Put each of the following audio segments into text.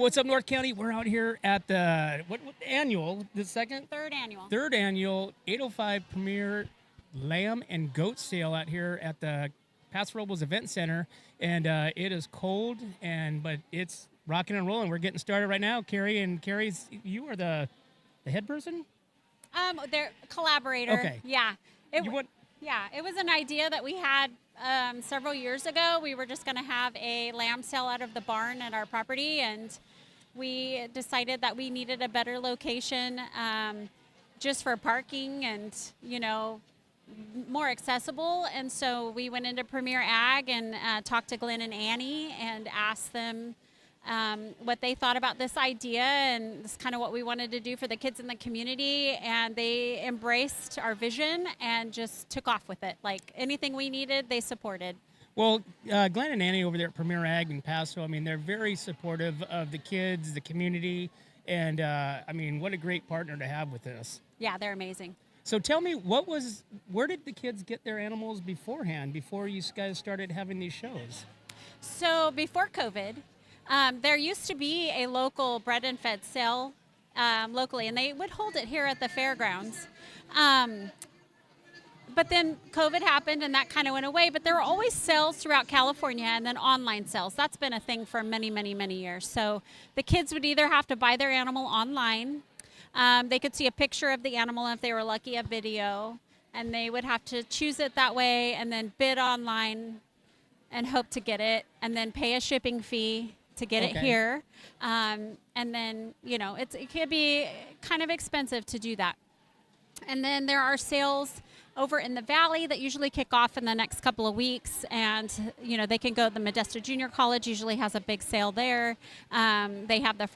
what's up, North County? We're out here at the what annual, the third annual 805 Premier Lamb and Goat Sale out here at the Paso Robles Event Center, and it is cold, but it's rocking and rolling. We're getting started right now. Carrie's, you are the head person? They're collaborator. Okay. Yeah. It was an idea that we had several years ago. We were just going to have a lamb sale out of the barn at our property, and we decided that we needed a better location just for parking and, more accessible. And so we went into Premier Ag and talked to Glenn and Annie and asked them what they thought about this idea, and this is kind of what we wanted to do for the kids in the community, and they embraced our vision and just took off with it. Like anything we needed, they supported. Well, Glenn and Annie over there at Premier Ag in Paso, they're very supportive of the kids, the community, and what a great partner to have with this. Yeah, they're amazing. So tell me, where did the kids get their animals beforehand, before you guys started having these shows? So before COVID, there used to be a local bred and fed sale locally, and they would hold it here at the fairgrounds. But then COVID happened, and that kind of went away. But there were always sales throughout California, and then online sales. That's been a thing for many, many, many years. So the kids would either have to buy their animal online. They could see a picture of the animal, and if they were lucky, a video. And they would have to choose it that way and then bid online and hope to get it, and then pay a shipping fee to get it here. And then, it can be kind of expensive to do that. And then there are sales over in the valley that usually kick off in the next couple of weeks, and they can go. The Modesto Junior College usually has a big sale there. They have the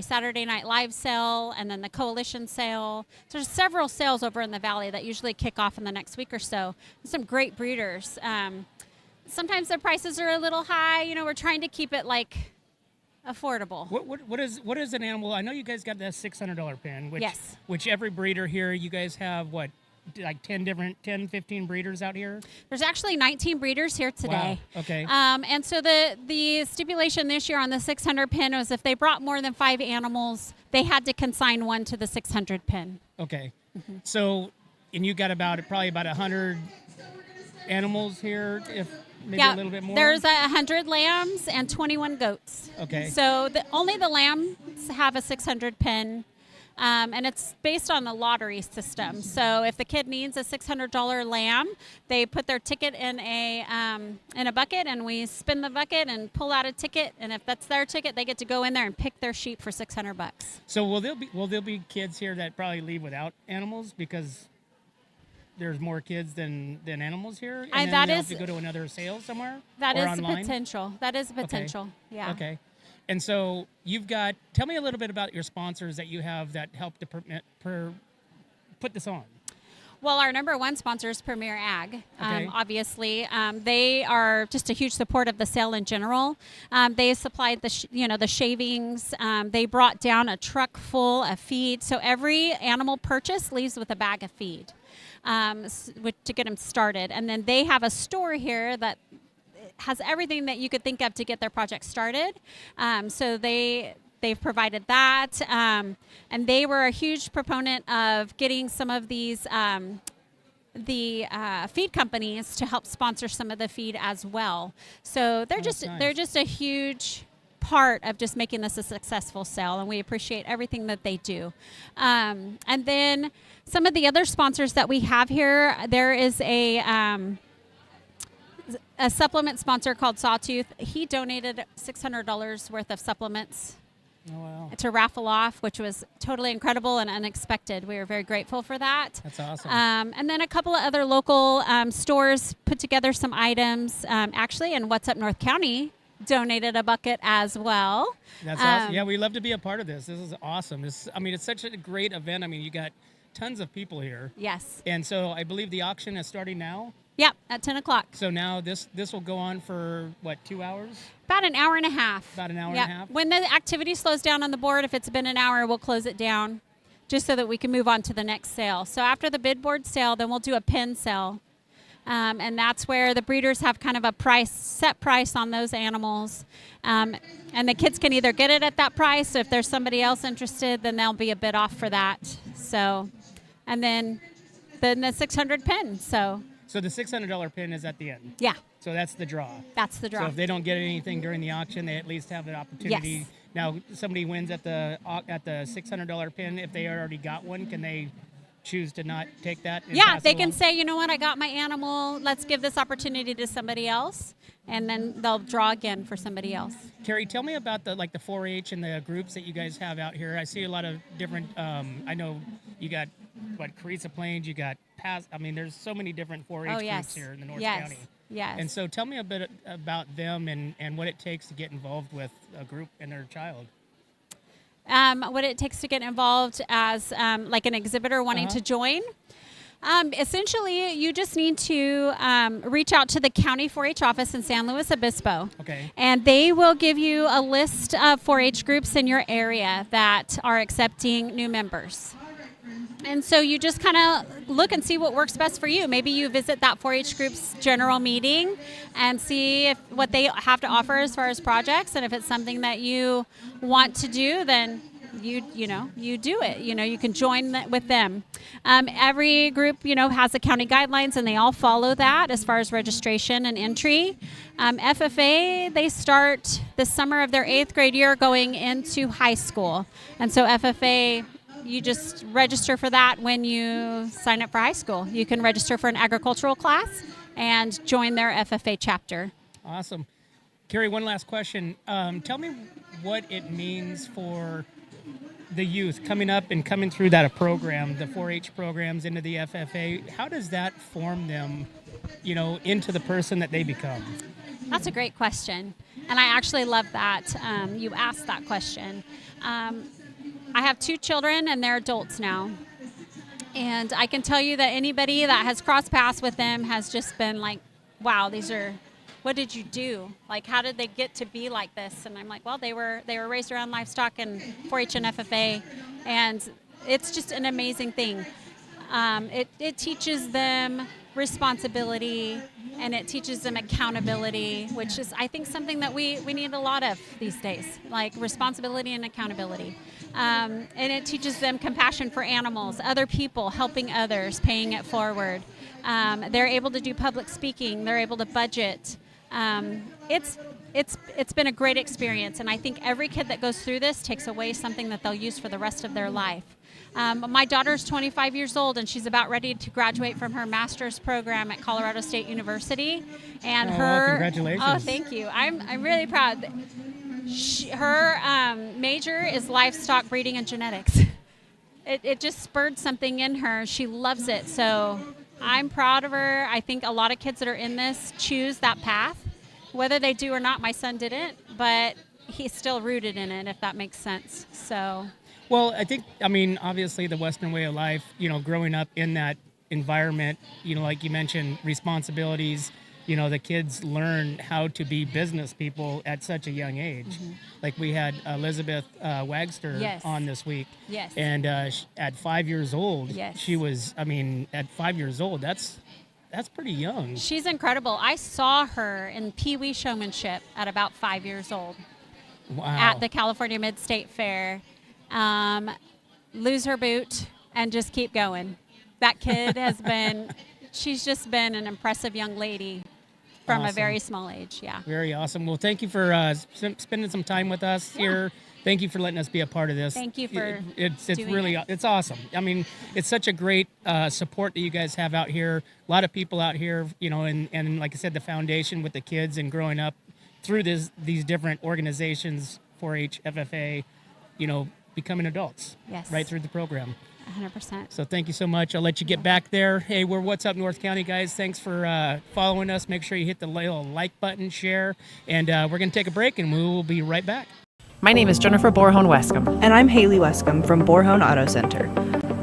Saturday Night Live sale, and then the Coalition sale. So there's several sales over in the valley that usually kick off in the next week or so. There's some great breeders. Sometimes the prices are a little high. We're trying to keep it affordable. What is an animal? I know you guys got the $600 pin, yes. Which every breeder here, you guys have 10, 15 breeders out here? There's actually 19 breeders here today. Wow. Okay. And so the stipulation this year on the 600 pin was if they brought more than 5 animals, they had to consign one to the 600 pin. Okay. Mm-hmm. So, and you got probably about 100 animals here, if maybe a little bit more? There's 100 lambs and 21 goats. Okay. So only the lambs have a 600 pin. And it's based on the lottery system. So if the kid needs a $600 lamb, they put their ticket in a bucket, and we spin the bucket and pull out a ticket. And if that's their ticket, they get to go in there and pick their sheep for $600. So will there be kids here that probably leave without animals because there's more kids than animals here, and then they'll have to go to another sale somewhere? That is online? the potential. That is potential. Okay. Yeah. Okay. And so tell me a little bit about your sponsors that you have that help to put this on. Well, our number one sponsor is Premier Ag. Okay. Obviously, they are just a huge support of the sale in general. They supplied the shavings. They brought down a truck full of feed. So every animal purchase leaves with a bag of feed to get them started. And then they have a store here that has everything that you could think of to get their project started. So they've provided that. And they were a huge proponent of getting some of these the feed companies to help sponsor some of the feed as well. So they're just a huge part of just making this a successful sale, and we appreciate everything that they do. And then some of the other sponsors that we have here, there is a supplement sponsor called Sawtooth. He donated $600 worth of supplements to raffle off, which was totally incredible and unexpected. We were very grateful for that. That's awesome. And then a couple of other local stores put together some items. Actually, in What's Up North County donated a bucket as well. That's awesome. Yeah, we love to be a part of this. This is awesome. It's such a great event. You got tons of people here. Yes. And so I believe the auction is starting now. Yep, at 10 o'clock. So now this will go on for, 2 hours? About an hour and a half. About an hour and a half? When the activity slows down on the board, if it's been an hour, we'll close it down just so that we can move on to the next sale. So after the bid board sale, then we'll do a pin sale. And that's where the breeders have kind of a set price on those animals. And the kids can either get it at that price, or if there's somebody else interested, then they'll be a bit off for that. So, and then the 600 pin. So the $600 pin is at the end. Yeah. So that's the draw. That's the draw. So if they don't get anything during the auction, they at least have an opportunity. Yes. Now, somebody wins at the $600 pin. If they already got one, can they choose to not take that? Yeah, they can say, you know what, I got my animal. Let's give this opportunity to somebody else, and then they'll draw again for somebody else. Carrie, tell me about the 4-H and the groups that you guys have out here. I see a lot of different. I know you got Carissa Plains. You got there's so many different 4-H groups here in the North County. Yes. And so tell me a bit about them and what it takes to get involved with a group and their child. What it takes to get involved as like an exhibitor wanting to join. Essentially, you just need to reach out to the county 4-H office in San Luis Obispo. Okay. And they will give you a list of 4-H groups in your area that are accepting new members. And so you just kind of look and see what works best for you. Maybe you visit that 4-H group's general meeting and see what they have to offer as far as projects. And if it's something that you want to do, then you do it. You can join with them. Every group, has the county guidelines, and they all follow that as far as registration and entry. FFA, they start the summer of their 8th grade year going into high school. And so FFA, you just register for that when you sign up for high school. You can register for an agricultural class and join their FFA chapter. Awesome. Carrie, one last question. Tell me what it means for the youth coming up and coming through that program, the 4-H programs into the FFA. How does that form them, into the person that they become? That's a great question. And I actually love that you asked that question. I have 2 children, and they're adults now. And I can tell you that anybody that has crossed paths with them has just been like, wow, what did you do? Like, how did they get to be like this? And I'm like, well, they were raised around livestock and 4-H and FFA, and it's just an amazing thing. It teaches them responsibility, and it teaches them accountability, which is, I think, something that we need a lot of these days, like responsibility and accountability. And it teaches them compassion for animals, other people, helping others, paying it forward. They're able to do public speaking. They're able to budget. It's been a great experience, and I think every kid that goes through this takes away something that they'll use for the rest of their life. My daughter's 25 years old, and she's about ready to graduate from her master's program at Colorado State University. And congratulations! Oh, thank you. I'm really proud. Her major is livestock breeding and genetics. It just spurred something in her. She loves it, so I'm proud of her. I think a lot of kids that are in this choose that path. Whether they do or not, my son didn't, but he's still rooted in it, if that makes sense. So. Well, obviously the Western way of life, growing up in that environment, like you mentioned, responsibilities, the kids learn how to be business people at such a young age. Mm-hmm. Like we had Elizabeth Wagster on this week. Yes. And at 5 years old, yes. She was, at 5 years old, that's pretty young. She's incredible. I saw her in Pee-wee showmanship at about 5 years old. Wow. At the California Mid-State Fair. Lose her boot and just keep going. That kid she's just been an impressive young lady from awesome. A very small age. Yeah. Very awesome. Well, thank you for spending some time with us here. Thank you for letting us be a part of this. Thank you for it's really it's awesome. It's such a great support that you guys have out here. A lot of people out here, and like I said, the foundation with the kids and growing up through these different organizations, 4-H, FFA, becoming adults. Yes. Right through the program. 100%. So thank you so much. I'll let you get back there. Hey, we're What's Up North County, guys. Thanks for following us. Make sure you hit the little like button, share, and we're going to take a break, and we will be right back. My name is Jennifer Borhone Wescombe. And I'm Haley Wescombe from Borhone Auto Center.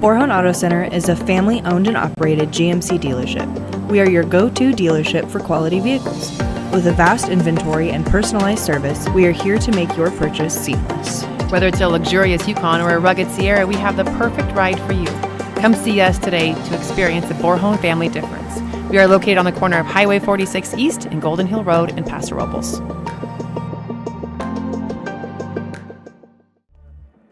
Borhone Auto Center is a family-owned and operated GMC dealership. We are your go-to dealership for quality vehicles. With a vast inventory and personalized service, we are here to make your purchase seamless. Whether it's a luxurious Yukon or a rugged Sierra, we have the perfect ride for you. Come see us today to experience the Borhone family difference. We are located on the corner of Highway 46 East and Golden Hill Road in Paso Robles.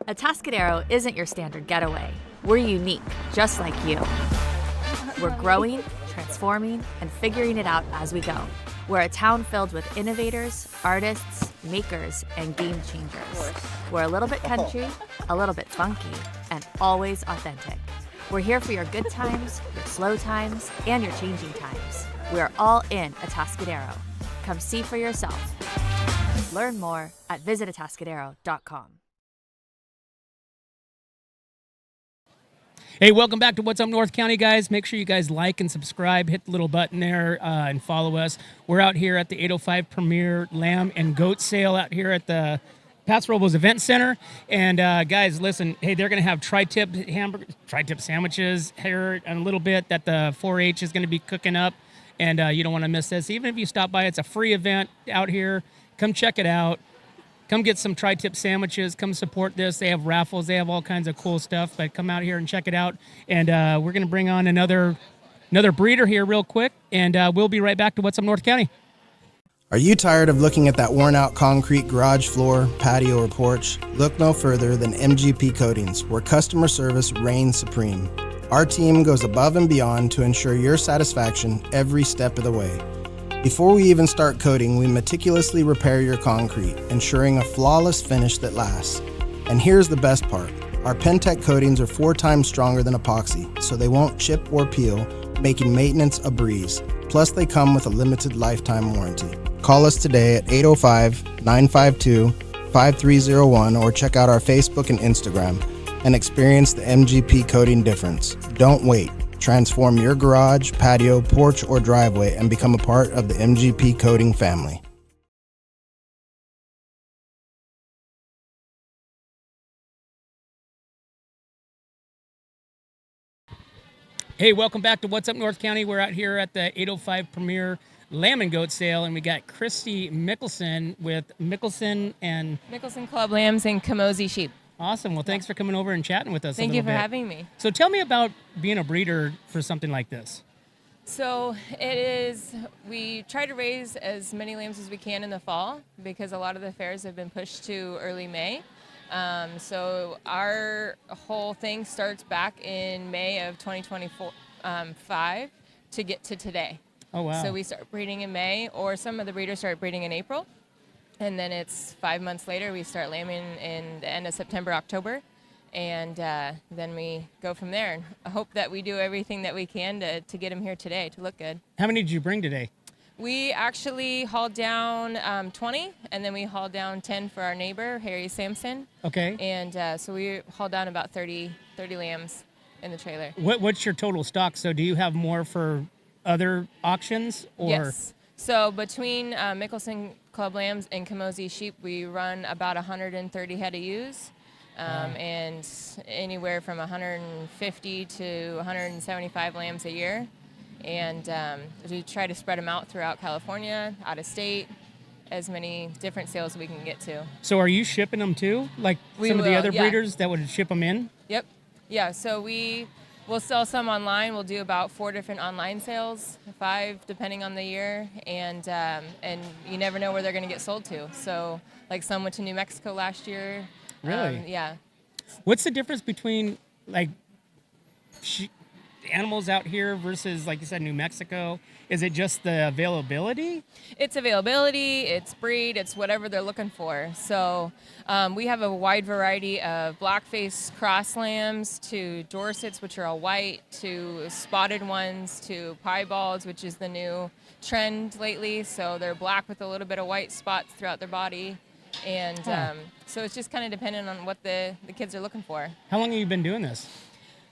Atascadero isn't your standard getaway. We're unique, just like you. We're growing, transforming, and figuring it out as we go. We're a town filled with innovators, artists, makers, and game changers. We're a little bit country, a little bit funky, and always authentic. We're here for your good times, your slow times, and your changing times. We're all in Atascadero. Come see for yourself. Learn more at visitatascadero.com. Hey, welcome back to What's Up North County, guys. Make sure you guys like and subscribe. Hit the little button there and follow us. We're out here at the 805 Premier Lamb and Goat Sale out here at the Paso Robles Event Center. And guys, listen, hey, they're going to have tri-tip sandwiches here in a little bit that the 4-H is going to be cooking up. And you don't want to miss this. Even if you stop by, it's a free event out here. Come check it out. Come get some tri-tip sandwiches. Come support this. They have raffles. They have all kinds of cool stuff. But come out here and check it out. And we're going to bring on another breeder here real quick. And we'll be right back to What's Up North County. Are you tired of looking at that worn-out concrete garage floor, patio, or porch? Look no further than MGP Coatings, where customer service reigns supreme. Our team goes above and beyond to ensure your satisfaction every step of the way. Before we even start coating, we meticulously repair your concrete, ensuring a flawless finish that lasts. And here's the best part. Our Pentec coatings are 4 times stronger than epoxy, so they won't chip or peel, making maintenance a breeze. Plus, they come with a limited lifetime warranty. Call us today at 805-952-5301 or check out our Facebook and Instagram and experience the MGP coating difference. Don't wait. Transform your garage, patio, porch, or driveway and become a part of the MGP Coating family. Hey, welcome back to What's Up North County. We're out here at the 805 Premier Lamb and Goat Sale, and we got Christy Mickelson with Mickelson Club Lambs and Camosi Sheep. Awesome. Well, thanks for coming over and chatting with us. Thank you for having me. So tell me about being a breeder for something like this. So we try to raise as many lambs as we can in the fall because a lot of the fairs have been pushed to early May. So our whole thing starts back in May of 2025 to get to today. Oh, wow. So we start breeding in May, or some of the breeders start breeding in April. And then it's 5 months later, we start lambing in the end of September, October. And then we go from there and hope that we do everything that we can to get them here today to look good. How many did you bring today? We actually hauled down 20, and then we hauled down 10 for our neighbor, Harry Sampson. Okay. And so we hauled down about 30 lambs in the trailer. What's your total stock? So do you have more for other auctions? Or? Yes. So between Mickelson Club Lambs and Camosi Sheep, we run about 130 head of ewes, and anywhere from 150 to 175 lambs a year. And we try to spread them out throughout California, out of state, as many different sales we can get to. So are you shipping them too? Like some of the other breeders that would ship them in? Yep. Yeah, so we'll sell some online. We'll do about 4 different online sales, 5 depending on the year, and you never know where they're going to get sold to. So, like some went to New Mexico last year. Really? Yeah. What's the difference between like animals out here versus, like you said, New Mexico? Is it just the availability? It's availability, it's breed, it's whatever they're looking for. So we have a wide variety of blackface cross lambs to Dorsets, which are all white, to spotted ones, to piebalds, which is the new trend lately. So they're black with a little bit of white spots throughout their body. And so it's just kind of dependent on what the kids are looking for. How long have you been doing this?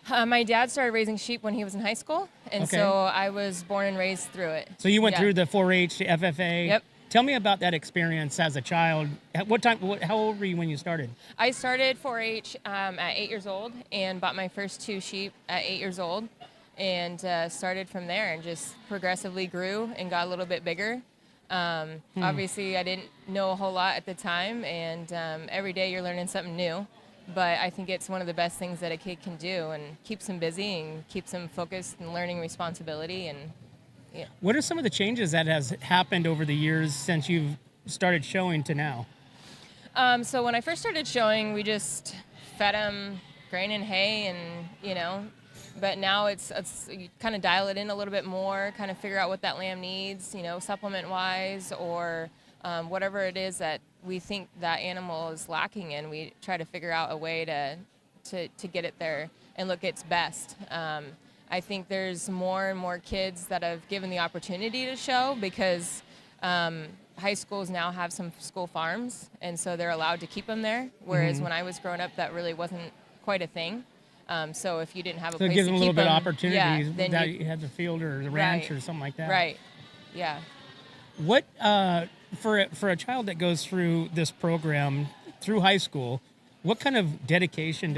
My dad started raising sheep when he was in high school, and so I was born and raised through it. So you went through the 4-H, the FFA. Yep. Tell me about that experience as a child. At what time? How old were you when you started? I started 4-H at 8 years old and bought my first 2 sheep at 8 years old, and started from there and just progressively grew and got a little bit bigger. Obviously, I didn't know a whole lot at the time, and every day you're learning something new. But I think it's one of the best things that a kid can do, and keeps him busy and keeps him focused and learning responsibility. And Yeah. What are some of the changes that has happened over the years since you've started showing to now? So when I first started showing, we just fed them grain and hay, and but now it's you kind of dial it in a little bit more, kind of figure out what that lamb needs, supplement wise, or whatever it is that we think that animal is lacking in. We try to figure out a way to get it there and look its best. I think there's more and more kids that have given the opportunity to show, because high schools now have some school farms, and so they're allowed to keep them there, whereas when I was growing up, that really wasn't quite a thing. So if you didn't have a place to keep them, it gives them a little bit of opportunities, then that you had the field or the ranch or something like that. Right, yeah. What, for a child that goes through this program through high school, what kind of dedication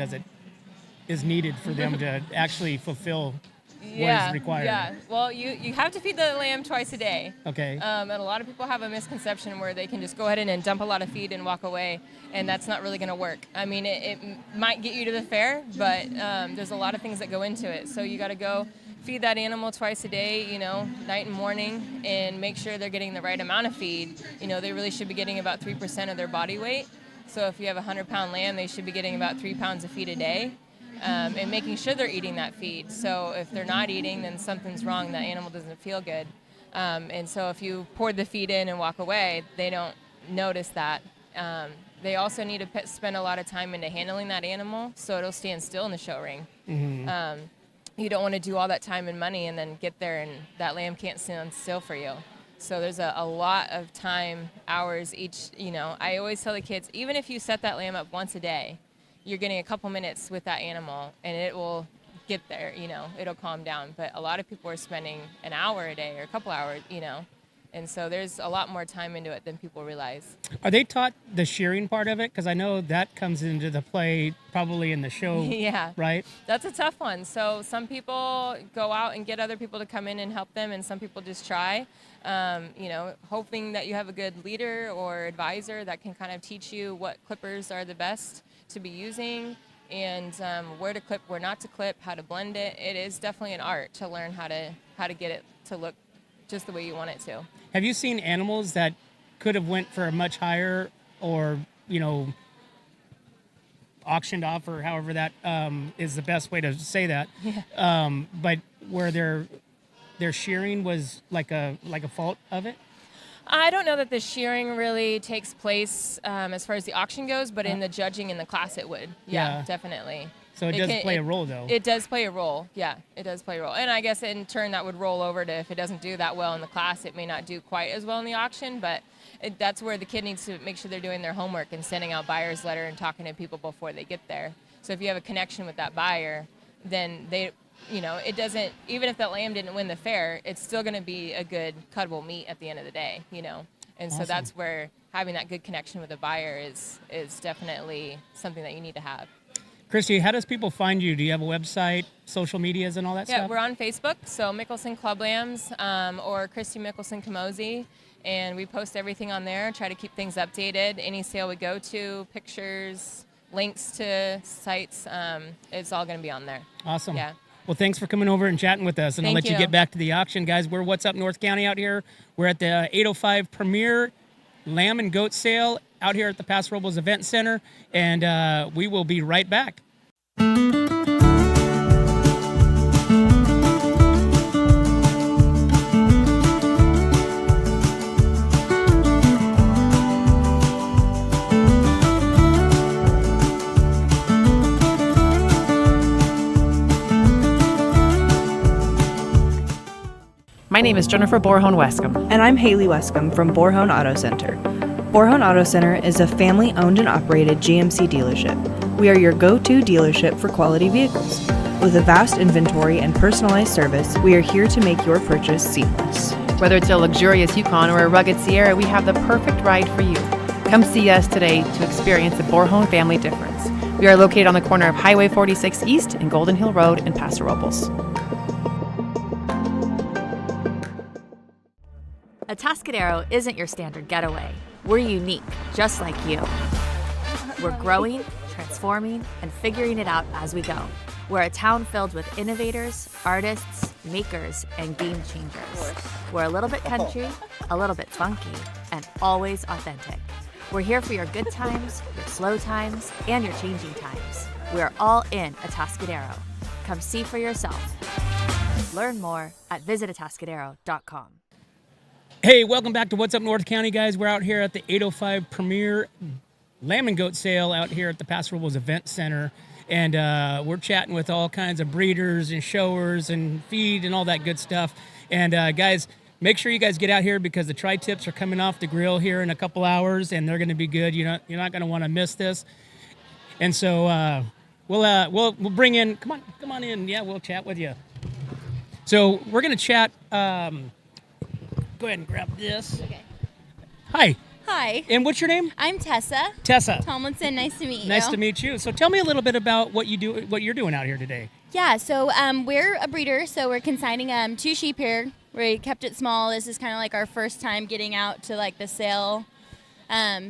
is needed for them to actually fulfill what is required? Yeah, well, you have to feed the lamb twice a day. Okay. And a lot of people have a misconception where they can just go ahead and dump a lot of feed and walk away, and that's not really going to work. I mean, it might get you to the fair, but there's a lot of things that go into it. So you got to go feed that animal twice a day, night and morning, and make sure they're getting the right amount of feed. They really should be getting about 3% of their body weight. So if you have a 100-pound lamb, they should be getting about 3 pounds of feed a day. And making sure they're eating that feed. So if they're not eating, then something's wrong. That animal doesn't feel good. And so if you pour the feed in and walk away, they don't notice that. They also need to spend a lot of time into handling that animal so it'll stand still in the show ring. Mm-hmm. You don't want to do all that time and money and then get there and that lamb can't stand still for you. So there's a lot of time, hours each. I always tell the kids, even if you set that lamb up once a day, you're getting a couple minutes with that animal and it will get there, it'll calm down. But a lot of people are spending an hour a day or a couple hours, and so there's a lot more time into it than people realize. Are they taught the shearing part of it? Because I know that comes into the play probably in the show, yeah, right? That's a tough one. So some people go out and get other people to come in and help them, and some people just try, hoping that you have a good leader or advisor that can kind of teach you what clippers are the best to be using, and where to clip, where not to clip, how to blend it. It is definitely an art to learn how to get it to look just the way you want it to. Have you seen animals that could have went for a much higher, or auctioned off, or however that is the best way to say that, but where their shearing was like a fault of it? I don't know that the shearing really takes place as far as the auction goes, but in the judging in the class it would. Yeah. Definitely. So it does play a role, though. It does play a role. Yeah, it does play a role. And I guess in turn that would roll over to, if it doesn't do that well in the class, it may not do quite as well in the auction, but that's where the kid needs to make sure they're doing their homework and sending out buyer's letter and talking to people before they get there. So if you have a connection with that buyer, then they, it doesn't, even if that lamb didn't win the fair, it's still going to be a good cuttable meat at the end of the day, And Awesome. So that's where having that good connection with the buyer is definitely something that you need to have. Christy, how does people find you? Do you have a website, social medias, and all that stuff? Yeah, we're on Facebook, so Mickelson Club Lambs or Christy Mickelson Kamosi, and we post everything on there, try to keep things updated. Any sale we go to, pictures, links to sites, it's all going to be on there. Awesome. Yeah. Well, thanks for coming over and chatting with us, and I'll let you get back to the auction, guys. We're What's Up North County out here. We're at the 805 Premier Lamb and Goat Sale out here at the Paso Robles Event Center, and we will be right back. My name is Jennifer Borhone-Wescombe. And I'm Haley Wescombe from Borhone Auto Center. Borhone Auto Center is a family-owned and operated GMC dealership. We are your go-to dealership for quality vehicles. With a vast inventory and personalized service, we are here to make your purchase seamless. Whether it's a luxurious Yukon or a rugged Sierra, we have the perfect ride for you. Come see us today to experience the Borhone family difference. We are located on the corner of Highway 46 East and Golden Hill Road in Paso Robles. Atascadero isn't your standard getaway. We're unique, just like you. We're growing, transforming, and figuring it out as we go. We're a town filled with innovators, artists, makers, and game changers. We're a little bit country, a little bit funky, and always authentic. We're here for your good times, your slow times, and your changing times. We're all in Atascadero. Come see for yourself. Learn more at visitatascadero.com. Hey, welcome back to What's Up North County, guys. We're out here at the 805 Premier Lamb and Goat Sale out here at the Paso Robles Event Center. And we're chatting with all kinds of breeders and showers and feed and all that good stuff. And guys, make sure you guys get out here because the tri-tips are coming off the grill here in a couple hours, and they're going to be good. You're not going to want to miss this. And so we'll bring in. Come on in. Yeah, we'll chat with you. So we're going to chat. Go ahead and grab this. Okay. Hi. Hi. And what's your name? I'm Tessa. Tessa. Tomlinson. Nice to meet you. Nice to meet you. So tell me a little bit about what you're doing out here today. Yeah, so we're a breeder, so we're consigning 2 sheep here. We kept it small. This is kind of like our first time getting out to like the sale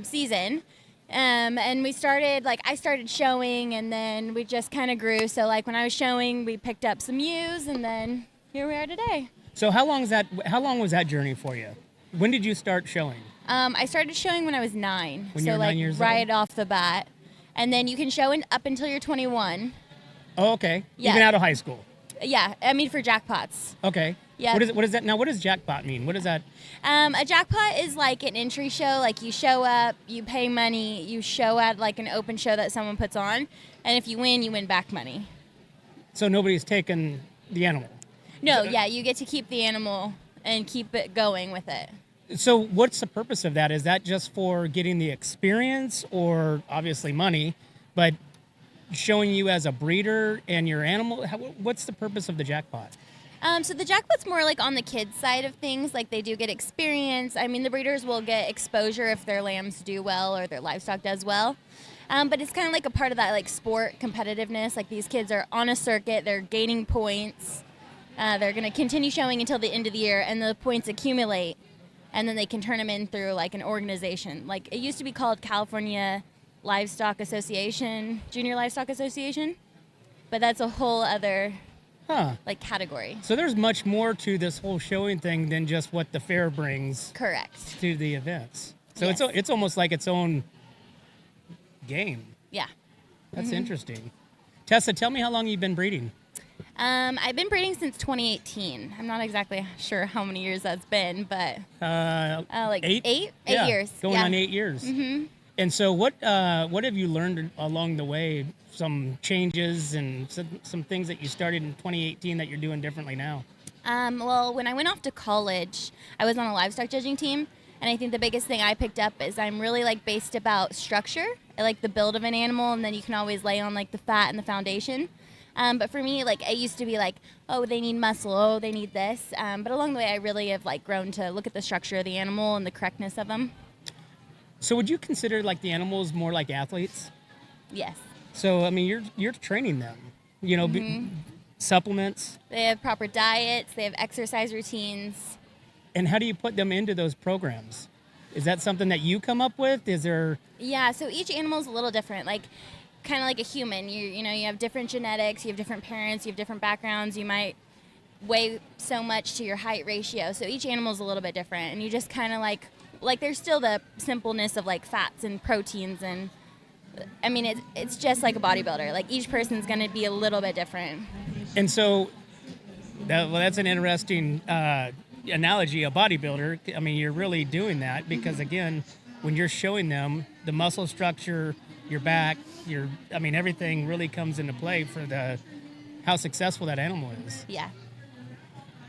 season. And we started, I started showing, and then we just kind of grew. So when I was showing, we picked up some ewes, and then here we are today. So how long was that journey for you? When did you start showing? I started showing when I was 9. When you were 9 years old? Right off the bat. And then you can show up until you're 21. Oh, okay. Yeah. Even out of high school. Yeah, I mean for jackpots. Okay. Yeah. What is that now? What does jackpot mean? What is that? A jackpot is like an entry show. Like you show up, you pay money, you show at like an open show that someone puts on, and if you win back money. So nobody's taken the animal. No, yeah, you get to keep the animal and keep it going with it. So what's the purpose of that? Is that just for getting the experience, or obviously money, but showing you as a breeder and your animal? What's the purpose of the jackpot? So the jackpot's more like on the kids' side of things. Like they do get experience. I mean, the breeders will get exposure if their lambs do well or their livestock does well. But it's kind of like a part of that like sport competitiveness. Like these kids are on a circuit, they're gaining points. They're going to continue showing until the end of the year, and the points accumulate. And then they can turn them in through like an organization. Like it used to be called California Livestock Association, Junior Livestock Association, but that's a whole other like category. So there's much more to this whole showing thing than just what the fair brings. Correct. To the events. So Yes. it's almost like its own game. Yeah. That's interesting. Tessa, tell me how long you've been breeding. I've been breeding since 2018. I'm not exactly sure how many years that's been, but like 8 years. Going yeah. on 8 years. Mm-hmm. And so what have you learned along the way? Some changes and some things that you started in 2018 that you're doing differently now? Well, when I went off to college, I was on a livestock judging team, and I think the biggest thing I picked up is I'm really like based about structure. I like the build of an animal, and then you can always lay on like the fat and the foundation. But for me, like, I used to be like, oh, they need muscle, oh, they need this. But along the way, I really have, like, grown to look at the structure of the animal and the correctness of them. So would you consider, like, the animals more like athletes? Yes. So, I mean, you're training them, supplements. They have proper diets. They have exercise routines. And how do you put them into those programs? Is that something that you come up with? Is there... Yeah, so each animal is a little different. Like, kind of like a human. You have different genetics, you have different parents, you have different backgrounds, you might weigh so much to your height ratio. So each animal is a little bit different, and you just kind of like there's still the simpleness of like fats and proteins, and I mean it's just like a bodybuilder. Like each person's going to be a little bit different. And so that's an interesting analogy, a bodybuilder. I mean, you're really doing that because again, when you're showing them the muscle structure, your back, everything really comes into play for how successful that animal is. Yeah.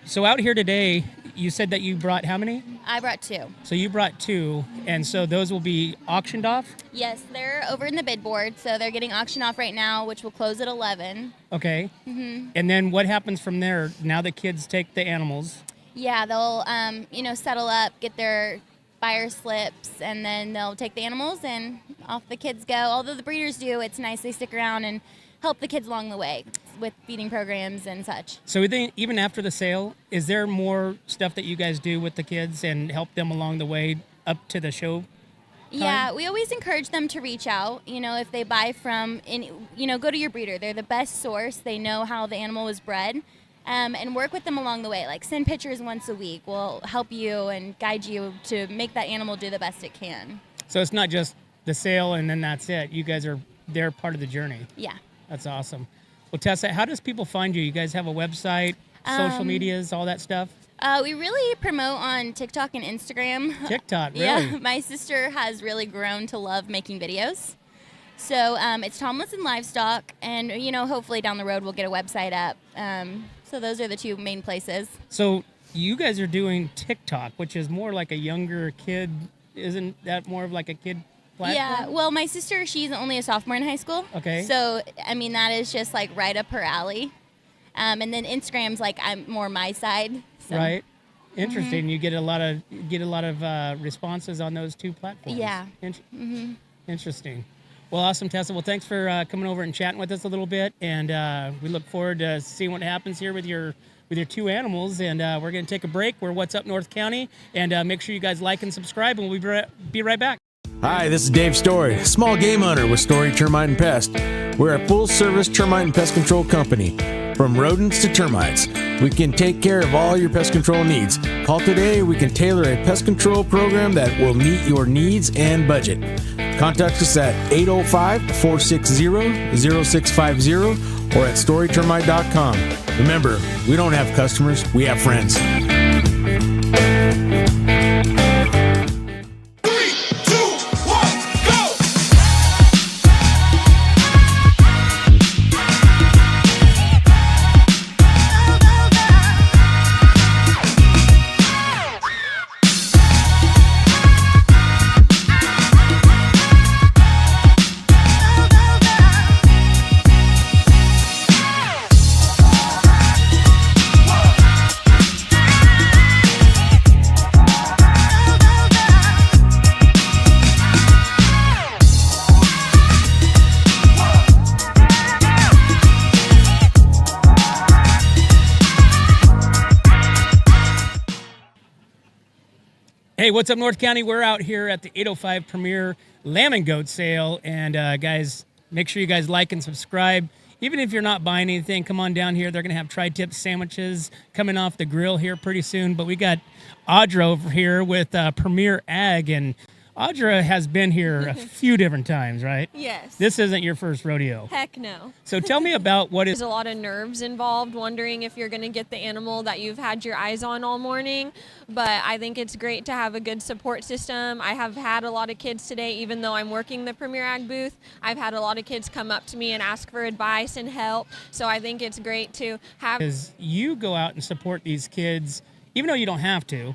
So out here today, you said that you brought how many? I brought 2. So you brought 2, and so those will be auctioned off? Yes, they're over in the bid board, so they're getting auctioned off right now, which will close at 11. Okay. Mm-hmm. And then what happens from there? Now the kids take the animals. Yeah, they'll settle up, get their buyer slips, and then they'll take the animals and off the kids go. Although the breeders do, it's nice they stick around and help the kids along the way with feeding programs and such. So even after the sale, is there more stuff that you guys do with the kids and help them along the way up to the show? Yeah, we always encourage them to reach out. If they buy from, go to your breeder. They're the best source. They know how the animal was bred. And work with them along the way. Like send pictures once a week. We'll help you and guide you to make that animal do the best it can. So it's not just the sale and then that's it. You guys are there part of the journey. Yeah. That's awesome. Well, Tessa, how does people find you? You guys have a website, social medias, all that stuff? We really promote on TikTok and Instagram. TikTok, really? Yeah, my sister has really grown to love making videos. So it's Tomlinson Livestock, and hopefully down the road we'll get a website up. So those are the two main places. So you guys are doing TikTok, which is more like a younger kid. Isn't that more of like a kid platform? Yeah, well, my sister, she's only a sophomore in high school. Okay. So, that is just like right up her alley. And then Instagram's like I'm more my side. So. Right. Interesting. You get a lot of responses on those two platforms. Yeah. Interesting. Well, awesome, Tessa. Well, thanks for coming over and chatting with us a little bit, and we look forward to seeing what happens here with your two animals. And we're going to take a break. We're What's Up North County, and make sure you guys like and subscribe, and we'll be right back. Hi, this is Dave Story, small game hunter with Story Termite and Pest. We're a full-service termite and pest control company. From rodents to termites, we can take care of all your pest control needs. Call today. We can tailor a pest control program that will meet your needs and budget. Contact us at 805-460-0650 or at storytermite.com. Remember, we don't have customers, we have friends. Hey, what's up, North County? We're out here at the 805 Premier Lamb and Goat Sale. And guys, make sure you guys like and subscribe. Even if you're not buying anything, come on down here. They're going to have tri-tip sandwiches coming off the grill here pretty soon. But we got Audra over here with Premier Ag. And Audra has been here a few different times, right? Yes. This isn't your first rodeo. Heck no. So tell me about what is... There's a lot of nerves involved, wondering if you're going to get the animal that you've had your eyes on all morning. But I think it's great to have a good support system. I have had a lot of kids today, even though I'm working the Premier Ag booth. I've had a lot of kids come up to me and ask for advice and help. So I think it's great to have... Is you go out and support these kids, even though you don't have to.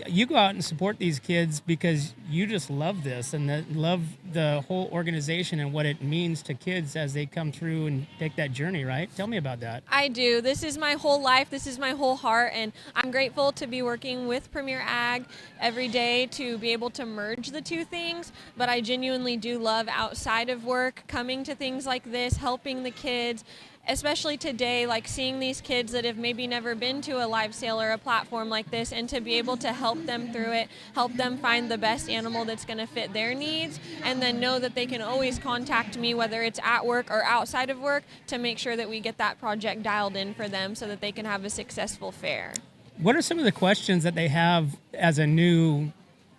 You go out and support these kids because you just love this and love the whole organization and what it means to kids as they come through and take that journey, right? Tell me about that. I do. This is my whole life. This is my whole heart. And I'm grateful to be working with Premier Ag every day to be able to merge the two things. But I genuinely do love outside of work, coming to things like this, helping the kids. Especially today, like seeing these kids that have maybe never been to a live sale or a platform like this, and to be able to help them through it, help them find the best animal that's going to fit their needs, and then know that they can always contact me, whether it's at work or outside of work, to make sure that we get that project dialed in for them so that they can have a successful fair. What are some of the questions that they have as a new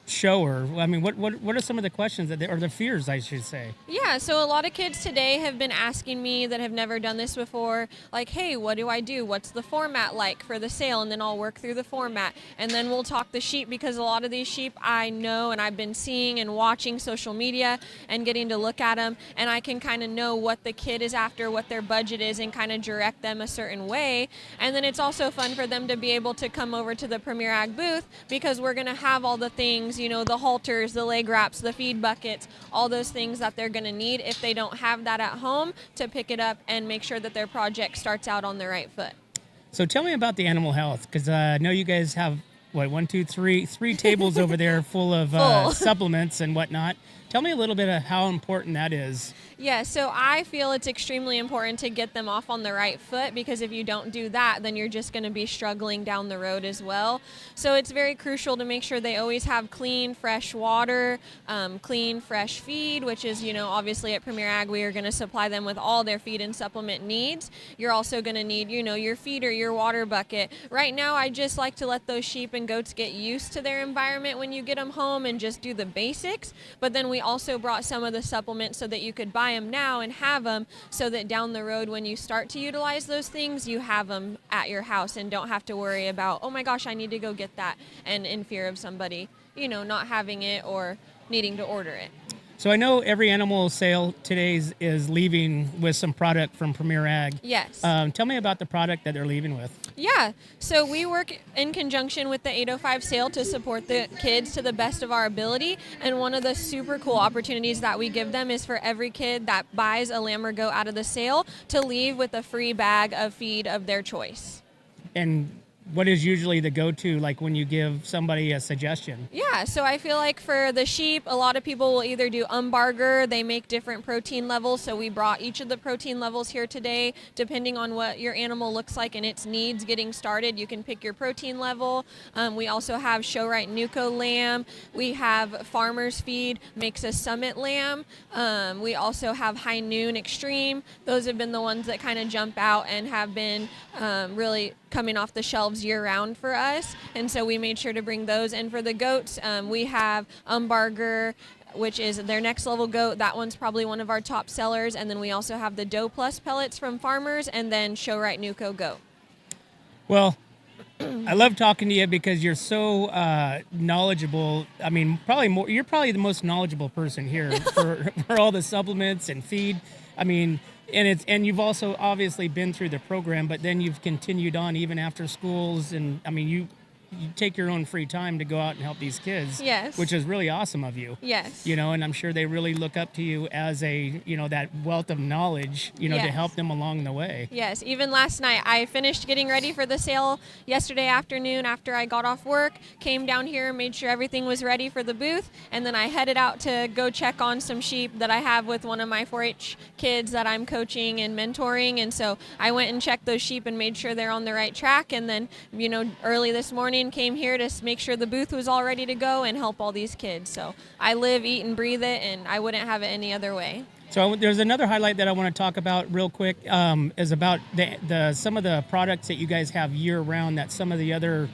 shower? I mean, what are some of the questions or the fears, I should say? Yeah, so a lot of kids today have been asking me that have never done this before, like, hey, what do I do? What's the format like for the sale? And then I'll work through the format. And then we'll talk the sheep, because a lot of these sheep I know and I've been seeing and watching social media and getting to look at them, and I can kind of know what the kid is after, what their budget is, and kind of direct them a certain way. And then it's also fun for them to be able to come over to the Premier Ag booth, because we're going to have all the things, you know, the halters, the leg wraps, the feed buckets, all those things that they're going to need if they don't have that at home, to pick it up and make sure that their project starts out on the right foot. So tell me about the animal health, because I know you guys have three tables over there full of supplements and whatnot. Tell me a little bit of how important that is. Yeah, so I feel it's extremely important to get them off on the right foot, because if you don't do that, then you're just going to be struggling down the road as well. So it's very crucial to make sure they always have clean, fresh water, clean, fresh feed, which is, obviously at Premier Ag, we are going to supply them with all their feed and supplement needs. You're also going to need, your feeder, your water bucket. Right now, I just like to let those sheep and goats get used to their environment when you get them home and just do the basics. But then we also brought some of the supplements so that you could buy them now and have them, so that down the road when you start to utilize those things, you have them at your house and don't have to worry about, oh my gosh, I need to go get that, and in fear of somebody not having it or needing to order it. So I know every animal sale today is leaving with some product from Premier Ag. Yes. Tell me about the product that they're leaving with. Yeah, so we work in conjunction with the 805 sale to support the kids to the best of our ability. And one of the super cool opportunities that we give them is for every kid that buys a lamb or goat out of the sale to leave with a free bag of feed of their choice. And what is usually the go-to, like when you give somebody a suggestion? Yeah, so I feel like for the sheep, a lot of people will either do umbarger. They make different protein levels, so we brought each of the protein levels here today. Depending on what your animal looks like and its needs getting started, you can pick your protein level. We also have Show-Right Nuco lamb. We have Farmer's Feed, makes a Summit lamb. We also have High Noon Extreme. Those have been the ones that kind of jump out and have been really coming off the shelves year-round for us, and so we made sure to bring those. And for the goats, we have umbarger, which is their next level goat. That one's probably one of our top sellers. And then we also have the Doe Plus pellets from Farmers, and then Show-Right Nuco goat. Well, I love talking to you because you're so knowledgeable. I mean, you're probably the most knowledgeable person here for all the supplements and feed. I mean, and you've also obviously been through the program, but then you've continued on even after schools, and I mean, you take your own free time to go out and help these kids. Yes. Which is really awesome of you. Yes. And I'm sure they really look up to you as that wealth of knowledge, to help them along the way. Yes. Even last night, I finished getting ready for the sale yesterday afternoon after I got off work, came down here, made sure everything was ready for the booth, and then I headed out to go check on some sheep that I have with one of my 4-H kids that I'm coaching and mentoring. And so I went and checked those sheep and made sure they're on the right track. And then, early this morning, came here to make sure the booth was all ready to go and help all these kids. So I live, eat, and breathe it, and I wouldn't have it any other way. So there's another highlight that I want to talk about real quick, is about the some of the products that you guys have year-round that some of the other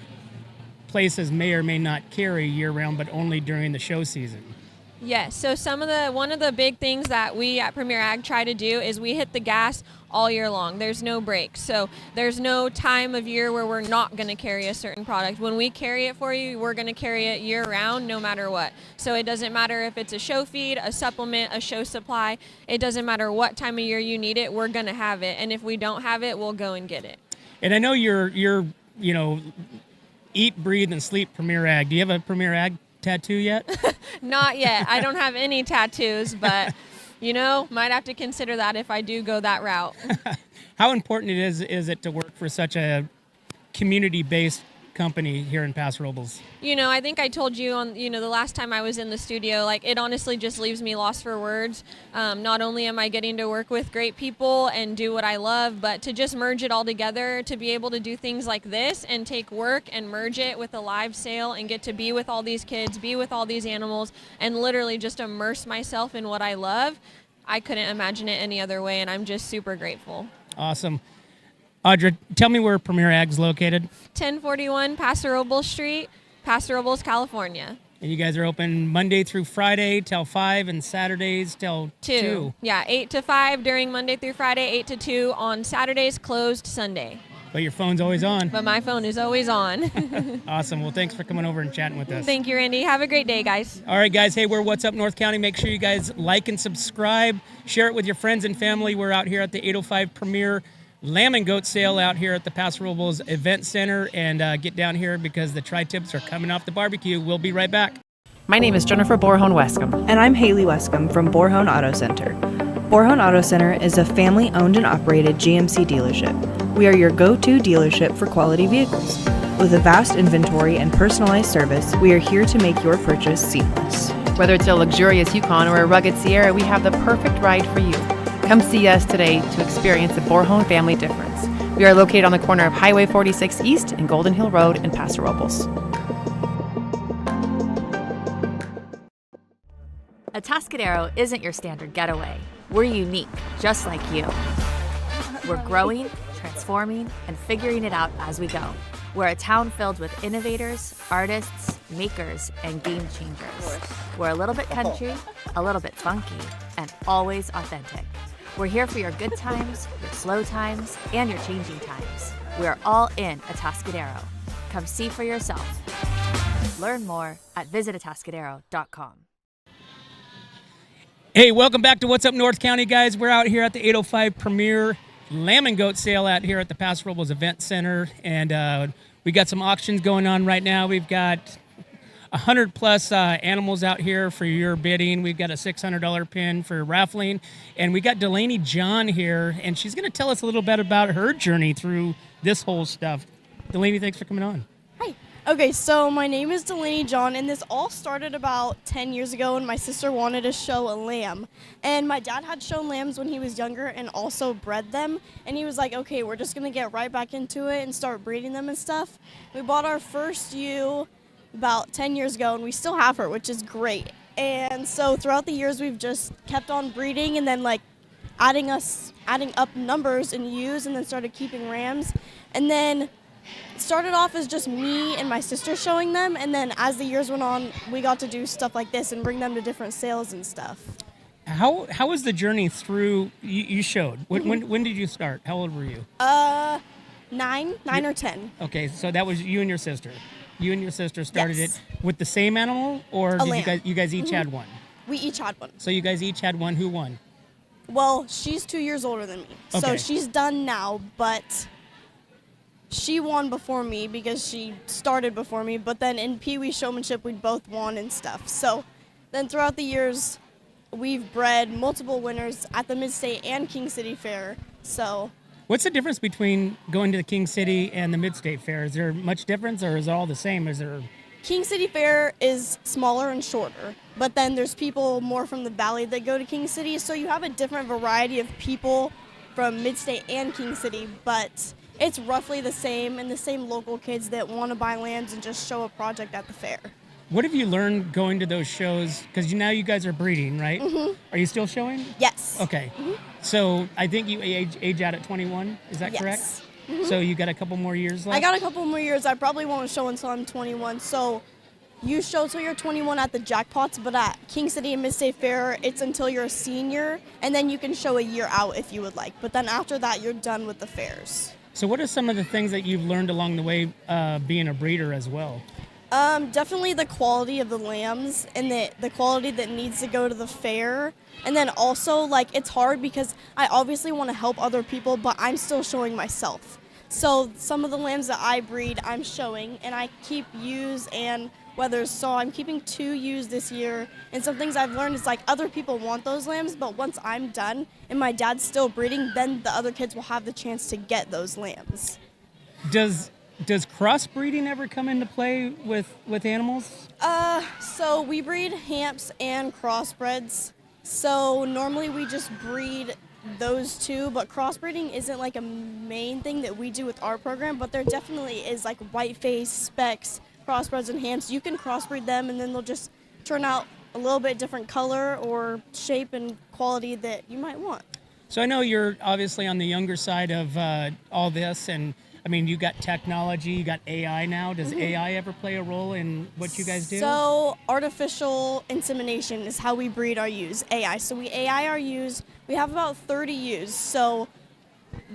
places may or may not carry year-round, but only during the show season. Yes, so one of the big things that we at Premier Ag try to do is we hit the gas all year long. There's no breaks. So there's no time of year where we're not going to carry a certain product. When we carry it for you, we're going to carry it year round no matter what. So it doesn't matter if it's a show feed, a supplement, a show supply. It doesn't matter what time of year you need it, we're going to have it. And if we don't have it, we'll go and get it. And I know you're eat, breathe, and sleep Premier Ag. Do you have a Premier Ag tattoo yet? Not yet. I don't have any tattoos, but might have to consider that if I do go that route. How important is it to work for such a community-based company here in Paso Robles? I think I told you on, the last time I was in the studio, it honestly just leaves me lost for words. Not only am I getting to work with great people and do what I love, but to just merge it all together, to be able to do things like this and take work and merge it with a live sale and get to be with all these kids, be with all these animals, and literally just immerse myself in what I love. I couldn't imagine it any other way, and I'm just super grateful. Awesome. Audra, tell me where Premier Ag's located. 1041 Paso Robles Street, Paso Robles, California. And you guys are open Monday through Friday till 5 and Saturdays till 2. Yeah, 8 to 5 during Monday through Friday, 8 to 2 on Saturdays, closed Sunday. But your phone's always on. But my phone is always on. Awesome. Well, thanks for coming over and chatting with us. Thank you, Randy. Have a great day, guys. All right, guys. Hey, we're What's Up North County. Make sure you guys like and subscribe. Share it with your friends and family. We're out here at the 805 Premier Lamb and Goat Sale out here at the Paso Robles Event Center. And get down here because the tri-tips are coming off the barbecue. We'll be right back. My name is Jennifer Borhone-Wescombe. And I'm Haley Wescombe from Borhone Auto Center. Borhone Auto Center is a family-owned and operated GMC dealership. We are your go-to dealership for quality vehicles. With a vast inventory and personalized service, we are here to make your purchase seamless. Whether it's a luxurious Yukon or a rugged Sierra, we have the perfect ride for you. Come see us today to experience the Borjon family difference. We are located on the corner of Highway 46 East and Golden Hill Road in Paso Robles. Atascadero isn't your standard getaway. We're unique, just like you. We're growing, transforming, and figuring it out as we go. We're a town filled with innovators, artists, makers, and game changers. We're a little bit country, a little bit funky, and always authentic. We're here for your good times, your slow times, and your changing times. We're all in Atascadero. Come see for yourself. Learn more at visitatascadero.com. Hey, welcome back to What's Up North County, guys. We're out here at the 805 Premier Lamb and Goat Sale out here at the Paso Robles Event Center, and we got some auctions going on right now. We've got 100 plus animals out here for your bidding. We've got a $600 pin for raffling, and we got Delaney John here, and she's going to tell us a little bit about her journey through this whole stuff. Delaney, thanks for coming on. Hi. Okay, so my name is Delaney John, and this all started about 10 years ago when my sister wanted to show a lamb. And my dad had shown lambs when he was younger and also bred them. And he was like, okay, we're just going to get right back into it and start breeding them and stuff. We bought our first ewe about 10 years ago, and we still have her, which is great. And so throughout the years, we've just kept on breeding and then like adding up numbers in ewes, and then started keeping rams. And then it started off as just me and my sister showing them, and then as the years went on, we got to do stuff like this and bring them to different sales and stuff. How was the journey through? You showed. When did you start? How old were you? 9 or 10. Okay, so that was you and your sister. You and your sister started Yes. it with the same animal, or A did lamb. you guys each had one? We each had one. So you guys each had one. Who won? Well, she's 2 years older than me, so Okay. she's done now, but she won before me because she started before me. But then in Pee Wee showmanship, we both won and stuff. So then throughout the years, we've bred multiple winners at the Mid-State and King City Fair. So What's the difference between going to the King City and the Mid-State Fair? Is there much difference, or is it all the same? Is there? King City Fair is smaller and shorter, but then there's people more from the valley that go to King City, so you have a different variety of people from Mid-State and King City, but it's roughly the same, and the same local kids that want to buy lambs and just show a project at the fair. What have you learned going to those shows? Because now you guys are breeding, right? Mm-hmm. Are you still showing? Yes. Okay. Mm-hmm. So I think you age out at 21. Is that Yes. correct? Mm-hmm. So you got a couple more years left? I got a couple more years. I probably won't show until I'm 21, so you show till you're 21 at the jackpots, but at King City and Mid-State Fair, it's until you're a senior, and then you can show a year out if you would like. But then after that, you're done with the fairs. So what are some of the things that you've learned along the way being a breeder as well? Definitely the quality of the lambs and the quality that needs to go to the fair. And then also, like, it's hard because I obviously want to help other people, but I'm still showing myself. So some of the lambs that I breed, I'm showing, and I keep ewes and wethers. So I'm keeping 2 ewes this year. And some things I've learned is, like, other people want those lambs, but once I'm done and my dad's still breeding, then the other kids will have the chance to get those lambs. Does crossbreeding ever come into play with animals? So we breed hamps and crossbreds. So normally we just breed those two, but crossbreeding isn't like a main thing that we do with our program, but there definitely is like whiteface, specks, crossbreds, and hamps. You can crossbreed them and then they'll just turn out a little bit different color or shape and quality that you might want. So I know you're obviously on the younger side of all this, and I mean, you got technology, you got AI now. Does AI ever play a role in what you guys do? So artificial insemination is how we breed our ewes, AI. So we AI our ewes. We have about 30 ewes. So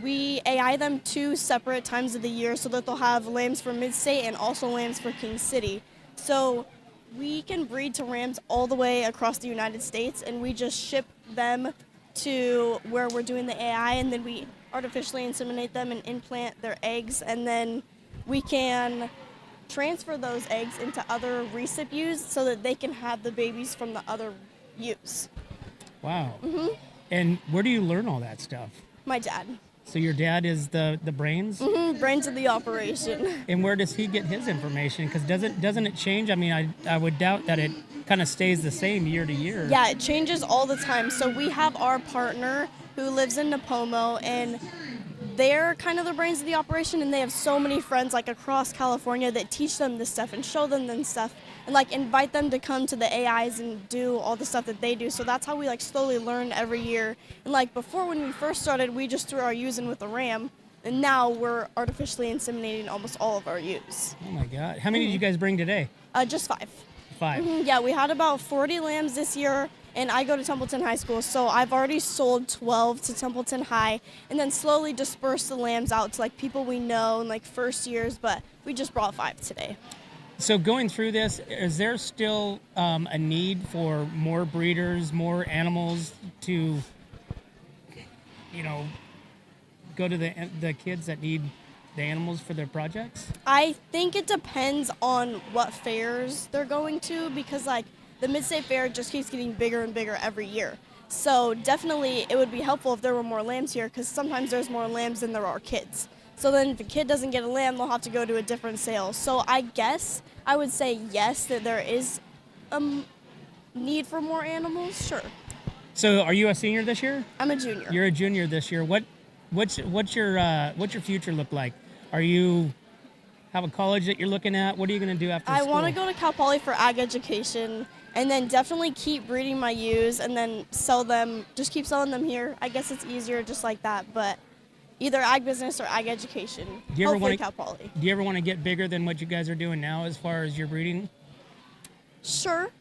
we AI them 2 separate times of the year so that they'll have lambs for Mid-State and also lambs for King City. So we can breed to rams all the way across the United States, and we just ship them to where we're doing the AI, and then we artificially inseminate them and implant their eggs, and then we can transfer those eggs into other recip ewes so that they can have the babies from the other ewes. Wow. And where do you learn all that stuff? My dad. So your dad is the brains? Brains of the operation. And where does he get his information? Because doesn't it change? I mean, I would doubt that it kind of stays the same year to year. Yeah, it changes all the time. So we have our partner who lives in Napomo, and they're kind of the brains of the operation, and they have so many friends like across California that teach them this stuff and show them this stuff and like invite them to come to the AIs and do all the stuff that they do. So that's how we like slowly learn every year. And like before, when we first started, we just threw our ewes in with a ram, and now we're artificially inseminating almost all of our ewes. Oh my God. How many did you guys bring today? Just 5. 5. Yeah, we had about 40 lambs this year, and I go to Templeton High School, so I've already sold 12 to Templeton High, and then slowly dispersed the lambs out to like people we know and like first years, but we just brought 5 today. So going through this, is there still a need for more breeders, more animals to, go to the kids that need the animals for their projects? I think it depends on what fairs they're going to, because like the Mid-State Fair just keeps getting bigger and bigger every year. So definitely it would be helpful if there were more lambs here, because sometimes there's more lambs than there are kids. So then if a kid doesn't get a lamb, they'll have to go to a different sale. So I guess I would say yes, that there is a need for more animals, sure. So are you a senior this year? I'm a junior. You're a junior this year. What's your future look like? Are you have a college that you're looking at? What are you going to do after school? I want to go to Cal Poly for ag education, and then definitely keep breeding my ewes and then sell them, just keep selling them here. I guess it's easier just like that, but either ag business or ag education. Hopefully Cal Poly. Do you ever want to get bigger than what you guys are doing now as far as your breeding? Sure.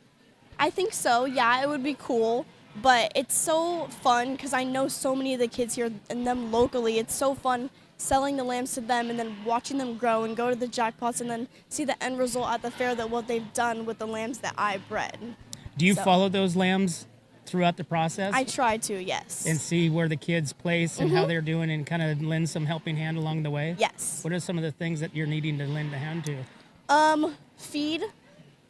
I think so. Yeah, it would be cool. But it's so fun because I know so many of the kids here and them locally. It's so fun selling the lambs to them and then watching them grow and go to the jackpots and then see the end result at the fair that what they've done with the lambs that I bred. Do you follow those lambs throughout the process? I try to, yes. And see where the kids place and how they're doing and kind of lend some helping hand along the way? Yes. What are some of the things that you're needing to lend a hand to? Feed.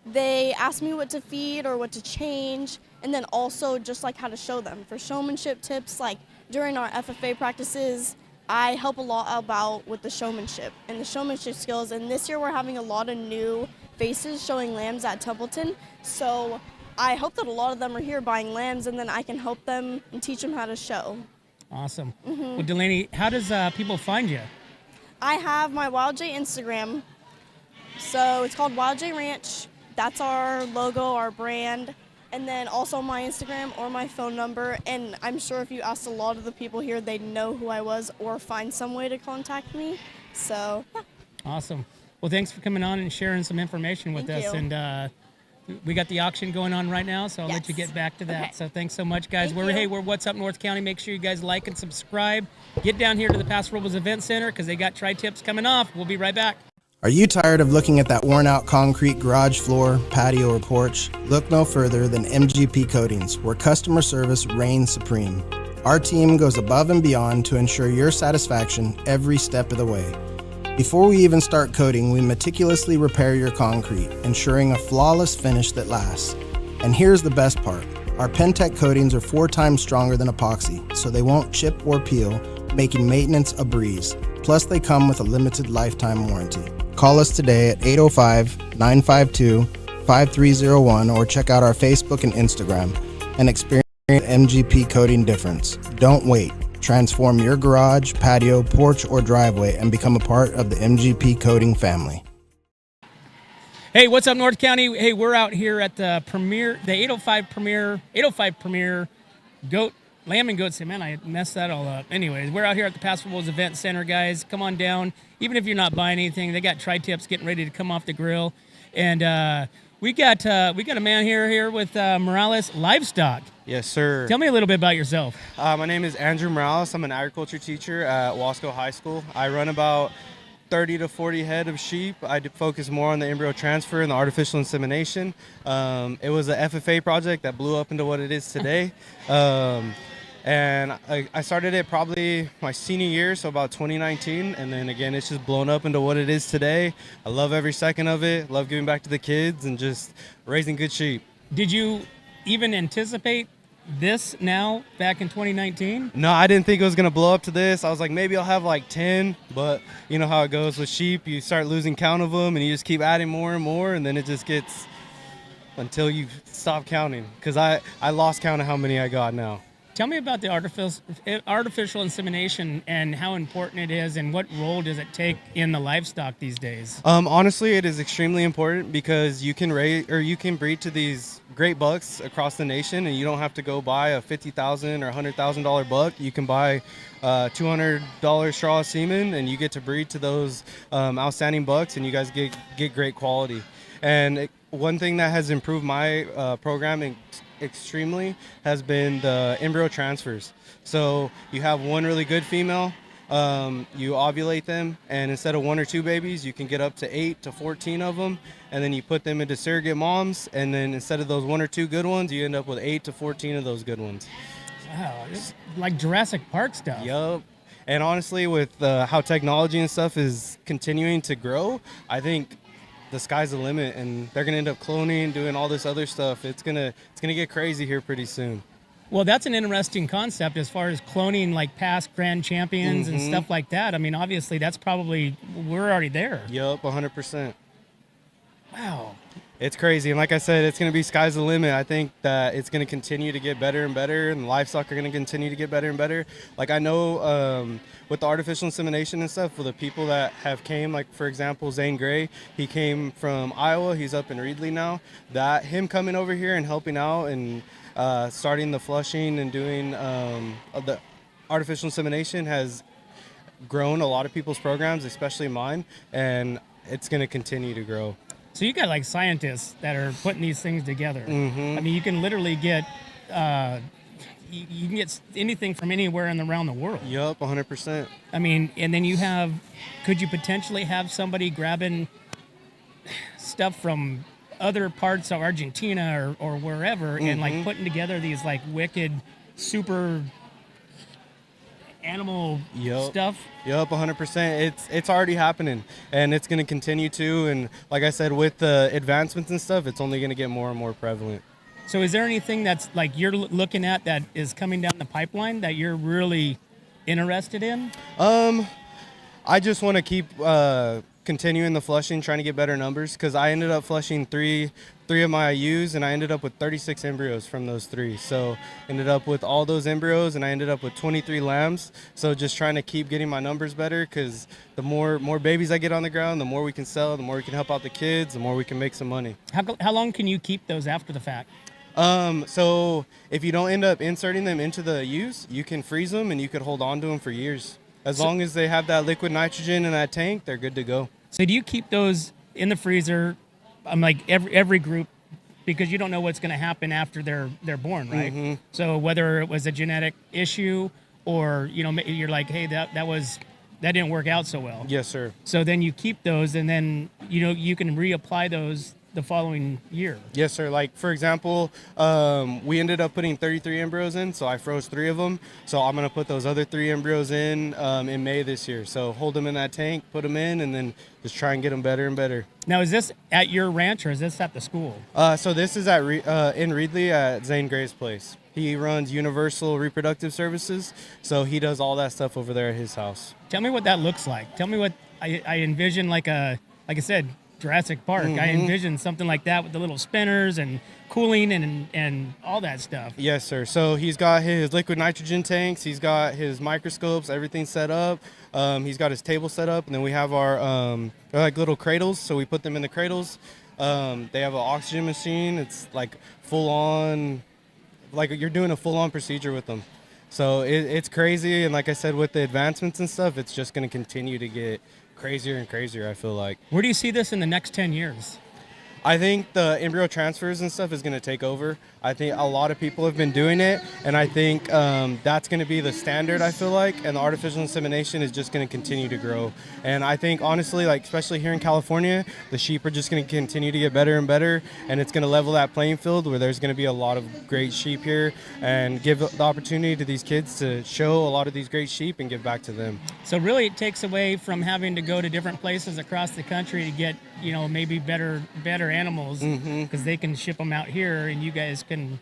They ask me what to feed or what to change, and then also just like how to show them. For showmanship tips, like during our FFA practices, I help a lot about with the showmanship and the showmanship skills. And this year we're having a lot of new faces showing lambs at Templeton. So I hope that a lot of them are here buying lambs, and then I can help them and teach them how to show. Awesome. Well, Delaney, how does people find you? I have my Wild J Instagram. So it's called Wild J Ranch. That's our logo, our brand. And then also my Instagram or my phone number. And I'm sure if you asked a lot of the people here, they'd know who I was or find some way to contact me. So, yeah. Awesome. Well, thanks for coming on and sharing some information with us. And we got the auction going on right now, so I'll let you get back to that. Okay. So thanks so much, guys. Thank you. We're What's Up North County. Make sure you guys like and subscribe. Get down here to the Paso Robles Event Center because they got tri-tips coming off. We'll be right back. Are you tired of looking at that worn-out concrete garage floor, patio, or porch? Look no further than MGP Coatings, where customer service reigns supreme. Our team goes above and beyond to ensure your satisfaction every step of the way. Before we even start coating, we meticulously repair your concrete, ensuring a flawless finish that lasts. And here's the best part. Our Pentec coatings are 4 times stronger than epoxy, so they won't chip or peel, making maintenance a breeze. Plus, they come with a limited lifetime warranty. Call us today at 805-952-5301 or check out our Facebook and Instagram and experience MGP coating difference. Don't wait. Transform your garage, patio, porch, or driveway and become a part of the MGP coating family. Hey, what's up, North County? Hey, we're out here at the 805 Premier Lamb and Goat. Man, I messed that all up. Anyways, we're out here at the Paso Robles Event Center, guys. Come on down. Even if you're not buying anything, they got tri-tips getting ready to come off the grill. And we got a man here with Ryan Livestock. Yes, sir. Tell me a little bit about yourself. My name is Andrew Morales. I'm an agriculture teacher at Wasco High School. I run about 30 to 40 head of sheep. I focus more on the embryo transfer and the artificial insemination. It was an FFA project that blew up into what it is today. And I started it probably my senior year, so about 2019. And then again, it's just blown up into what it is today. I love every second of it. Love giving back to the kids and just raising good sheep. Did you even anticipate this now back in 2019? No, I didn't think it was going to blow up to this. I was like, maybe I'll have like 10, but you know how it goes with sheep. You start losing count of them and you just keep adding more and more, and then it just gets until you stop counting, because I lost count of how many I got now. Tell me about the artificial insemination and how important it is, and what role does it take in the livestock these days? Honestly, it is extremely important because you can breed to these great bucks across the nation, and you don't have to go buy a $50,000 or $100,000 buck. You can buy $200 straw semen, and you get to breed to those outstanding bucks, and you guys get great quality. And one thing that has improved my programming extremely has been the embryo transfers. So you have one really good female, you ovulate them, and instead of 1 or 2 babies, you can get up to 8 to 14 of them, and then you put them into surrogate moms, and then instead of those 1 or 2 good ones, you end up with 8 to 14 of those good ones. Wow, it's like Jurassic Park stuff. Yup. And honestly, with how technology and stuff is continuing to grow, I think the sky's the limit, and they're gonna end up cloning, doing all this other stuff. It's gonna get crazy here pretty soon. Well, that's an interesting concept as far as cloning like past grand champions and stuff like that. I mean, obviously, that's probably, we're already there. Yup, 100%. Wow. It's crazy, and like I said, it's gonna be sky's the limit. I think that it's gonna continue to get better and better, and livestock are gonna continue to get better and better. Like I know with the artificial insemination and stuff, for the people that have came, like for example, Zane Gray, he came from Iowa, he's up in Reedley now. That him coming over here and helping out and starting the flushing and doing the artificial insemination has grown a lot of people's programs, especially mine, and it's gonna continue to grow. So you got like scientists that are putting these things together. I mean, you can literally get you can get anything from anywhere around the world. Yup, 100%. I mean, and then could you potentially have somebody grabbing stuff from other parts of Argentina or wherever and like putting together these like wicked super animal stuff? Yup, 100%. It's already happening, and it's going to continue to. And like I said, with the advancements and stuff, it's only going to get more and more prevalent. So is there anything that's like you're looking at that is coming down the pipeline that you're really interested in? I just want to keep continuing the flushing, trying to get better numbers, because I ended up flushing three of my IUs, and I ended up with 36 embryos from those 3. So ended up with all those embryos, and I ended up with 23 lambs. So just trying to keep getting my numbers better, because the more babies I get on the ground, the more we can sell, the more we can help out the kids, the more we can make some money. How long can you keep those after the fact? So if you don't end up inserting them into the IUs, you can freeze them, and you could hold on to them for years. As long as they have that liquid nitrogen in that tank, they're good to go. So do you keep those in the freezer? I'm like every group, because you don't know what's going to happen after they're born, right? So whether it was a genetic issue or you're like, hey, that didn't work out so well. Yes, sir. So then you keep those, and then you can reapply those the following year. Yes, sir. Like for example, we ended up putting 33 embryos in, so I froze 3 of them. So I'm gonna put those other 3 embryos in May this year. So hold them in that tank, put them in, and then just try and get them better and better. Now, is this at your ranch or is this at the school? So this is at in Reedley at Zane Gray's place. He runs Universal Reproductive Services, so he does all that stuff over there at his house. Tell me what that looks like. Tell me what I envision, like I said, Jurassic Park. I envision something like that with the little spinners and cooling and all that stuff. Yes, sir. So he's got his liquid nitrogen tanks. He's got his microscopes, everything set up. He's got his table set up, and then we have our like little cradles. So we put them in the cradles. They have an oxygen machine. It's like full on, like you're doing a full on procedure with them. So it's crazy. And like I said, with the advancements and stuff, it's just going to continue to get crazier and crazier, I feel like. Where do you see this in the next 10 years? I think the embryo transfers and stuff is going to take over. I think a lot of people have been doing it, and I think that's going to be the standard, I feel like, and the artificial insemination is just going to continue to grow. And I think, honestly, like especially here in California, the sheep are just going to continue to get better and better, and it's going to level that playing field where there's going to be a lot of great sheep here and give the opportunity to these kids to show a lot of these great sheep and give back to them. So really it takes away from having to go to different places across the country to get, maybe better animals, because they can ship them out here and you guys can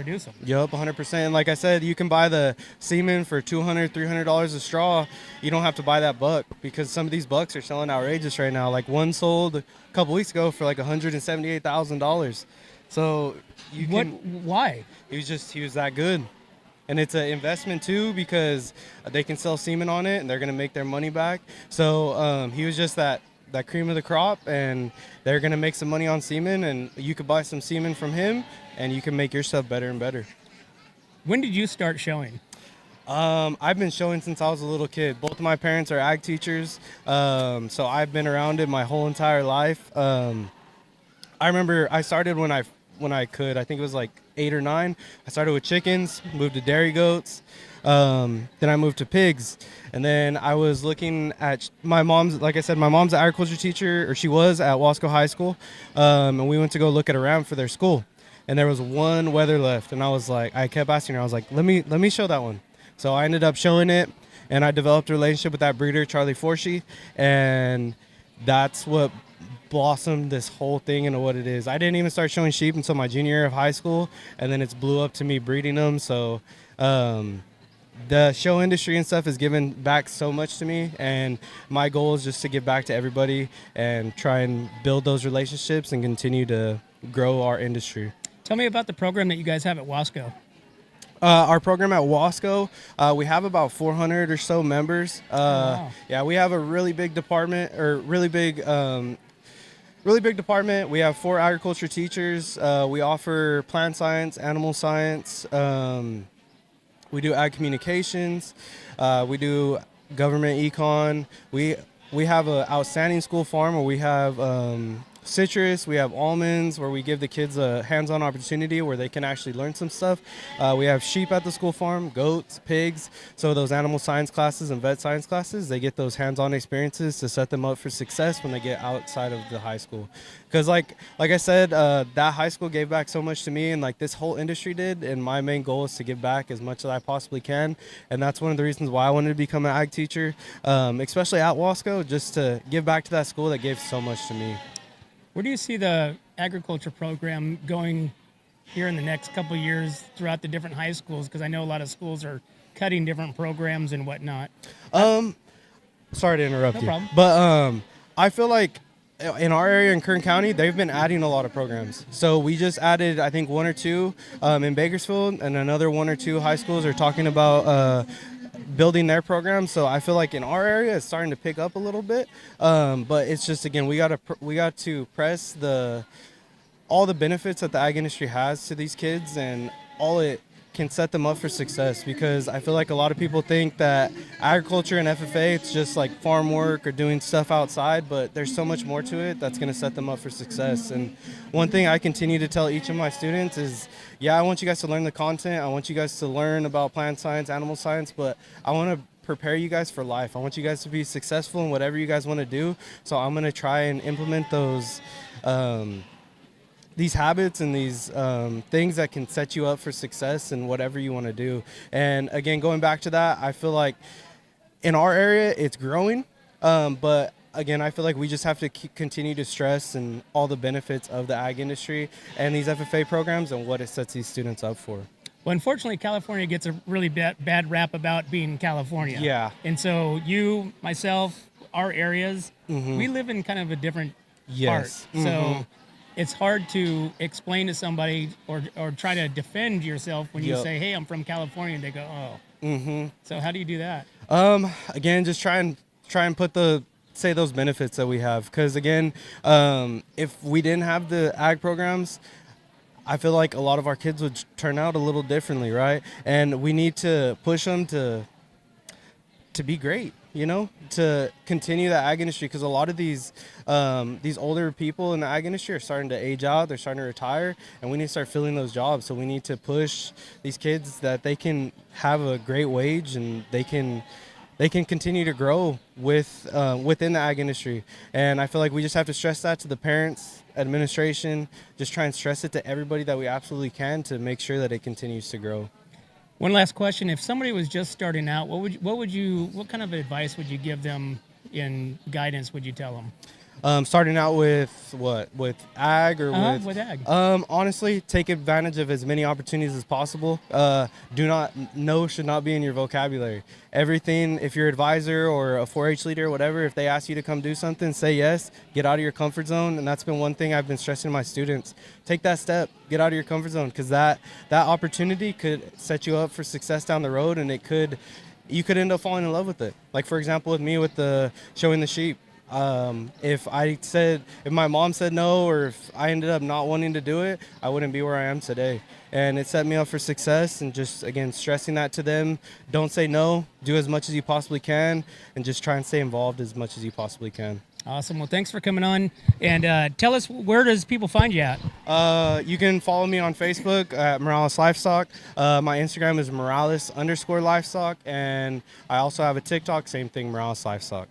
produce them. Yup, 100%. And like I said, you can buy the semen for $200, $300 a straw. You don't have to buy that buck because some of these bucks are selling outrageous right now. Like one sold a couple weeks ago for like $178,000. So you can. Why? He was that good. And it's an investment too because they can sell semen on it and they're gonna make their money back. So he was just that cream of the crop, and they're gonna make some money on semen, and you could buy some semen from him, and you can make your stuff better and better. When did you start showing? I've been showing since I was a little kid. Both of my parents are ag teachers, so I've been around it my whole entire life. I remember I started when I could. I think it was like 8 or 9. I started with chickens, moved to dairy goats, then I moved to pigs, and then I was looking at my mom's. Like I said, my mom's an agriculture teacher, or she was at Wasco High School, and we went to go look at a ram for their school, and there was one wether left, and I kept asking her. I was like, let me show that one. So I ended up showing it, and I developed a relationship with that breeder, Charlie Forshee, and that's what blossomed this whole thing into what it is. I didn't even start showing sheep until my junior year of high school, and then it's blew up to me breeding them. So the show industry and stuff has given back so much to me, and my goal is just to give back to everybody and try and build those relationships and continue to grow our industry. Tell me about the program that you guys have at Wasco. Our program at Wasco, we have about 400 or so members. Wow. Yeah, we have a really big department, really big department. We have 4 agriculture teachers. We offer plant science, animal science. We do ag communications. We do government econ. We have an outstanding school farm where we have citrus, we have almonds, where we give the kids a hands-on opportunity where they can actually learn some stuff. We have sheep at the school farm, goats, pigs. So those animal science classes and vet science classes, they get those hands-on experiences to set them up for success when they get outside of the high school. Because like I said, that high school gave back so much to me, and like this whole industry did, and my main goal is to give back as much as I possibly can. And that's one of the reasons why I wanted to become an ag teacher, especially at Wasco, just to give back to that school that gave so much to me. Where do you see the agriculture program going here in the next couple of years throughout the different high schools? Because I know a lot of schools are cutting different programs and whatnot. Sorry to interrupt you. No problem. But I feel like in our area in Kern County, they've been adding a lot of programs. So we just added, I think, 1 or 2 in Bakersfield, and another 1 or 2 high schools are talking about building their program. So I feel like in our area it's starting to pick up a little bit, but it's just, again, we got to press all the benefits that the ag industry has to these kids, and all it can set them up for success. Because I feel like a lot of people think that agriculture and FFA, it's just like farm work or doing stuff outside, but there's so much more to it that's going to set them up for success. And one thing I continue to tell each of my students is, yeah, I want you guys to learn the content. I want you guys to learn about plant science, animal science, but I want to prepare you guys for life. I want you guys to be successful in whatever you guys want to do. So I'm going to try and implement these habits and these things that can set you up for success in whatever you want to do. And again, going back to that, I feel like in our area it's growing, but again, I feel like we just have to continue to stress and all the benefits of the ag industry and these FFA programs and what it sets these students up for. Well, unfortunately, California gets a really bad rap about being California. Yeah. And so you, myself, our areas, we live in kind of a different part. So it's hard to explain to somebody or try to defend yourself when you say, hey, I'm from California, and they go, oh. So how do you do that? Again, just try and say those benefits that we have. Because again, if we didn't have the ag programs, I feel like a lot of our kids would turn out a little differently, right? And we need to push them to be great, to continue the ag industry, because a lot of these older people in the ag industry are starting to age out, they're starting to retire, and we need to start filling those jobs. So we need to push these kids that they can have a great wage and they can continue to grow within the ag industry. And I feel like we just have to stress that to the parents, administration, just try and stress it to everybody that we absolutely can to make sure that it continues to grow. One last question. If somebody was just starting out, what kind of advice would you give them in guidance would you tell them? Starting out with ag or with ag. Honestly, take advantage of as many opportunities as possible. No should not be in your vocabulary. Everything, if you're an advisor or a 4-H leader or whatever, if they ask you to come do something, say yes, get out of your comfort zone. And that's been one thing I've been stressing to my students. Take that step, get out of your comfort zone, because that opportunity could set you up for success down the road, and you could end up falling in love with it. Like, for example, with me with the showing the sheep. If my mom said no, or if I ended up not wanting to do it, I wouldn't be where I am today. And it set me up for success, and just, again, stressing that to them. Don't say no, do as much as you possibly can, and just try and stay involved as much as you possibly can. Awesome. Well, thanks for coming on. And tell us, where does people find you at? You can follow me on Facebook at Morales Livestock. My Instagram is Morales_livestock. And I also have a TikTok, same thing, Morales Livestock.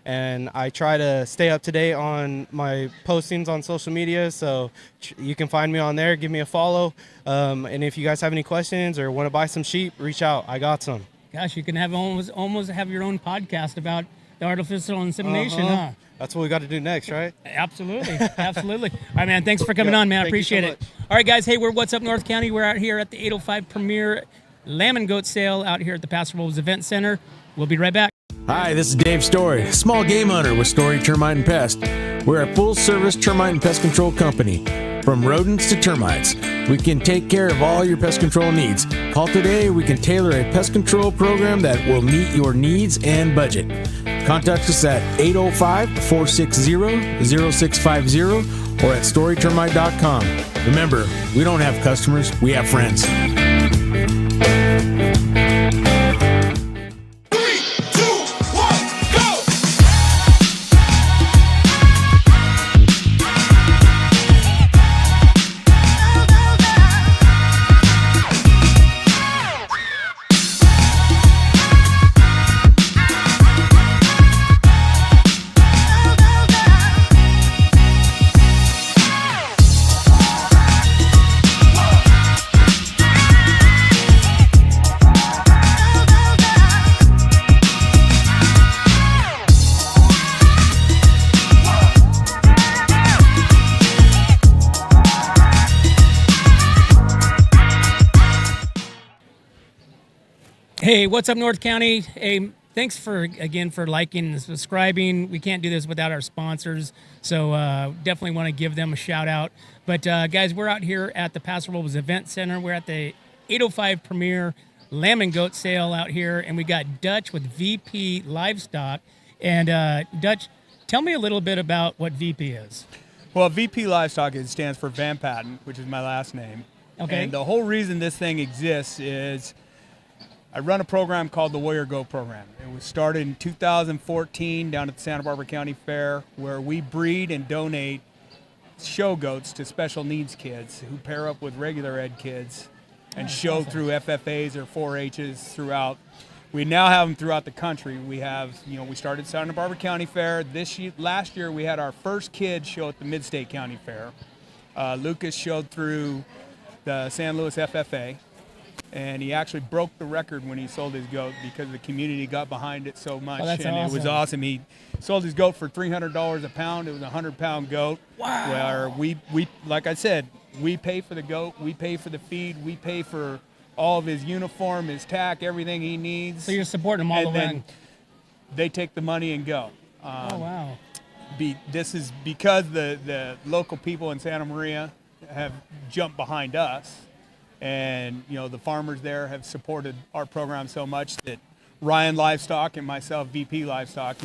And I try to stay up to date on my postings on social media, so you can find me on there. Give me a follow. And if you guys have any questions or want to buy some sheep, reach out. I got some. Gosh, you can have almost have your own podcast about the artificial insemination, huh? That's what we got to do next, right? Absolutely. Absolutely. All right, man. Thanks for coming on, man. I appreciate it. All right, guys. Hey, we're What's Up North County. We're out here at the 805 Premier Lamb and Goat Sale out here at the Paso Robles Event Center. We'll be right back. Hi, this is Dave Story, small game hunter with Story Termite and Pest. We're a full-service termite and pest control company. From rodents to termites, we can take care of all your pest control needs. Call today, we can tailor a pest control program that will meet your needs and budget. Contact us at 805-460-0650 or at storytermite.com. Remember, we don't have customers, we have friends. Hey, what's up, North County? Hey, thanks for liking and subscribing. We can't do this without our sponsors, so definitely want to give them a shout out. But guys, we're out here at the Paso Robles Event Center. We're at the 805 Premier Lamb and Goat Sale out here, and we got Dutch with VP Livestock. And Dutch, tell me a little bit about what VP is. Well, VP Livestock stands for Van Patten, which is my last name. Okay. And the whole reason this thing exists is I run a program called the Warrior Goat Program. It was started in 2014 down at the Santa Barbara County Fair, where we breed and donate show goats to special needs kids who pair up with regular ed kids and show awesome. Through FFAs or 4-H's throughout. We now have them throughout the country. We have, we started Santa Barbara County Fair. Last year we had our first kid show at the Mid-State County Fair. Lucas showed through the San Luis FFA. And he actually broke the record when he sold his goat because the community got behind it so much. That's and awesome. It was awesome. He sold his goat for $300 a pound. It was a 100-pound goat. Wow. Where we, like I said, we pay for the goat, we pay for the feed, we pay for all of his uniform, his tack, everything he needs. So you're supporting him all the way. And they take the money and go. Oh, wow. This is because the local people in Santa Maria have jumped behind us. And, the farmers there have supported our program so much that Ryan Livestock and myself, VP Livestock,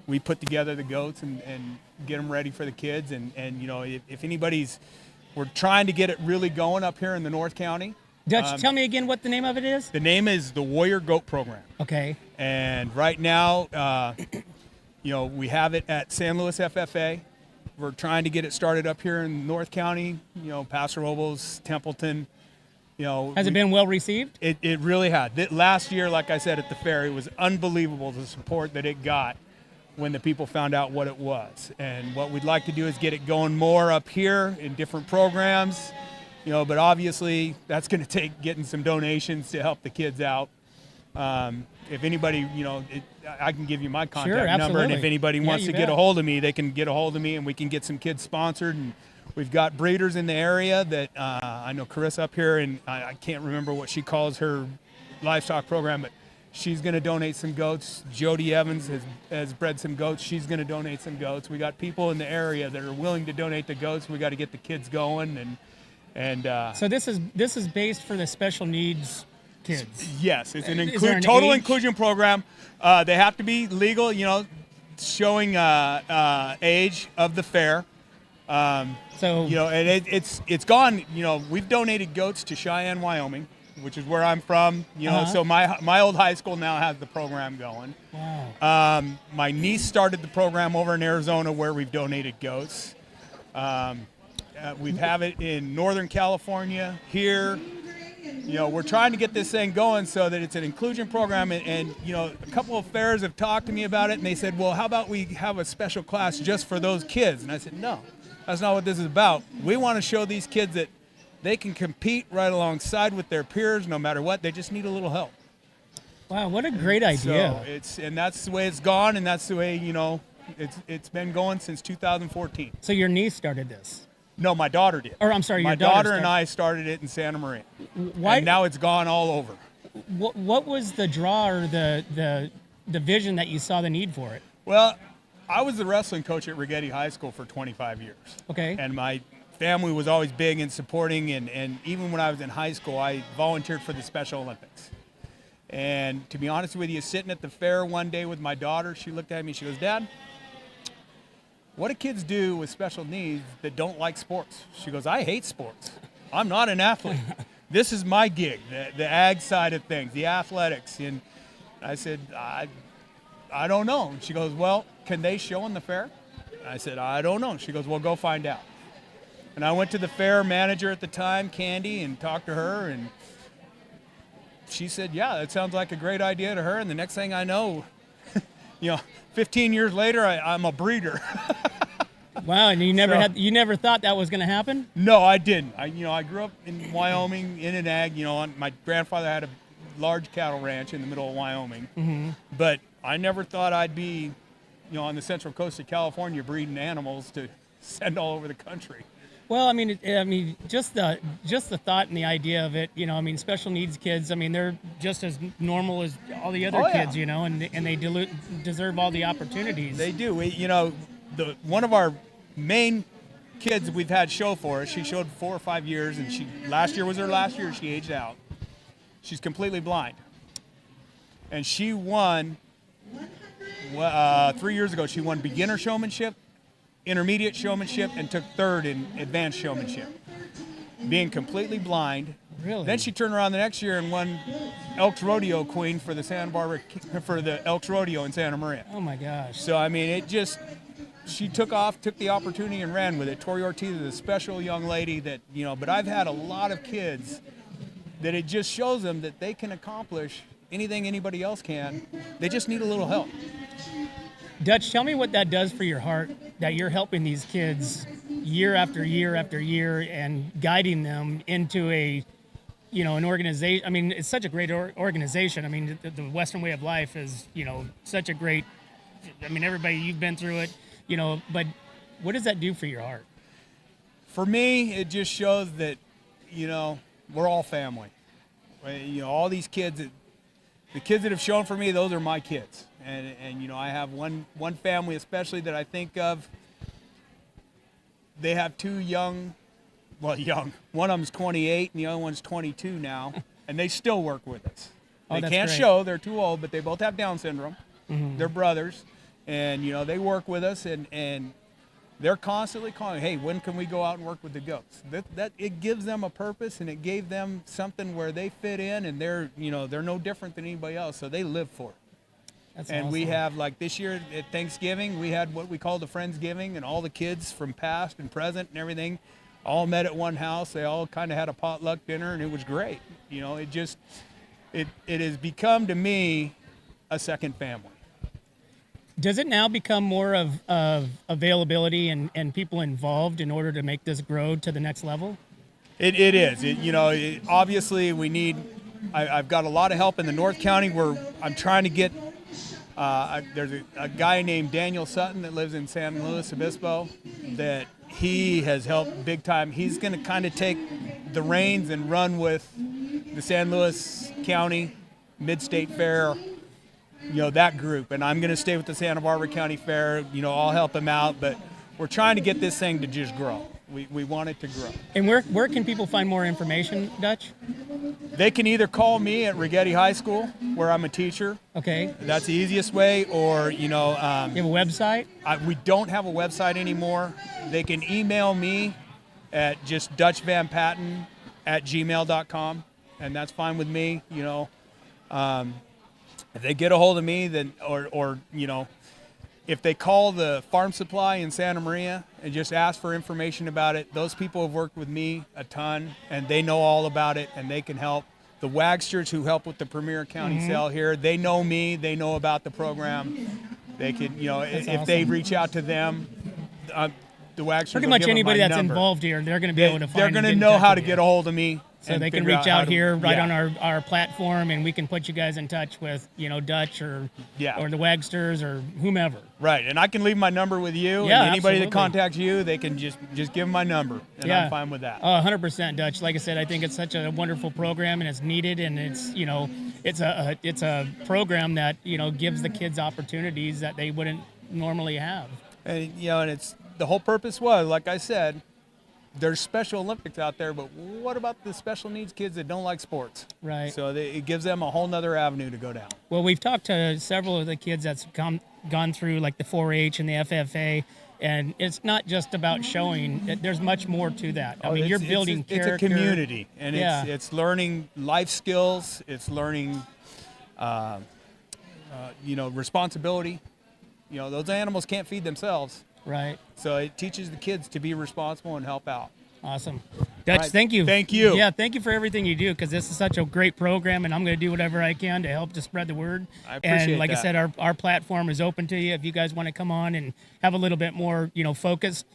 we put together the goats and get them ready for the kids. And if we're trying to get it really going up here in the North County. Dutch, tell me again what the name of it is. The name is the Warrior Goat Program. Okay. And right now, we have it at San Luis FFA. We're trying to get it started up here in North County, Paso Robles, Templeton. Has it been well received? It really had. Last year, like I said at the fair, it was unbelievable the support that it got when the people found out what it was. And what we'd like to do is get it going more up here in different programs, but obviously that's going to take getting some donations to help the kids out. If anybody, I can give you my contact Sure, number, and if absolutely. anybody Yeah, wants you to get bet. a hold of me, they can get a hold of me, and we can get some kids sponsored. And we've got breeders in the area that I know Carissa up here, and I can't remember what she calls her livestock program, but she's going to donate some goats. Jody Evans has bred some goats. She's going to donate some goats. We got people in the area that are willing to donate the goats. We got to get the kids going, and So this is based for the special needs kids. yes, it's an Is there an total age? inclusion program. They have to be legal, showing age of the fair. And it's gone. We've donated goats to Cheyenne, Wyoming, which is where I'm from. So my old high school now has the program going. Wow. My niece started the program over in Arizona, where we've donated goats. We have it in Northern California here. We're trying to get this thing going so that it's an inclusion program, and a couple of fairs have talked to me about it, and they said, well, how about we have a special class just for those kids? And I said, no, that's not what this is about. We want to show these kids that they can compete right alongside with their peers no matter what. They just need a little help. Wow, what a great idea. So that's the way it's gone, and that's the way, it's been going since 2014. So your niece started this? No, my daughter did. Or I'm sorry, my your daughter daughter and started. I started it in Santa Maria. Why? And now it's gone all over. What was the draw or the vision that you saw the need for it? Well, I was the wrestling coach at Rigetti High School for 25 years. Okay. And my family was always big in supporting, and even when I was in high school, I volunteered for the Special Olympics. And to be honest with you, sitting at the fair one day with my daughter, she looked at me, she goes, Dad, what do kids do with special needs that don't like sports? She goes, I hate sports. I'm not an athlete. This is my gig, the ag side of things, the athletics. And I said, I don't know. And she goes, well, can they show in the fair? And I said, I don't know. She goes, well, go find out. And I went to the fair manager at the time, Candy, and talked to her, and she said, yeah, that sounds like a great idea to her. And the next thing I know, 15 years later, I'm a breeder. Wow, and you never thought that was going to happen? No, I didn't. I grew up in Wyoming in an ag. My grandfather had a large cattle ranch in the middle of Wyoming. Mm-hmm. But I never thought I'd be, on the central coast of California breeding animals to send all over the country. Well, I mean, just the thought and the idea of it, special needs kids, they're just as normal as all the other kids, and they deserve all the opportunities. They do. One of our main kids we've had show for us, she showed 4 or 5 years, and last year was her last year. She aged out. She's completely blind, and she won 3 years ago. She won beginner showmanship, intermediate showmanship, and took third in advanced showmanship, being completely blind. Really? Then she turned around the next year and won Elks Rodeo Queen for the Elks Rodeo in Santa Maria. Oh my gosh. So she took the opportunity and ran with it. Tori Ortiz is a special young lady that, but I've had a lot of kids that it just shows them that they can accomplish anything anybody else can. They just need a little help. Dutch, tell me what that does for your heart, that you're helping these kids year after year after year and guiding them into an organization. It's such a great organization. The Western Way of Life is, such a great, everybody, you've been through it, but what does that do for your heart? For me, it just shows that, we're all family. Right? All these kids, the kids that have shown for me, those are my kids. And I have one family especially that I think of. They have two young. One of them's 28 and the other one's 22 now, and they still work with us. They can't show, they're too old, but they both have Down syndrome. Mm-hmm. They're brothers, and they work with us, and they're constantly calling, hey, when can we go out and work with the goats? That it gives them a purpose, and it gave them something where they fit in, and they're no different than anybody else, so they live for it. That's and awesome. we have, like this year at Thanksgiving, we had what we call the Friendsgiving, and all the kids from past and present and everything all met at one house. They all kind of had a potluck dinner, and it was great. It has become to me a second family. Does it now become more of availability and people involved in order to make this grow to the next level? It is. Obviously we need I've got a lot of help in the North County where I'm trying to get. There's a guy named Daniel Sutton that lives in San Luis Obispo that he has helped big time. He's going to kind of take the reins and run with the San Luis County Mid-State Fair, that group. And I'm going to stay with the Santa Barbara County Fair. I'll help him out, but we're trying to get this thing to just grow. We want it to grow. And where can people find more information, Dutch? They can either call me at Rigetti High School, where I'm a teacher. Okay. That's the easiest way, or, you have a website? We don't have a website anymore. They can email me at just dutchvanpatten@gmail.com, and that's fine with me, If they get a hold of me, then, or if they call the farm supply in Santa Maria and just ask for information about it, those people have worked with me a ton, and they know all about it, and they can help. The Wagsters who help with the Premier County sale here, they know me, they know about the program. They can, if awesome. they reach out to them, the Wagsters pretty will much give them anybody my that's number. involved here, they're going to be able to find. They're going to know how to get a hold of me. So they can reach out here right on our platform, and we can put you guys in touch with, Dutch or the Wagsters or whomever. Right, and I can leave my number with you, Yeah, and anybody absolutely. that contacts you, they can just give them my number, and I'm fine with that. 100%, Dutch. Like I said, I think it's such a wonderful program, and it's needed, and it's it's a program that gives the kids opportunities that they wouldn't normally have. And and it's the whole purpose was, like I said, there's Special Olympics out there, but what about the special needs kids that don't like sports? Right. So it gives them a whole nother avenue to go down. Well, we've talked to several of the kids that's gone through like the 4-H and the FFA, and it's not just about showing. There's much more to that. I mean, you're building character. It's a community, and it's learning life skills. It's learning, responsibility. Those animals can't feed themselves. Right. So it teaches the kids to be responsible and help out. Awesome. Dutch, Right. thank you. Thank you. Yeah, thank you for everything you do, because this is such a great program, and I'm going to do whatever I can to help to spread the word. I appreciate And like that. I said, our platform is open to you. If you guys want to come on and have a little bit more, focused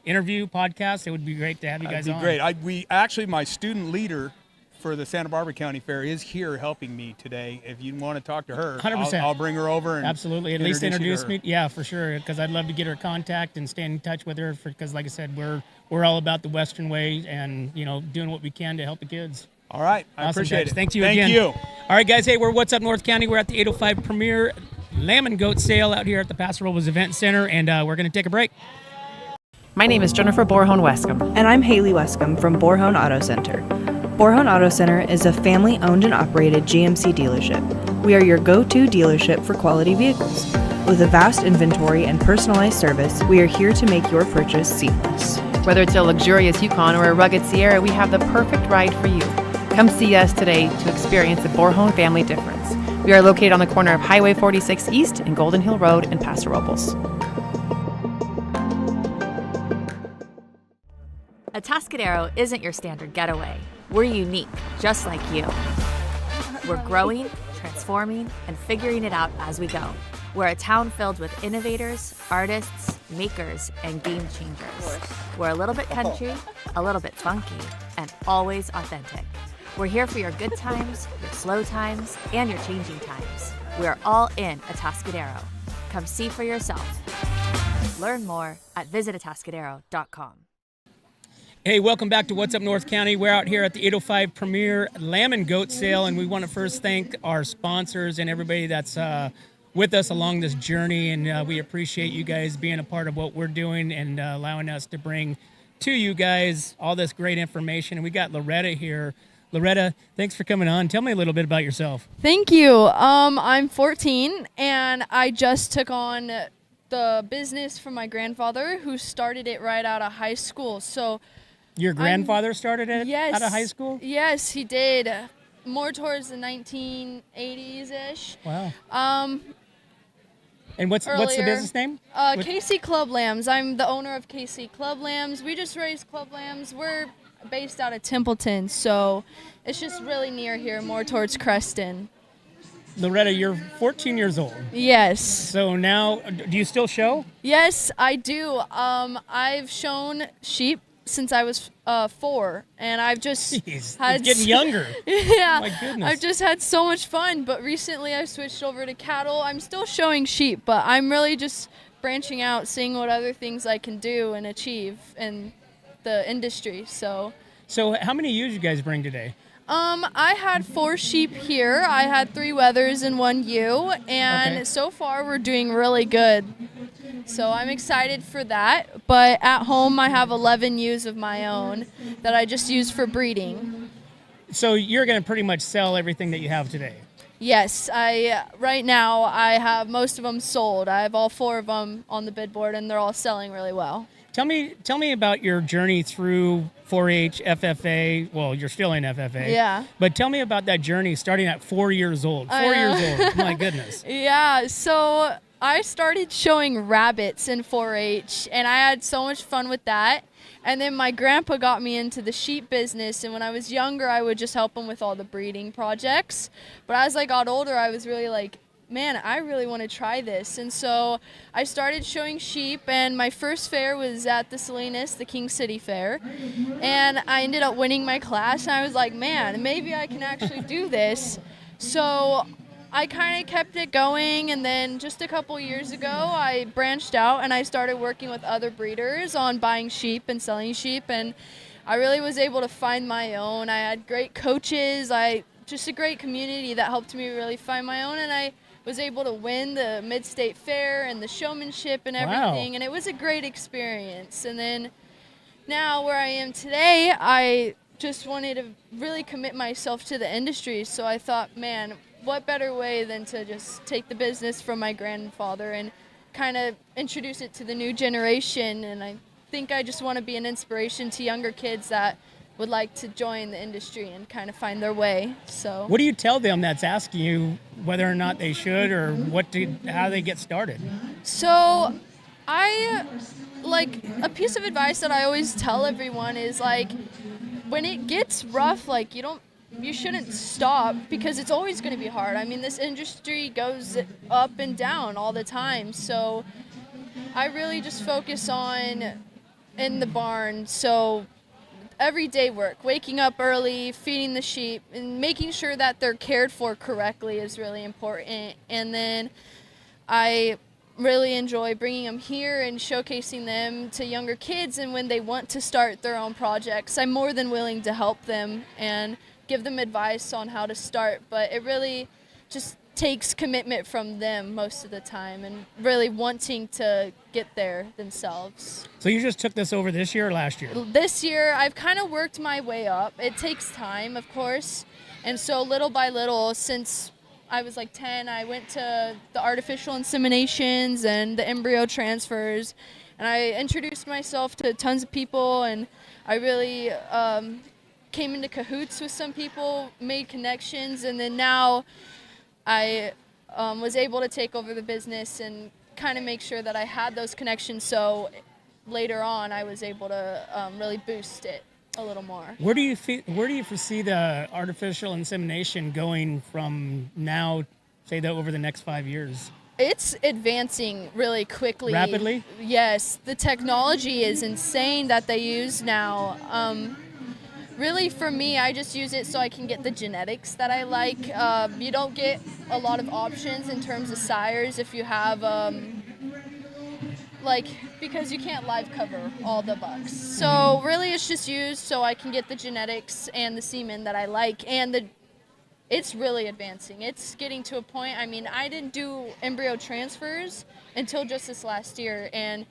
interview podcast, it would be great to have you guys on. That'd be great. My student leader for the Santa Barbara County Fair is here helping me today. If you want to talk to her, 100%. I'll bring her over and absolutely at least introduce you introduce to me. her. Yeah, for sure, because I'd love to get her contact and stay in touch with her, because like I said, we're all about the Western way and doing what we can to help the kids. All right, I Awesome, appreciate Dutch. it. Thank you Thank again. you. All right, guys. Hey, we're What's Up North County. We're at the 805 Premier Lamb and Goat Sale out here at the Paso Robles Event Center, and we're going to take a break. My name is Jennifer Borhone Wescombe. And I'm Haley Wescombe from Borhone Auto Center. Borhone Auto Center is a family-owned and operated GMC dealership. We are your go-to dealership for quality vehicles. With a vast inventory and personalized service, we are here to make your purchase seamless. Whether it's a luxurious Yukon or a rugged Sierra, we have the perfect ride for you. Come see us today to experience the Borhone family difference. We are located on the corner of Highway 46 East and Golden Hill Road in Paso Robles. Atascadero isn't your standard getaway. We're unique, just like you. We're growing, transforming, and figuring it out as we go. We're a town filled with innovators, artists, makers, and game changers. We're a little bit country, a little bit funky, and always authentic. We're here for your good times, your slow times, and your changing times. We're all in Atascadero. Come see for yourself. Learn more at visitatascadero.com. Hey, welcome back to What's Up North County. We're out here at the 805 Premier Lamb and Goat Sale, and we want to first thank our sponsors and everybody that's with us along this journey, and we appreciate you guys being a part of what we're doing and allowing us to bring to you guys all this great information. And we got Loretta here. Loretta, thanks for coming on. Tell me a little bit about yourself. Thank you. I'm 14, and I just took on the business from my grandfather, who started it right out of high school. So your grandfather started it out of high school? Yes, he did. More towards the 1980s-ish. Wow. And what's the business name? KC Club Lambs. I'm the owner of KC Club Lambs. We just raise club lambs. We're based out of Templeton, so it's just really near here, more towards Creston. Loretta, you're 14 years old. Yes. So now, do you still show? Yes, I do. I've shown sheep since I was 4, and I've just Jeez, had it's getting younger. yeah, My goodness. I've just had so much fun. But recently, I switched over to cattle. I'm still showing sheep, but I'm really just branching out, seeing what other things I can do and achieve in the industry. So how many ewes you guys bring today? I had 4 sheep here. I had 3 wethers and 1 ewe, and Okay. so far we're doing really good. So I'm excited for that. But at home, I have 11 ewes of my own that I just use for breeding. So you're going to pretty much sell everything that you have today. Yes, right now I have most of them sold. I have all 4 of them on the bid board, and they're all selling really well. Tell me about your journey through 4-H, FFA. Well, you're still in FFA. Yeah. But tell me about that journey starting at 4 years old. 4 years old. My goodness. Yeah, so I started showing rabbits in 4-H, and I had so much fun with that. And then my grandpa got me into the sheep business, and when I was younger, I would just help him with all the breeding projects. But as I got older, I was really like, man, I really want to try this. And so I started showing sheep, and my first fair was at the Salinas, the King City Fair. And I ended up winning my class, and I was like, man, maybe I can actually do this. So I kind of kept it going, and then just a couple years ago, I branched out, and I started working with other breeders on buying sheep and selling sheep, and I really was able to find my own. I had great coaches, just a great community that helped me really find my own, and I was able to win the Mid-State Fair and the showmanship and everything, and it was a great experience. And then now where I am today, I just wanted to really commit myself to the industry, so I thought, man, what better way than to just take the business from my grandfather and kind of introduce it to the new generation. And I think I just want to be an inspiration to younger kids that would like to join the industry and kind of find their way. So What do you tell them that's asking you whether or not they should, or how they get started? So a piece of advice that I always tell everyone is, like, when it gets rough, like, you shouldn't stop, because it's always going to be hard. I mean, this industry goes up and down all the time. So I really just focus on in the barn. So everyday work, waking up early, feeding the sheep, and making sure that they're cared for correctly is really important. And then I really enjoy bringing them here and showcasing them to younger kids, and when they want to start their own projects, I'm more than willing to help them and give them advice on how to start. But it really just takes commitment from them most of the time, and really wanting to get there themselves. So you just took this over this year or last year? This year, I've kind of worked my way up. It takes time, of course. And so little by little, since I was like 10, I went to the artificial inseminations and the embryo transfers. And I introduced myself to tons of people, and I really came into cahoots with some people, made connections, and then now I was able to take over the business and kind of make sure that I had those connections, so later on I was able to really boost it a little more. Where do you foresee the artificial insemination going from now, say, over the next 5 years? It's advancing really quickly. Rapidly? Yes, the technology is insane that they use now. Really, for me, I just use it so I can get the genetics that I like. You don't get a lot of options in terms of sires if you have, because you can't live cover all the bucks. So really, it's just used so I can get the genetics and the semen that I like, and it's really advancing. It's getting to a point, I mean, I didn't do embryo transfers until just this last year, and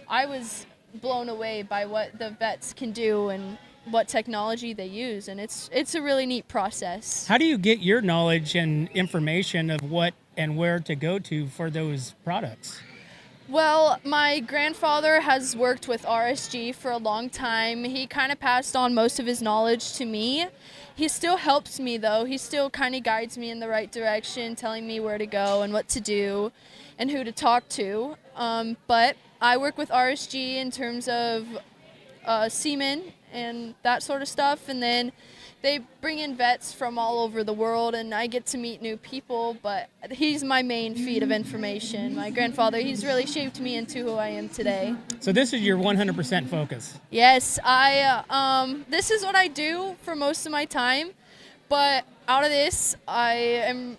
I was blown away by what the vets can do and what technology they use, and it's a really neat process. How do you get your knowledge and information of what and where to go to for those products? Well, my grandfather has worked with RSG for a long time. He kind of passed on most of his knowledge to me. He still helps me, though. He still kind of guides me in the right direction, telling me where to go and what to do and who to talk to. But I work with RSG in terms of semen and that sort of stuff, and then they bring in vets from all over the world, and I get to meet new people, but he's my main feed of information. My grandfather, he's really shaped me into who I am today. So this is your 100% focus. Yes, this is what I do for most of my time, but out of this, I am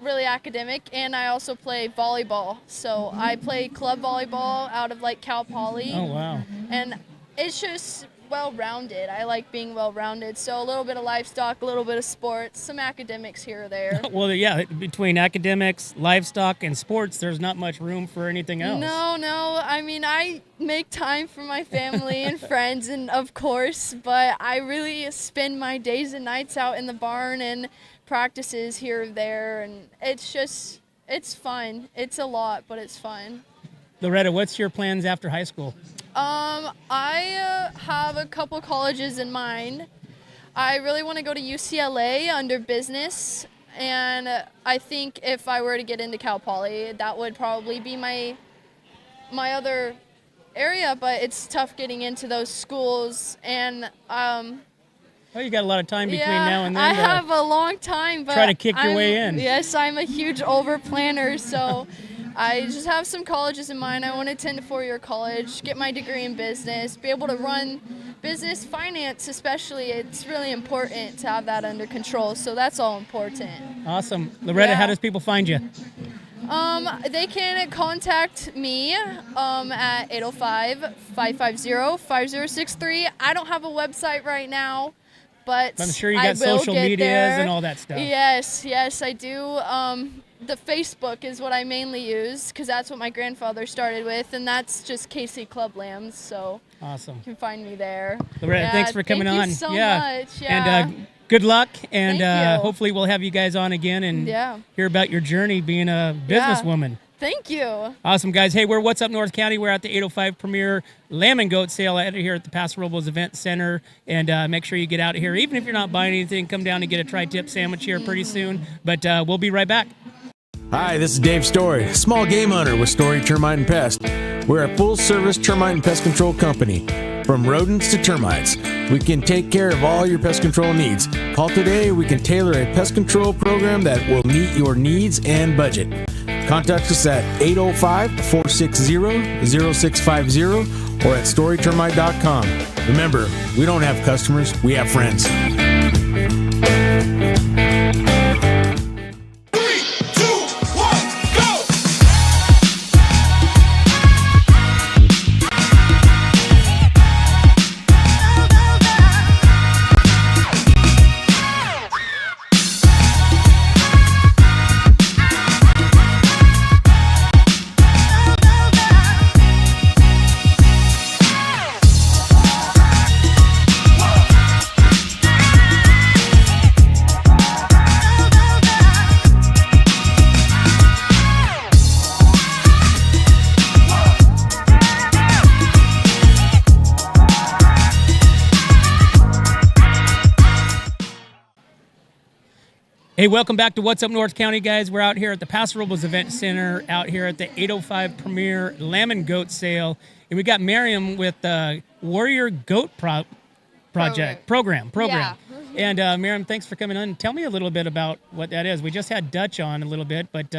really academic, and I also play volleyball. So I play club volleyball out of like Cal Poly. Oh, wow. And it's just well-rounded. I like being well-rounded. So a little bit of livestock, a little bit of sports, some academics here or there. Well, yeah, between academics, livestock, and sports, there's not much room for anything else. No. I mean, I make time for my family and friends, and of course, but I really spend my days and nights out in the barn and practices here or there, and it's fun. It's a lot, but it's fun. Loretta, what's your plans after high school? I have a couple colleges in mind. I really want to go to UCLA under business, and I think if I were to get into Cal Poly, that would probably be my other area, but it's tough getting into those schools, and Oh, you got a lot of time between now and then. I have a long time, but try to kick your way in. Yes, I'm a huge over planner, so I just have some colleges in mind. I want to attend a 4-year college, get my degree in business, be able to run business, finance especially. It's really important to have that under control, so that's all important. Awesome. Loretta, how does people find you? They can contact me at 805-550-5063. I don't have a website right now, but I'm sure you got social medias and all that stuff. Yes, I do. The Facebook is what I mainly use because that's what my grandfather started with, and that's just KC Club Lambs. So awesome. You can find me there. Loretta, thanks for coming on. Thank you so much. Yeah. And good luck, and Thank you. hopefully we'll have you guys on again and hear about your journey being a businesswoman. Thank you. Awesome, guys. Hey, we're What's Up North County. We're at the 805 Premier Lamb and Goat Sale out here at the Paso Robles Event Center. And make sure you get out here. Even if you're not buying anything, come down and get a tri-tip sandwich here pretty soon. But we'll be right back. Hi, this is Dave Story, small game hunter with Story Termite and Pest. We're a full-service termite and pest control company. From rodents to termites, we can take care of all your pest control needs. Call today. We can tailor a pest control program that will meet your needs and budget. Contact us at 805-460-0650 or at storytermite.com. Remember, we don't have customers, we have friends. Hey, welcome back to What's Up North County, guys. We're out here at the Paso Robles Event Center, out here at the 805 Premier Lamb and Goat Sale. And we got Miriam with the Warrior Goat Program. Yeah. And Miriam, thanks for coming on. Tell me a little bit about what that is. We just had Dutch on a little bit, but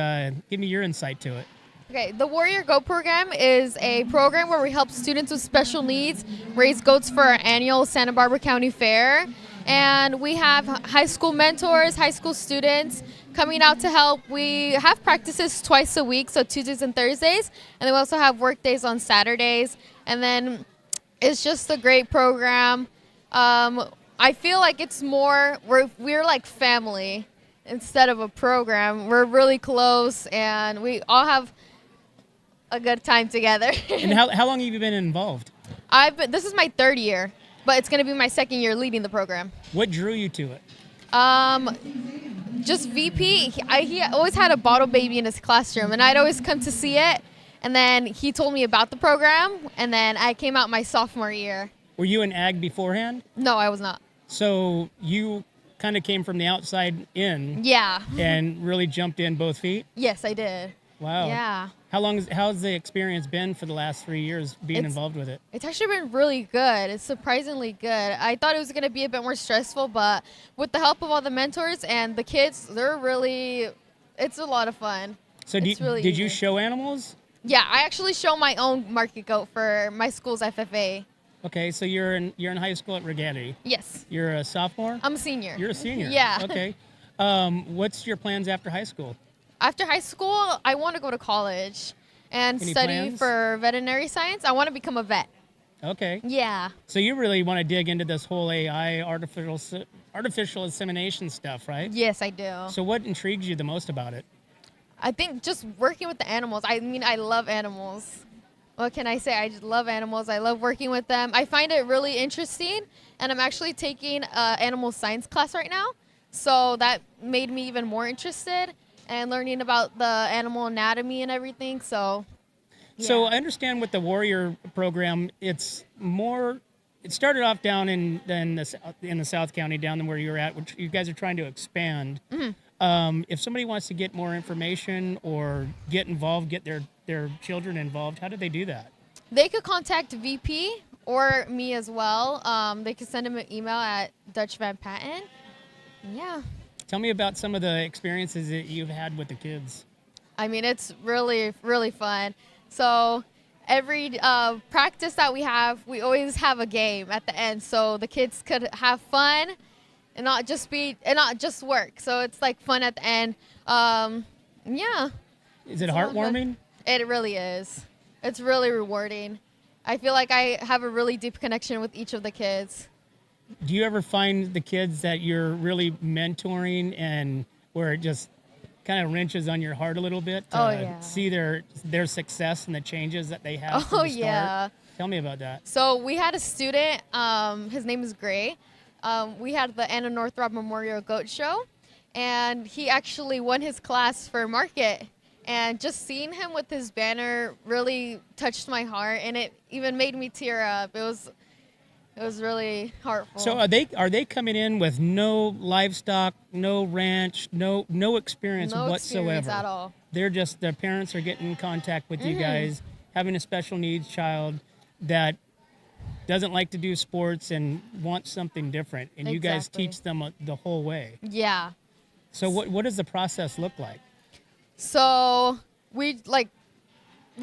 give me your insight to it. Okay, the Warrior Goat Program is a program where we help students with special needs raise goats for our annual Santa Barbara County Fair. And we have high school mentors, high school students coming out to help. We have practices twice a week, so Tuesdays and Thursdays. And then we also have work days on Saturdays. And then it's just a great program. I feel like it's more, we're like family instead of a program. We're really close, and we all have a good time together. And how long have you been involved? This is my 3rd year. But it's going to be my 2nd year leading the program. What drew you to it? Just VP. He always had a bottle baby in his classroom, and I'd always come to see it. And then he told me about the program, and then I came out my sophomore year. Were you in ag beforehand? No, I was not. So you kind of came from the outside in. Yeah. And really jumped in both feet? Yes, I did. Wow. Yeah. How's the experience been for the last 3 years being involved with it? It's actually been really good. It's surprisingly good. I thought it was going to be a bit more stressful, but with the help of all the mentors and the kids, it's a lot of fun. So did you show animals? Yeah, I actually show my own market goat for my school's FFA. Okay, so you're in high school at Rigetti. Yes. You're a sophomore? I'm a senior. You're a senior. Yeah. Okay. What's your plans after high school? After high school, I want to go to college and Any study plans? for veterinary science. I want to become a vet. Okay. Yeah. So you really want to dig into this whole AI, artificial insemination stuff, right? Yes, I do. So what intrigues you the most about it? I think just working with the animals. I mean, I love animals. What can I say? I just love animals. I love working with them. I find it really interesting, and I'm actually taking an animal science class right now. So that made me even more interested and learning about the animal anatomy and everything. So, yeah. So I understand with the Warrior program, it started off down in the South County, down where you're at, which you guys are trying to expand. Mm-hmm. If somebody wants to get more information or get involved, get their children involved, how do they do that? They could contact VP or me as well. They could send them an email at Dutch Van Patten. Yeah. Tell me about some of the experiences that you've had with the kids. I mean, it's really, really fun. So every practice that we have, we always have a game at the end, so the kids could have fun and not just work. So it's like fun at the end. Yeah. Is it heartwarming? It really is. It's really rewarding. I feel like I have a really deep connection with each of the kids. Do you ever find the kids that you're really mentoring and where it just kind of wrenches on your heart a little bit to see their success and the changes that they have from the start? Yeah. Tell me about that. So we had a student, his name is Gray. We had the Anna Northrop Memorial Goat Show, and he actually won his class for market. And just seeing him with his banner really touched my heart, and it even made me tear up. It was really heartful. So are they coming in with no livestock, no ranch, no experience No whatsoever? experience at all. Their parents are getting in contact with you guys, having a special needs child that doesn't like to do sports and wants something different, and you guys teach them the whole way. Yeah. So what does the process look like? So we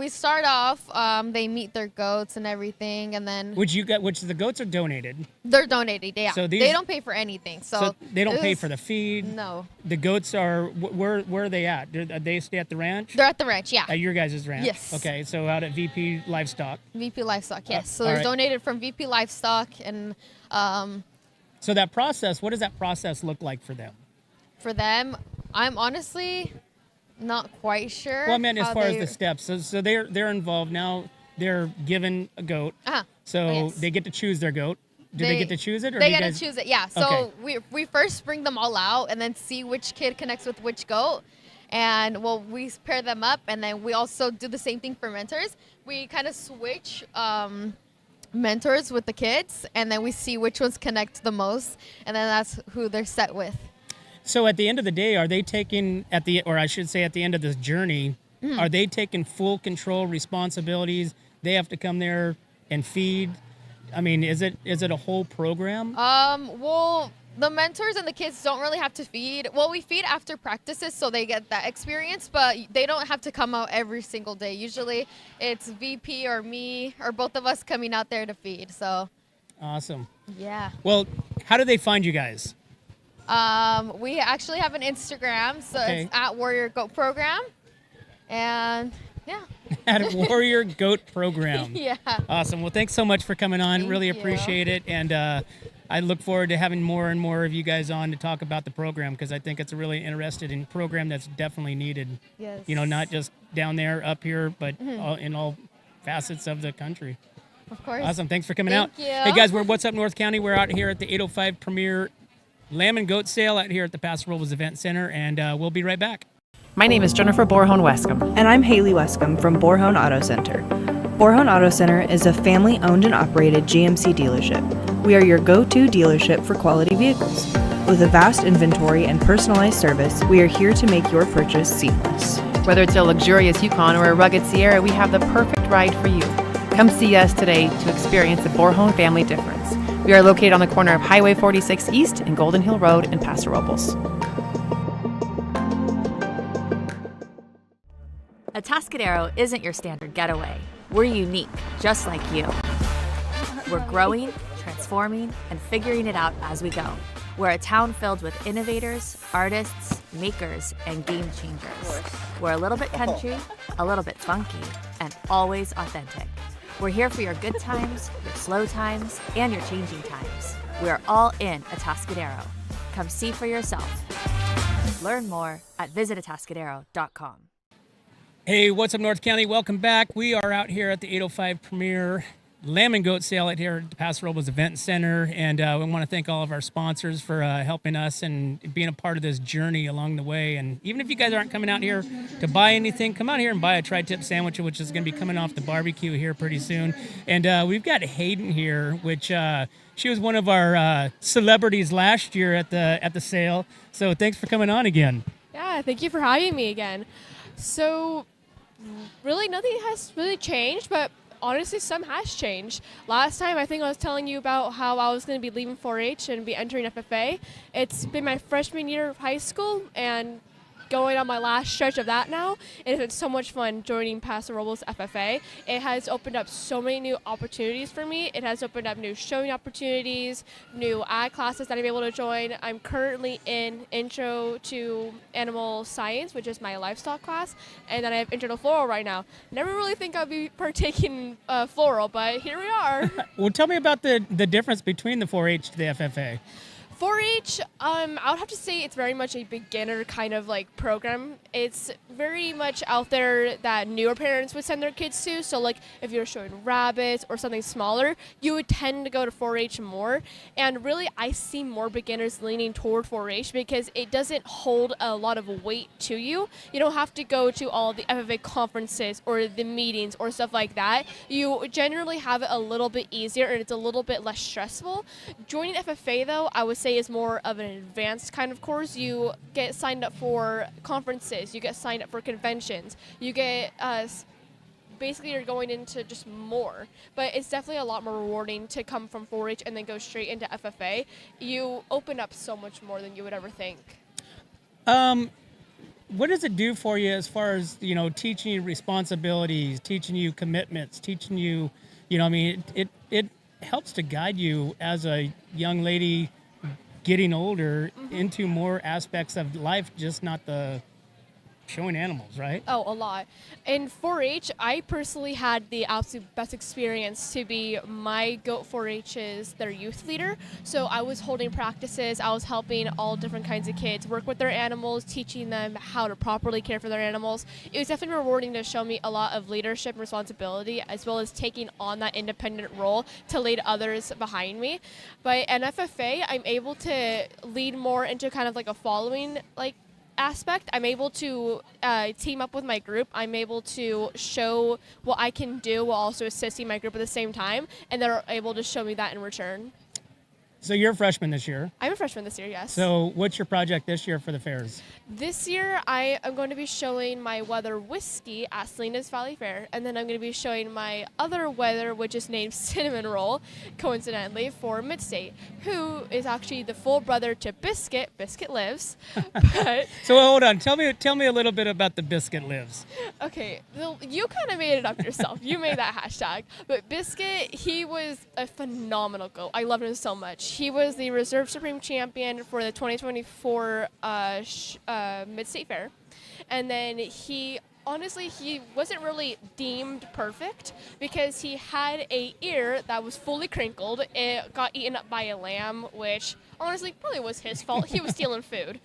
start off, they meet their goats and everything, and then Which the goats are donated. they're donated. Yeah, So they don't pay for anything. So they don't pay for the feed. No. The goats are where are they at? They stay at the ranch? They're at the ranch. Yeah. At your guys' ranch? Yes. Okay, so out at VP Livestock. VP Livestock. Yes. So all they're right. donated from VP Livestock, and So that process, what does that process look like for them? for them, I'm honestly not quite sure. Well, I meant as how far as they- the steps. So they're involved now. They're given a goat. Uh-huh. So Yes. they get to choose their goat. Do they get to choose it, or they do you get guys to choose it? Yeah. So Okay. we first bring them all out and then see which kid connects with which goat, and we pair them up, and then we also do the same thing for mentors. We kind of switch mentors with the kids, and then we see which ones connect the most, and then that's who they're set with. So at the end of the day, are they taking at the end of this journey, are they taking full control responsibilities? They have to come there and feed. I mean, is it a whole program? Well, the mentors and the kids don't really have to feed. Well, we feed after practices, so they get that experience, but they don't have to come out every single day. Usually it's VP or me or both of us coming out there to feed. So Awesome. yeah. Well, how do they find you guys? We actually have an Instagram, so Okay. it's at Warrior Goat Program. And yeah. At a Warrior Goat Program. Yeah. Awesome. Well, thanks so much for coming on. Thank Really you. appreciate it. And I look forward to having more and more of you guys on to talk about the program, because I think it's a really interesting program that's definitely needed. Yes. You know, not just down there, up here, but in all facets of the country. Of course. Awesome. Thanks for coming Thank out. you. Hey, guys, we're What's Up North County. We're out here at the 805 Premier Lamb and Goat Sale out here at the Paso Robles Event Center, and we'll be right back. My name is Jennifer Borhone Wescombe. And I'm Haley Wescombe from Borhone Auto Center. Borhone Auto Center is a family-owned and operated GMC dealership. We are your go-to dealership for quality vehicles. With a vast inventory and personalized service, we are here to make your purchase seamless. Whether it's a luxurious Yukon or a rugged Sierra, we have the perfect ride for you. Come see us today to experience the Borhone family difference. We are located on the corner of Highway 46 East and Golden Hill Road in Paso Robles. Atascadero isn't your standard getaway. We're unique, just like you. We're growing, transforming, and figuring it out as we go. We're a town filled with innovators, artists, makers, and game changers. We're a little bit country, a little bit funky, and always authentic. We're here for your good times, your slow times, and your changing times. We're all in Atascadero. Come see for yourself. Learn more at visitatascadero.com. Hey, what's up, North County? Welcome back. We are out here at the 805 Premier Lamb and Goat Sale out here at the Paso Robles Event Center, and we want to thank all of our sponsors for helping us and being a part of this journey along the way. And even if you guys aren't coming out here to buy anything, come out here and buy a tri-tip sandwich, which is going to be coming off the barbecue here pretty soon. And we've got Hayden here, which she was one of our celebrities last year at the sale. So thanks for coming on again. Yeah, thank you for having me again. So really nothing has really changed, but honestly, some has changed. Last time, I think I was telling you about how I was going to be leaving 4-H and be entering FFA. It's been my freshman year of high school and going on my last stretch of that now. It's been so much fun joining Paso Robles FFA. It has opened up so many new opportunities for me. It has opened up new showing opportunities, new ag classes that I'm able to join. I'm currently in Intro to Animal Science, which is my livestock class, and then I have Intro to Floral right now. Never really think I'd be partaking floral, but here we are. Well, tell me about the difference between the 4-H to the FFA. 4-H, I would have to say it's very much a beginner kind of like program. It's very much out there that newer parents would send their kids to. So like if you're showing rabbits or something smaller, you would tend to go to 4-H more. And really, I see more beginners leaning toward 4-H because it doesn't hold a lot of weight to you. You don't have to go to all the FFA conferences or the meetings or stuff like that. You generally have it a little bit easier and it's a little bit less stressful. Joining FFA though, I would say is more of an advanced kind of course. You get signed up for conferences, you get signed up for conventions, you get basically you're going into just more, but it's definitely a lot more rewarding to come from 4-H and then go straight into FFA. You open up so much more than you would ever think. What does it do for you as far as, teaching you responsibilities, teaching you commitments, teaching you, it helps to guide you as a young lady getting older into more aspects of life, just not the showing animals, right? Oh, a lot. In 4-H, I personally had the absolute best experience to be my goat 4-H's, their youth leader. So I was holding practices, I was helping all different kinds of kids work with their animals, teaching them how to properly care for their animals. It was definitely rewarding to show me a lot of leadership and responsibility, as well as taking on that independent role to lead others behind me. But in FFA, I'm able to lead more into kind of like a following aspect. I'm able to team up with my group. I'm able to show what I can do while also assisting my group at the same time, and they're able to show me that in return. So you're a freshman this year. I'm a freshman this year, yes. So what's your project this year for the fairs? This year, I am going to be showing my weather whiskey at Salinas Valley Fair, and then I'm going to be showing my other weather, which is named Cinnamon Roll, coincidentally, for Mid-State, who is actually the full brother to Biscuit. Biscuit lives. But So hold on. Tell me a little bit about the Biscuit Lives. Okay, you kind of made it up yourself. You made that hashtag. But Biscuit, he was a phenomenal goat. I loved him so much. He was the Reserve Supreme Champion for the 2024 Mid-State Fair. And then he wasn't really deemed perfect because he had a ear that was fully crinkled. It got eaten up by a lamb, which honestly probably was his fault. He was stealing food.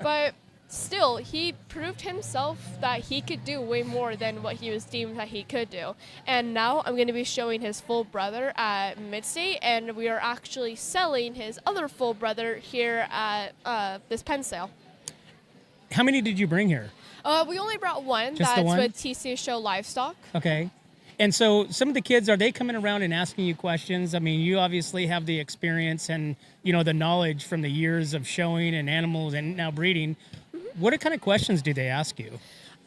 But still, he proved himself that he could do way more than what he was deemed that he could do. And now I'm going to be showing his full brother at Mid-State, and we are actually selling his other full brother here at this pen sale. How many did you bring here? We only brought one. Just the That's one? with TCA Show Livestock. Okay. And so some of the kids, are they coming around and asking you questions? I mean, you obviously have the experience and, the knowledge from the years of showing and animals and now breeding. What kind of questions do they ask you?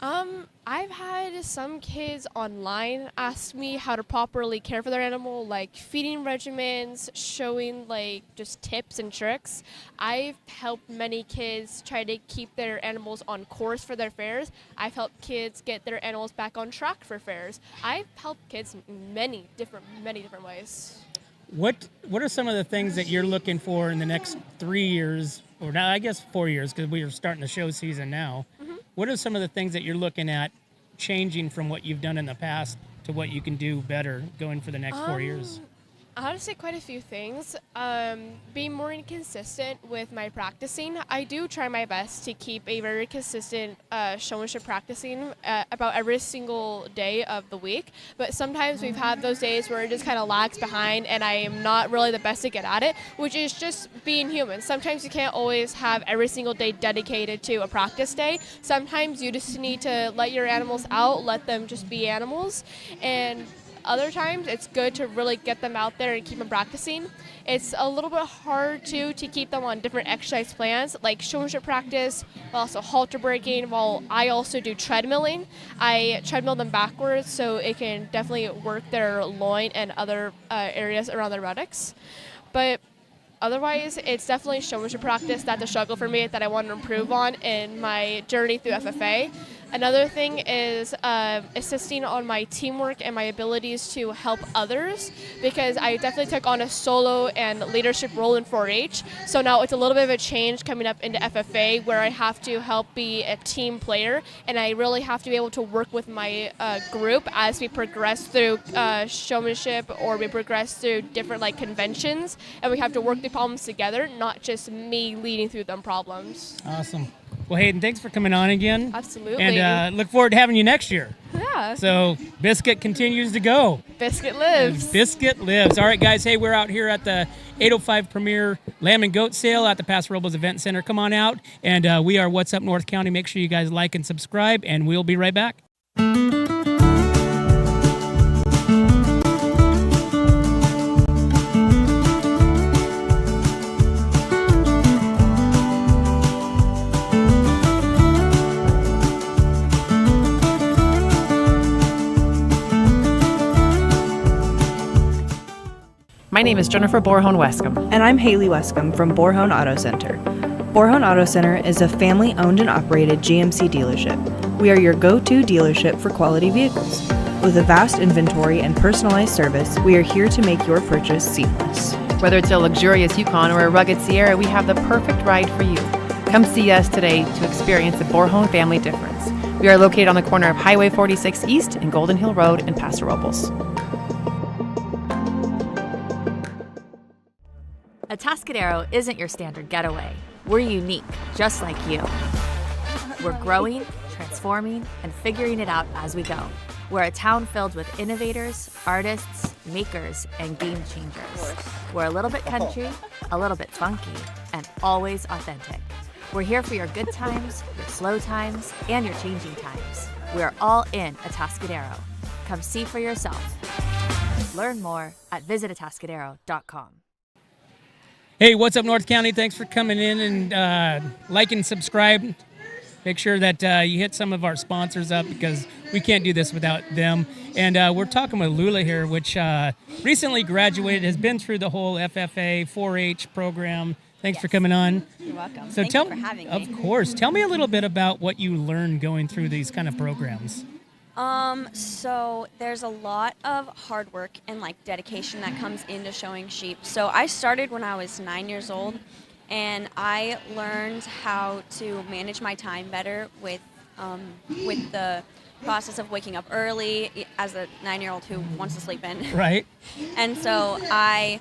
I've had some kids online ask me how to properly care for their animal, like feeding regimens, showing like just tips and tricks. I've helped many kids try to keep their animals on course for their fairs. I've helped kids get their animals back on track for fairs. I've helped kids in many different ways. What are some of the things that you're looking for in the next 3 years, or now I guess 4 years, because we are starting the show season now? What are some of the things that you're looking at changing from what you've done in the past to what you can do better going for the next 4 years? I have to say quite a few things. Being more inconsistent with my practicing. I do try my best to keep a very consistent showmanship practicing about every single day of the week. But sometimes we've had those days where it just kind of lags behind and I am not really the best to get at it, which is just being human. Sometimes you can't always have every single day dedicated to a practice day. Sometimes you just need to let your animals out, let them just be animals. And other times, it's good to really get them out there and keep them practicing. It's a little bit hard, too, to keep them on different exercise plans, like showmanship practice, also halter breaking, while I also do treadmilling. I treadmill them backwards so it can definitely work their loin and other areas around their buttocks. But otherwise, it's definitely showmanship practice that's a struggle for me that I want to improve on in my journey through FFA. Another thing is assisting on my teamwork and my abilities to help others, because I definitely took on a solo and leadership role in 4-H. So now it's a little bit of a change coming up into FFA where I have to help be a team player, and I really have to be able to work with my group as we progress through showmanship, or we progress through different like conventions, and we have to work the problems together, not just me leading through them problems. Awesome. Well, Hayden, thanks for coming on again. Absolutely. And look forward to having you next year. Yeah. So Biscuit continues to go. Biscuit lives. Biscuit lives. All right, guys. Hey, we're out here at the 805 Premier Lamb and Goat Sale at the Paso Robles Event Center. Come on out. And we are What's Up North County. Make sure you guys like and subscribe, and we'll be right back. My name is Jennifer Borhone-Wescombe. And I'm Haley Wescombe from Borhone Auto Center. Borhone Auto Center is a family-owned and operated GMC dealership. We are your go-to dealership for quality vehicles. With a vast inventory and personalized service, we are here to make your purchase seamless. Whether it's a luxurious Yukon or a rugged Sierra, we have the perfect ride for you. Come see us today to experience the Borhone family difference. We are located on the corner of Highway 46 East and Golden Hill Road in Paso Robles. Atascadero isn't your standard getaway. We're unique, just like you. We're growing, transforming, and figuring it out as we go. We're a town filled with innovators, artists, makers, and game changers. We're a little bit country, a little bit funky, and always authentic. We're here for your good times, your slow times, and your changing times. We're all in Atascadero. Come see for yourself. Learn more at visitatascadero.com. Hey, what's up, North County? Thanks for coming in and like and subscribe. Make sure that you hit some of our sponsors up, because we can't do this without them. And we're talking with Lula here, which recently graduated, has been through the whole FFA 4-H program. Thanks for coming on. You're welcome. So Thank you for having me. Of course. Tell me a little bit about what you learned going through these kind of programs. So there's a lot of hard work and like dedication that comes into showing sheep. So I started when I was 9 years old, and I learned how to manage my time better with the process of waking up early as a 9-year-old who wants to sleep in. Right. And so I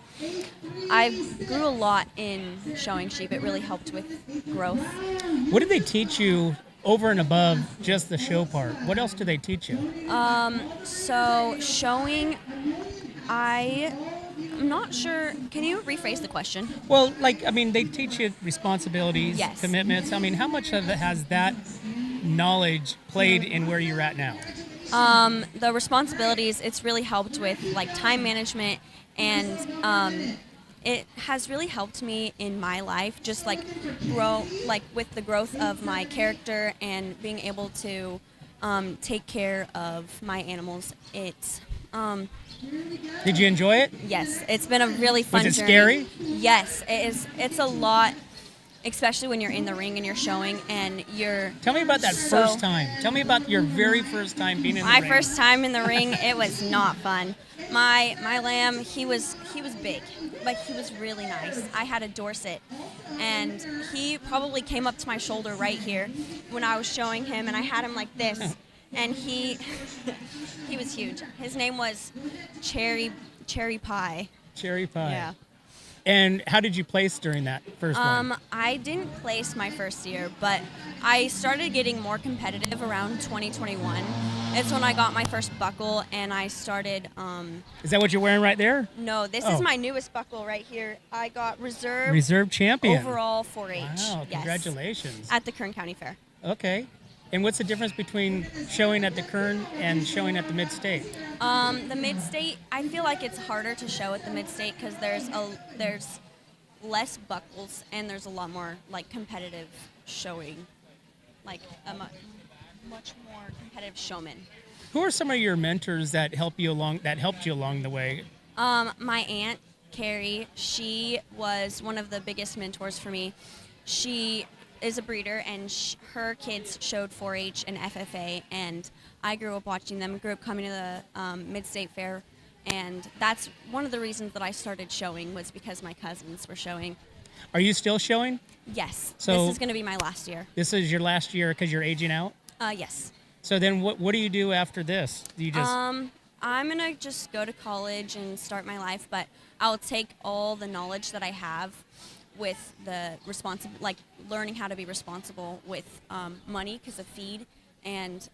grew a lot in showing sheep. It really helped with growth. What did they teach you over and above just the show part? What else do they teach you? So showing, I'm not sure. Can you rephrase the question? Well, they teach you responsibilities, Yes. commitments. I mean, how much of it has that knowledge played in where you're at now? The responsibilities, it's really helped with like time management, and it has really helped me in my life, just like grow, like with the growth of my character and being able to take care of my animals. It's Did you enjoy it? yes, it's been a really fun Was it journey. scary? Yes, it is. It's a lot, especially when you're in the ring and you're showing and you're. Tell me about that so- first time. Tell me about your very first time being in the My ring. first time in the ring, it was not fun. My lamb, he was big, but he was really nice. I had a Dorset, and he probably came up to my shoulder right here when I was showing him, and I had him like this, and he he was huge. His name was Cherry Pie. Cherry Pie. Yeah. And how did you place during that first one? I didn't place my first year, but I started getting more competitive around 2021. It's when I got my first buckle, and I started. Is that what you're wearing right there? No, this Oh. is my newest buckle right here. I got reserve champion. overall 4-H. Wow, yes, congratulations. at the Kern County Fair. Okay. And what's the difference between showing at the Kern and showing at the Mid-State? The Mid-State, I feel like it's harder to show at the Mid-State because there's less buckles and there's a lot more like competitive showing, like a much more competitive showman. Who are some of your mentors that helped you along the way? My aunt Carrie, she was one of the biggest mentors for me. She is a breeder, and her kids showed 4-H and FFA, and I grew up watching them. Grew up coming to the Mid-State Fair, and that's one of the reasons that I started showing was because my cousins were showing. Are you still showing? Yes. So this is going to be my last year. This is your last year because you're aging out? Yes. So then what do you do after this? Do you just I'm going to just go to college and start my life, but I'll take all the knowledge that I have with the like learning how to be responsible with money because of feed and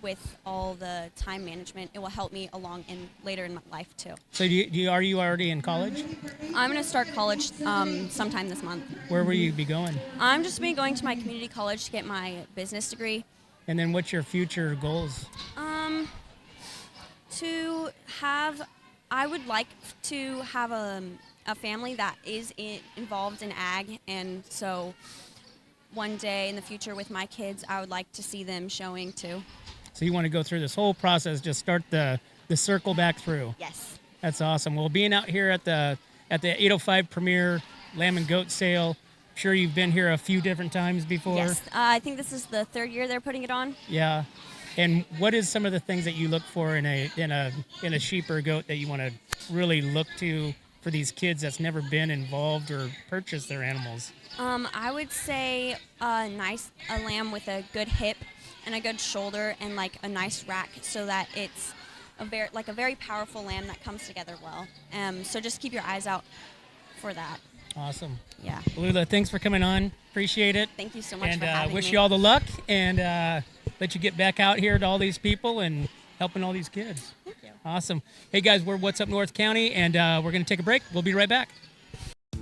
with all the time management. It will help me along later in my life too. So are you already in college? I'm going to start college sometime this month. Where will you be going? I'm just going to my community college to get my business degree. And then what's your future goals? I would like to have a family that is involved in ag, and so one day in the future with my kids, I would like to see them showing too. So you want to go through this whole process, just start the circle back through. Yes. That's awesome. Well, being out here at the 805 Premier Lamb and Goat Sale, I'm sure you've been here a few different times before. Yes. I think this is the third year they're putting it on. Yeah. And what is some of the things that you look for in a sheep or a goat that you want to really look to for these kids that's never been involved or purchased their animals? I would say a lamb with a good hip and a good shoulder and like a nice rack, so that it's a very powerful lamb that comes together well. So just keep your eyes out for that. Awesome. Yeah. Lula, thanks for coming on. Appreciate it. Thank you so much and, for having wish me. you all the luck, and let you get back out here to all these people and helping all these kids. Thank you. Awesome. Hey guys, we're What's Up North County, and we're going to take a break. We'll be right back.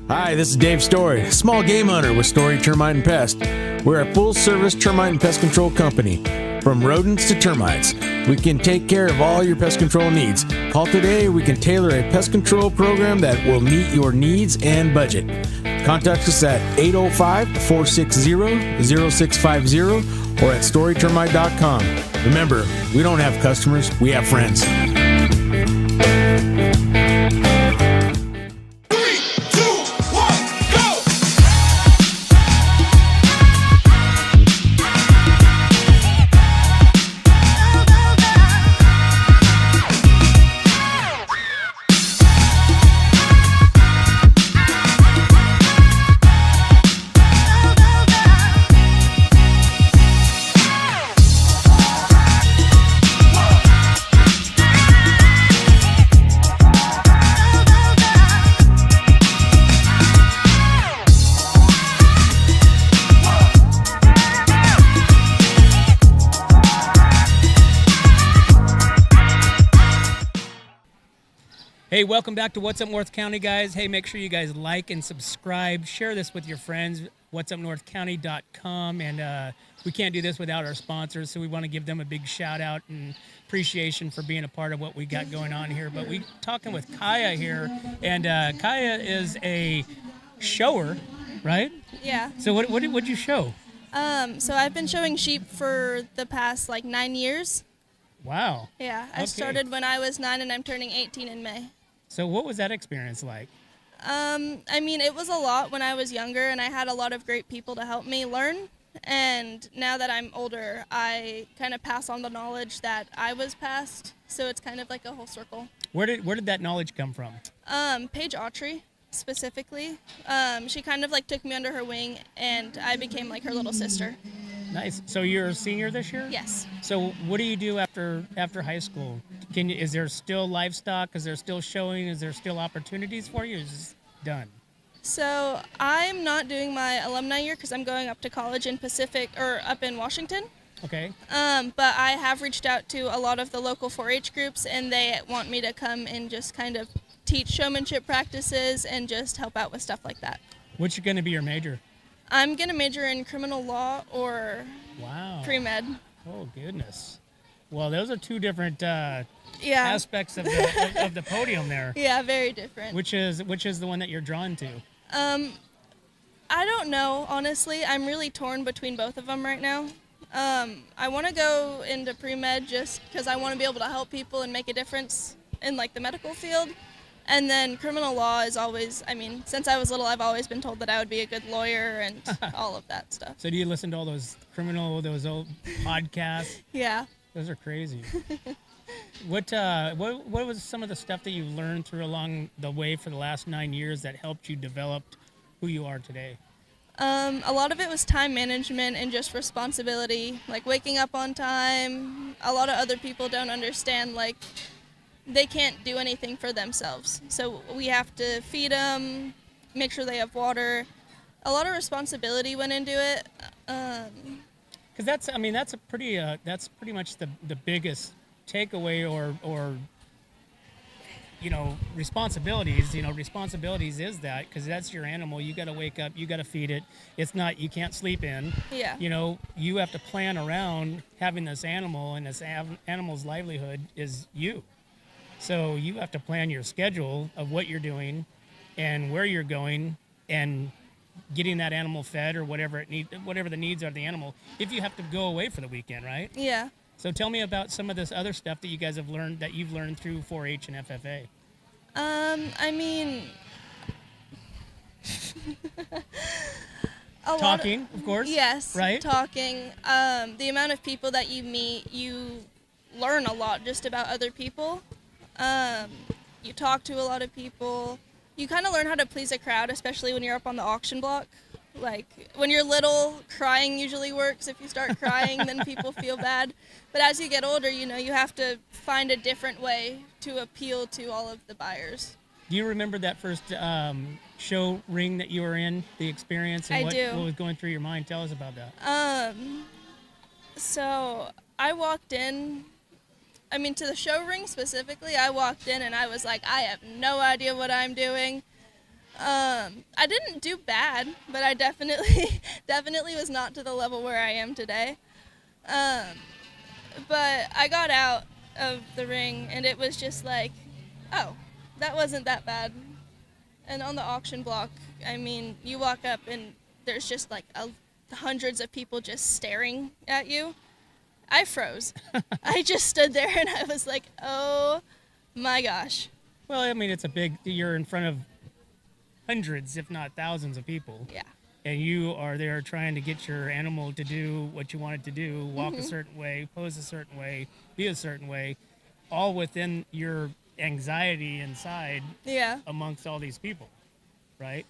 Hi, this is Dave Story, small game hunter with Story Termite and Pest. We're a full-service termite and pest control company. From rodents to termites, we can take care of all your pest control needs. Call today. We can tailor a pest control program that will meet your needs and budget. Contact us at 805-460-0650 or at storytermite.com. Remember, we don't have customers, we have friends. Hey, welcome back to What's Up North County, guys. Hey, make sure you guys like and subscribe. Share this with your friends, whatsupnorthcounty.com. And we can't do this without our sponsors, so we want to give them a big shout out and appreciation for being a part of what we got going on here. But we're talking with Kaya here, and Kaya is a shower, right? Yeah. So what did you show? So I've been showing sheep for the past 9 years. Wow. Yeah, I Okay. started when I was 9 and I'm turning 18 in May. So what was that experience like? I mean, it was a lot when I was younger, and I had a lot of great people to help me learn. And now that I'm older, I kind of pass on the knowledge that I was passed. So it's kind of like a whole circle. Where did that knowledge come from? Paige Autry, specifically. She kind of took me under her wing, and I became her little sister. Nice. So you're a senior this year? Yes. So what do you do after high school? Is there still livestock? Is there still showing? Is there still opportunities for you? Or is this done? So I'm not doing my alumni year because I'm going up to college in up in Washington. Okay. But I have reached out to a lot of the local 4-H groups, and they want me to come and just kind of teach showmanship practices and just help out with stuff like that. What's going to be your major? I'm going to major in criminal law or Wow. pre-med. Oh, goodness. Well, those are two different Yeah. aspects of the podium there. Yeah, very different. Which is the one that you're drawn to? I don't know, honestly. I'm really torn between both of them right now. I want to go into pre-med just because I want to be able to help people and make a difference in the medical field. And then criminal law is always, since I was little, I've always been told that I would be a good lawyer and all of that stuff. So do you listen to all those old podcasts? Yeah. Those are crazy. What was some of the stuff that you've learned through along the way for the last 9 years that helped you develop who you are today? A lot of it was time management and just responsibility, waking up on time. A lot of other people don't understand, they can't do anything for themselves. So we have to feed them, make sure they have water. A lot of responsibility went into it. Because that's pretty much the biggest takeaway or responsibilities. Responsibilities is that because that's your animal. You got to wake up. You got to feed it. It's not, you can't sleep in. Yeah. You have to plan around having this animal, and this animal's livelihood is you. So you have to plan your schedule of what you're doing and where you're going and getting that animal fed or whatever the needs are of the animal if you have to go away for the weekend, right? Yeah. So tell me about some of this other stuff that you guys have learned, that you've learned through 4-H and FFA. Talking, of course. Yes. Right? Talking. The amount of people that you meet, you learn a lot just about other people. You talk to a lot of people. You kind of learn how to please a crowd, especially when you're up on the auction block. When you're little, crying usually works. If you start crying, then people feel bad. But as you get older, you have to find a different way to appeal to all of the buyers. Do you remember that first show ring that you were in, the experience, and I do. what was going through your mind? Tell us about that. So I walked in, to the show ring specifically, I walked in and I was like, I have no idea what I'm doing. I didn't do bad, but I definitely was not to the level where I am today. But I got out of the ring and it was just oh, that wasn't that bad. And on the auction block, you walk up and there's just hundreds of people just staring at you. I froze. I just stood there and I was like, oh my gosh. Well, you're in front of hundreds, if not thousands of people. Yeah. And you are there trying to get your animal to do what you want it to do, walk a certain way, pose a certain way, be a certain way, all within your anxiety inside. Yeah. Amongst all these people, right?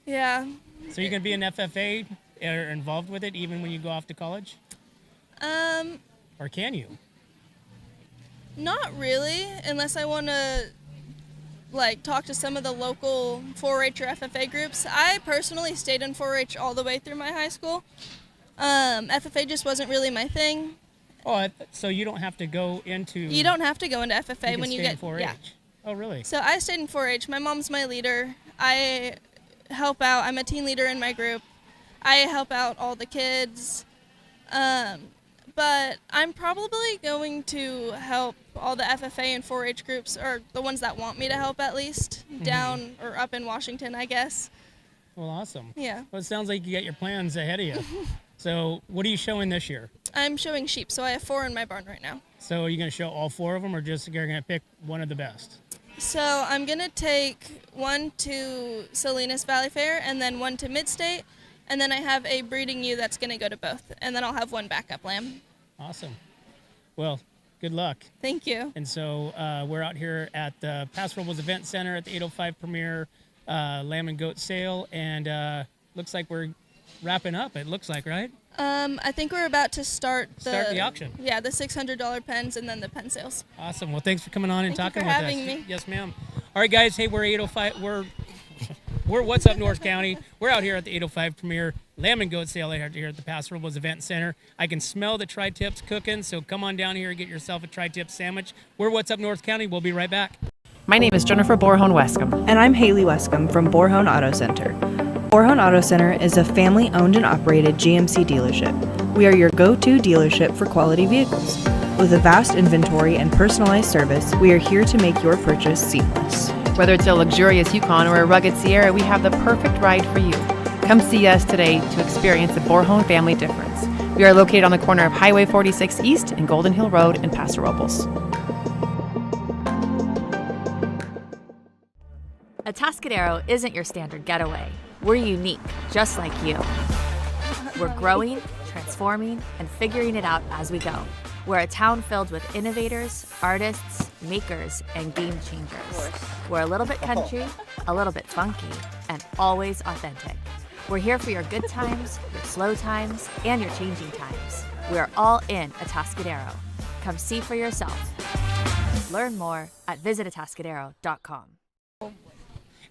Yeah. So you can be an FFA or involved with it even when you go off to college? Or can you? Not really, unless I want to talk to some of the local 4-H or FFA groups. I personally stayed in 4-H all the way through my high school. FFA just wasn't really my thing. Oh, so you don't have to go into... You don't have to go into FFA when you get... in 4-H. Yeah. Oh, really? So I stayed in 4-H. My mom's my leader. I help out. I'm a team leader in my group. I help out all the kids. But I'm probably going to help all the FFA and 4-H groups, or the ones that want me to help at least, down or up in Washington, I guess. Well, awesome. Yeah. Well, it sounds like you got your plans ahead of you. So what are you showing this year? I'm showing sheep, so I have 4 in my barn right now. So are you going to show all 4 of them, or just you're going to pick one of the best? So I'm going to take 1 to Salinas Valley Fair and then 1 to Mid-State, and then I have a breeding ewe that's going to go to both, and then I'll have 1 backup lamb. Awesome. Well, good luck. Thank you. And so we're out here at the Paso Robles Event Center at the 805 Premier Lamb and Goat Sale, and looks like we're wrapping up, it looks like, right? I think we're about to start the auction. Yeah, the $600 pens and then the pen sales. Awesome. Well, thanks for coming on and Thank you talking for with having us. me. Yes, ma'am. All right, guys. Hey, we're 805. We're What's Up North County. We're out here at the 805 Premier Lamb and Goat Sale out here at the Paso Robles Event Center. I can smell the tri-tips cooking, so come on down here and get yourself a tri-tip sandwich. We're What's Up North County. We'll be right back. My name is Jennifer Borhone-Wescombe. And I'm Haley Wescombe from Borhone Auto Center. Borhone Auto Center is a family-owned and operated GMC dealership. We are your go-to dealership for quality vehicles. With a vast inventory and personalized service, we are here to make your purchase seamless. Whether it's a luxurious Yukon or a rugged Sierra, we have the perfect ride for you. Come see us today to experience the Borhone family difference. We are located on the corner of Highway 46 East and Golden Hill Road in Paso Robles. Atascadero isn't your standard getaway. We're unique, just like you. We're growing, transforming, and figuring it out as we go. We're a town filled with innovators, artists, makers, and game changers. We're a little bit country, a little bit funky, and always authentic. We're here for your good times, your slow times, and your changing times. We're all in Atascadero. Come see for yourself. Learn more at visitatascadero.com.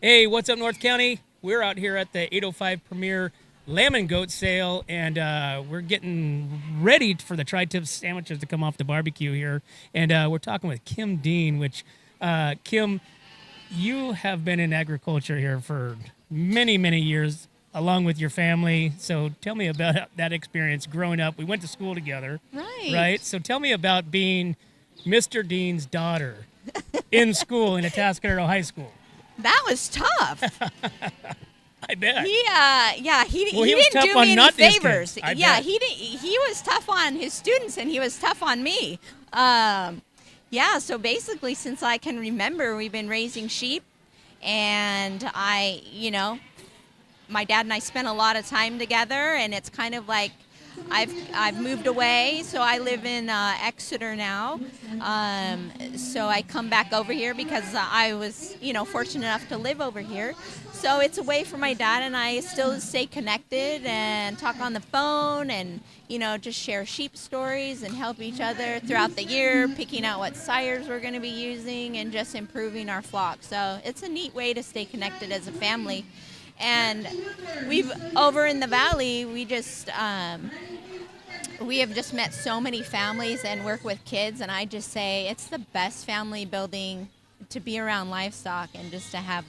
Hey, what's up, North County? We're out here at the 805 Premier Lamb and Goat Sale, and we're getting ready for the tri-tip sandwiches to come off the barbecue here. And we're talking with Kim Dean, which, Kim, you have been in agriculture here for many, many years, along with your family. So tell me about that experience growing up. We went to school together. Right? So tell me about being Mr. Dean's daughter in school in Atascadero High School. That was tough. I bet. He was didn't tough do on me any not these favors. kids. I Yeah, bet. he was tough on his students and he was tough on me. So basically, since I can remember, we've been raising sheep, and my dad and I spent a lot of time together, and it's kind of like I've moved away, so I live in Exeter now. So I come back over here because I was, fortunate enough to live over here. So it's a way for my dad and I still to stay connected and talk on the phone and, just share sheep stories and help each other throughout the year, picking out what sires we're going to be using and just improving our flock. So it's a neat way to stay connected as a family. And over in the valley, we have just met so many families and work with kids, and I just say it's the best family building to be around livestock and just to have,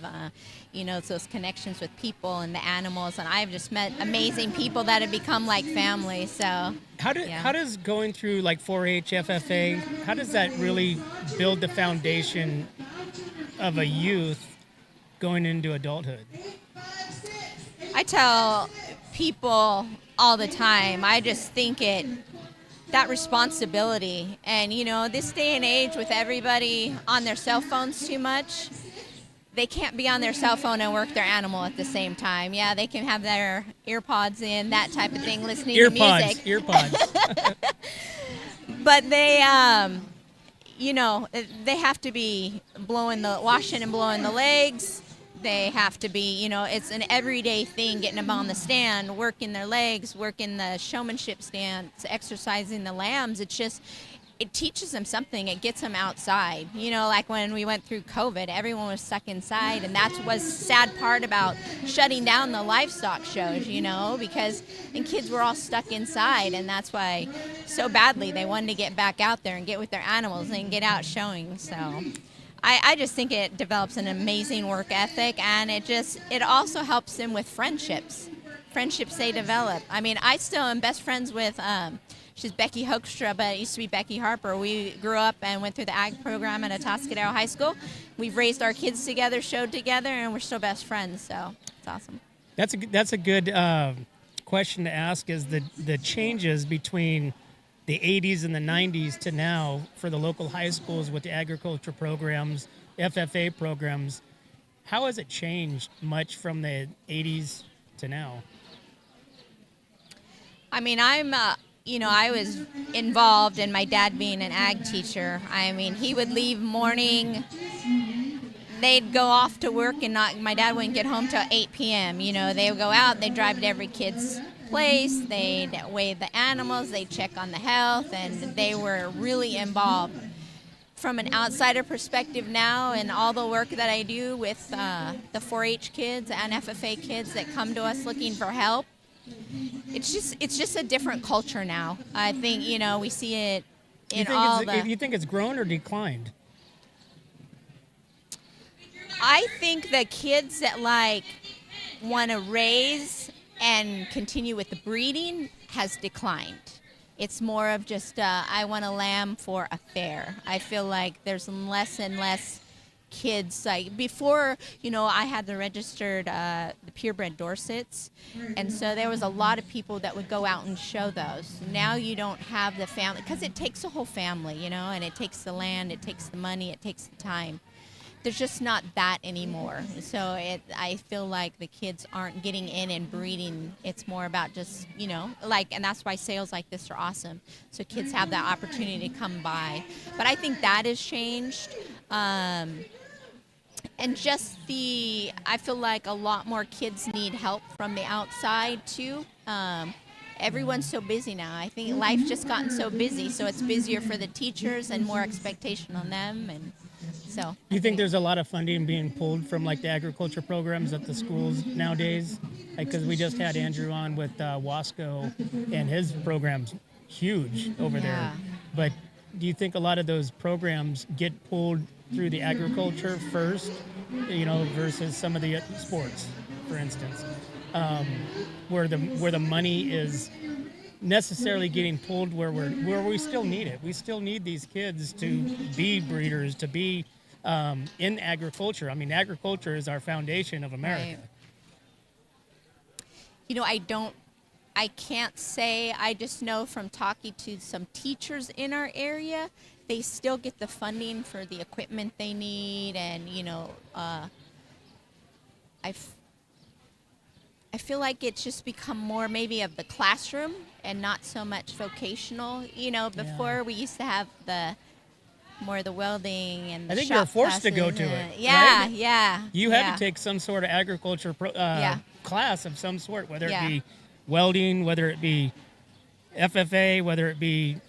those connections with people and the animals. And I've just met amazing people that have become like family. So How does going through like 4-H, FFA, how does that really build the foundation of a youth going into adulthood? I tell people all the time, I just think that responsibility. And, this day and age with everybody on their cell phones too much, they can't be on their cell phone and work their animal at the same time. Yeah, they can have their ear pods in, that type of thing, listening to music. Earpods. But they have to be washing and blowing the legs. They have to be, it's an everyday thing, getting them on the stand, working their legs, working the showmanship stance, exercising the lambs. It teaches them something. It gets them outside. Like when we went through COVID, everyone was stuck inside, and that was the sad part about shutting down the livestock shows, because kids were all stuck inside, and that's why so badly they wanted to get back out there and get with their animals and get out showing. So I just think it develops an amazing work ethic, and it also helps them with friendships they develop. I mean, I still am best friends with, she's Becky Hoekstra, but it used to be Becky Harper. We grew up and went through the ag program at Atascadero High School. We've raised our kids together, showed together, and we're still best friends, so it's awesome. That's a good question to ask is the changes between the 80s and the 90s to now for the local high schools with the agriculture programs, FFA programs. How has it changed much from the 80s to now? I mean, I was involved in my dad being an ag teacher. I mean, he would leave morning, they'd go off to work and my dad wouldn't get home till 8 p.m. They would go out, they'd drive to every kid's place, they'd weigh the animals, they'd check on the health, and they were really involved. From an outsider perspective now, and all the work that I do with the 4-H kids and FFA kids that come to us looking for help, it's just a different culture now. I think we see it in You think it's grown or declined? I think the kids that want to raise and continue with the breeding has declined. It's more of just I want a lamb for a fair. I feel like there's less and less kids. Like before, I had the registered the purebred Dorsets, and so there was a lot of people that would go out and show those. Now you don't have the family because it takes a whole family, and it takes the land, it takes the money, it takes the time. There's just not that anymore. So I feel like the kids aren't getting in and breeding. It's more about just, and that's why sales like this are awesome. So kids have that opportunity to come by. But I think that has changed. And just I feel like a lot more kids need help from the outside too. Everyone's so busy now. I think life's just gotten so busy. So it's busier for the teachers and more expectation on them. And so, you think there's a lot of funding being pulled from the agriculture programs at the schools nowadays? Because we just had Andrew on with Wasco, and his program's huge over there. But do you think a lot of those programs get pulled through the agriculture first, versus some of the sports, for instance, where the money is necessarily getting pulled where we still need it? We still need these kids to be breeders, to be in agriculture. I mean, agriculture is our foundation of America. Right. I can't say. I just know from talking to some teachers in our area, they still get the funding for the equipment they need, and I feel like it's just become more maybe of the classroom and not so much vocational. Before we used to have the welding and the I think shop you were forced to go classes to and- it. Yeah, right? yeah. You had to take some sort of agriculture class of some sort, whether it be welding, whether it be FFA, whether it be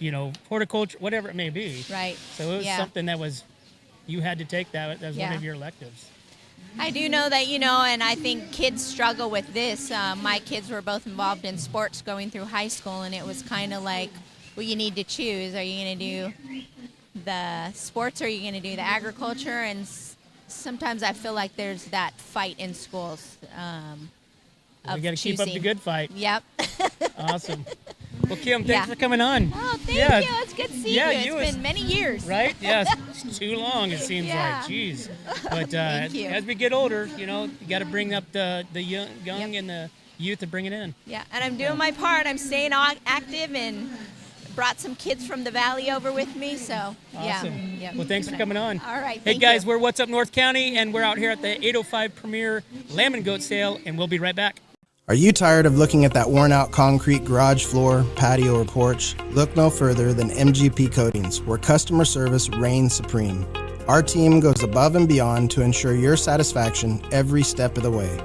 horticulture, whatever it may be. Right. So it was something that you had to take that as one of your electives. I do know that, and I think kids struggle with this. My kids were both involved in sports going through high school, and it was kind of like, well, you need to choose. Are you going to do the sports, or are you going to do the agriculture? And sometimes I feel like there's that fight in schools. We got to keep up the good fight. Yep. Awesome. Well, Kim, thanks for coming on. Oh, thank you. It's good seeing you. It's been many years. Right? Yes. It's too long, it seems like. Jeez. But as we get older, you got to bring up the young and the youth and bring it in. Yeah, and I'm doing my part. I'm staying active and brought some kids from the valley over with me. So, awesome. Yeah. Well, thanks for coming on. All right. Hey, guys, we're What's Up North County, and we're out here at the 805 Premier Lamb and Goat Sale, and we'll be right back. Are you tired of looking at that worn-out concrete garage floor, patio, or porch? Look no further than MGP Coatings, where customer service reigns supreme. Our team goes above and beyond to ensure your satisfaction every step of the way.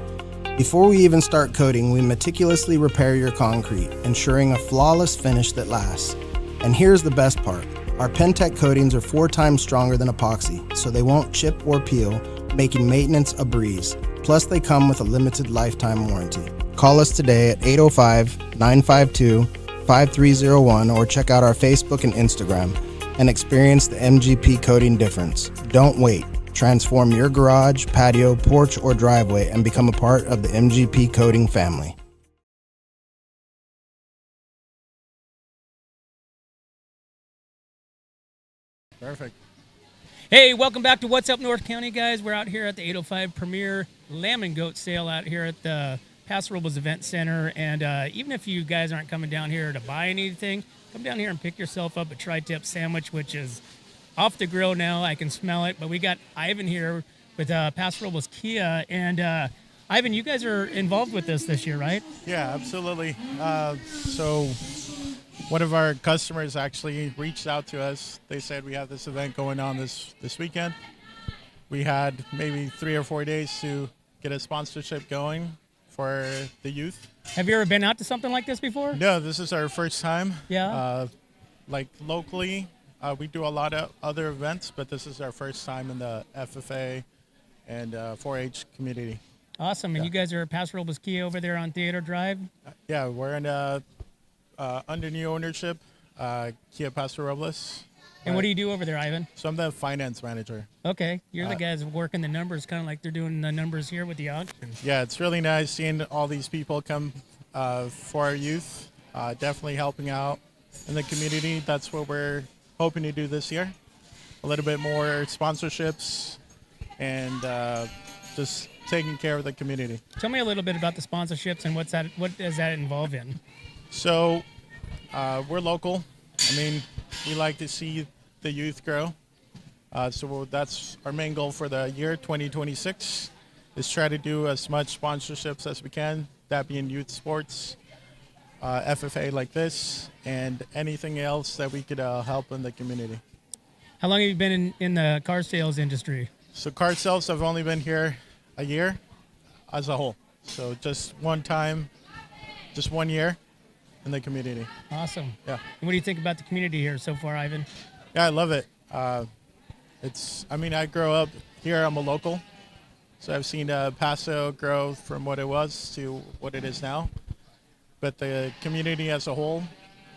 Before we even start coating, we meticulously repair your concrete, ensuring a flawless finish that lasts. And here's the best part. Our Pentec coatings are 4 times stronger than epoxy, so they won't chip or peel, making maintenance a breeze. Plus, they come with a limited lifetime warranty. Call us today at 805-952-5301 or check out our Facebook and Instagram and experience the MGP coating difference. Don't wait. Transform your garage, patio, porch, or driveway and become a part of the MGP coating family. Perfect. Hey, welcome back to What's Up North County, guys. We're out here at the 805 Premier Lamb and Goat Sale out here at the Paso Robles Event Center. And even if you guys aren't coming down here to buy anything, come down here and pick yourself up a tri-tip sandwich, which is off the grill now. I can smell it. But we got Ivan here with Paso Robles Kia. And Ivan, you guys are involved with this year, right? Yeah, absolutely. So one of our customers actually reached out to us. They said we have this event going on this weekend. We had maybe 3 or 4 days to get a sponsorship going for the youth. Have you ever been out to something like this before? No, this is our first time. Yeah. Like locally, we do a lot of other events, but this is our first time in the FFA and 4-H community. Awesome. And you guys are at Paso Robles Kia over there on Theater Drive? Yeah, we're in under new ownership, Kia Paso Robles. And what do you do over there, Ivan? So I'm the finance manager. Okay. You're the guys working the numbers, kind of like they're doing the numbers here with the auction. Yeah, it's really nice seeing all these people come for our youth, definitely helping out in the community. That's what we're hoping to do this year. A little bit more sponsorships and just taking care of the community. Tell me a little bit about the sponsorships and what does that involve in? So we're local. I mean, we like to see the youth grow. So that's our main goal for the year 2026 is try to do as much sponsorships as we can, that being youth sports, FFA like this, and anything else that we could help in the community. How long have you been in the car sales industry? So car sales, I've only been here a year as a whole. So just one time, just 1 year in the community. Awesome. Yeah. And what do you think about the community here so far, Ivan? Yeah, I love it. I grew up here. I'm a local. So I've seen Paso grow from what it was to what it is now. But the community as a whole,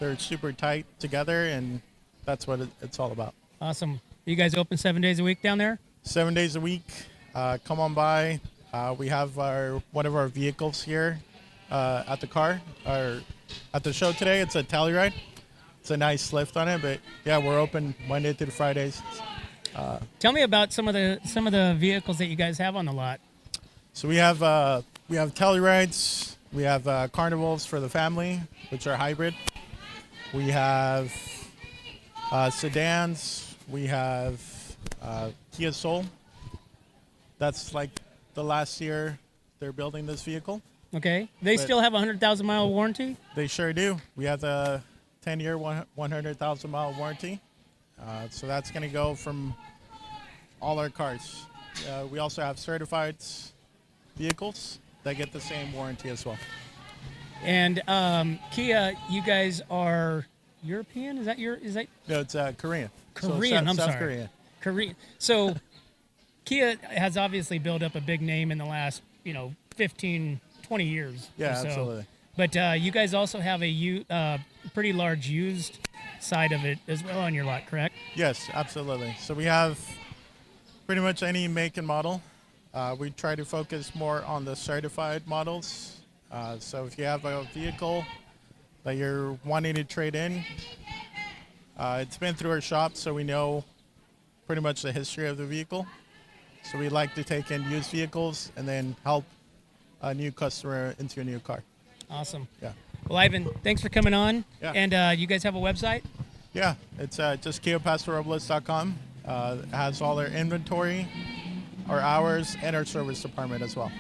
they're super tight together, and that's what it's all about. Awesome. You guys open 7 days a week down there? 7 days a week. Come on by. We have one of our vehicles here at the show today. It's a Telluride. It's a nice lift on it, but yeah, we're open Monday through Fridays. Tell me about some of the vehicles that you guys have on the lot. So we have Tellurides. We have Carnivals for the family, which are hybrid. We have sedans. We have Kia Soul. That's like the last year they're building this vehicle. Okay. They still have a 100,000-mile warranty? They sure do. We have a 10-year, 100,000-mile warranty. So that's going to go from all our cars. We also have certified vehicles that get the same warranty as well. And Kia, you guys are European? Is that? No, it's Korean. Korean, so South Korean. Korean. So Kia has obviously built up a big name in the last, 15, 20 years. Yeah, or so. absolutely. But you guys also have a pretty large used side of it as well on your lot, correct? Yes, absolutely. So we have pretty much any make and model. We try to focus more on the certified models. So if you have a vehicle that you're wanting to trade in, it's been through our shop, so we know pretty much the history of the vehicle. So we like to take in used vehicles and then help a new customer into a new car. Awesome. Yeah. Well, Ivan, thanks for coming on. Yeah. And you guys have a website? Yeah, it's just KiaPasoRobles.com. It has all our inventory, our hours, and our service department as well.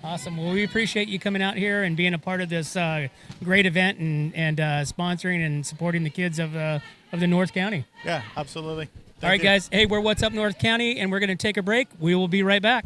Awesome. Well, we appreciate you coming out here and being a part of this great event and sponsoring and supporting the kids of the North County. Yeah, absolutely. All right, guys. Hey, we're What's Up North County, and we're going to take a break. We will be right back.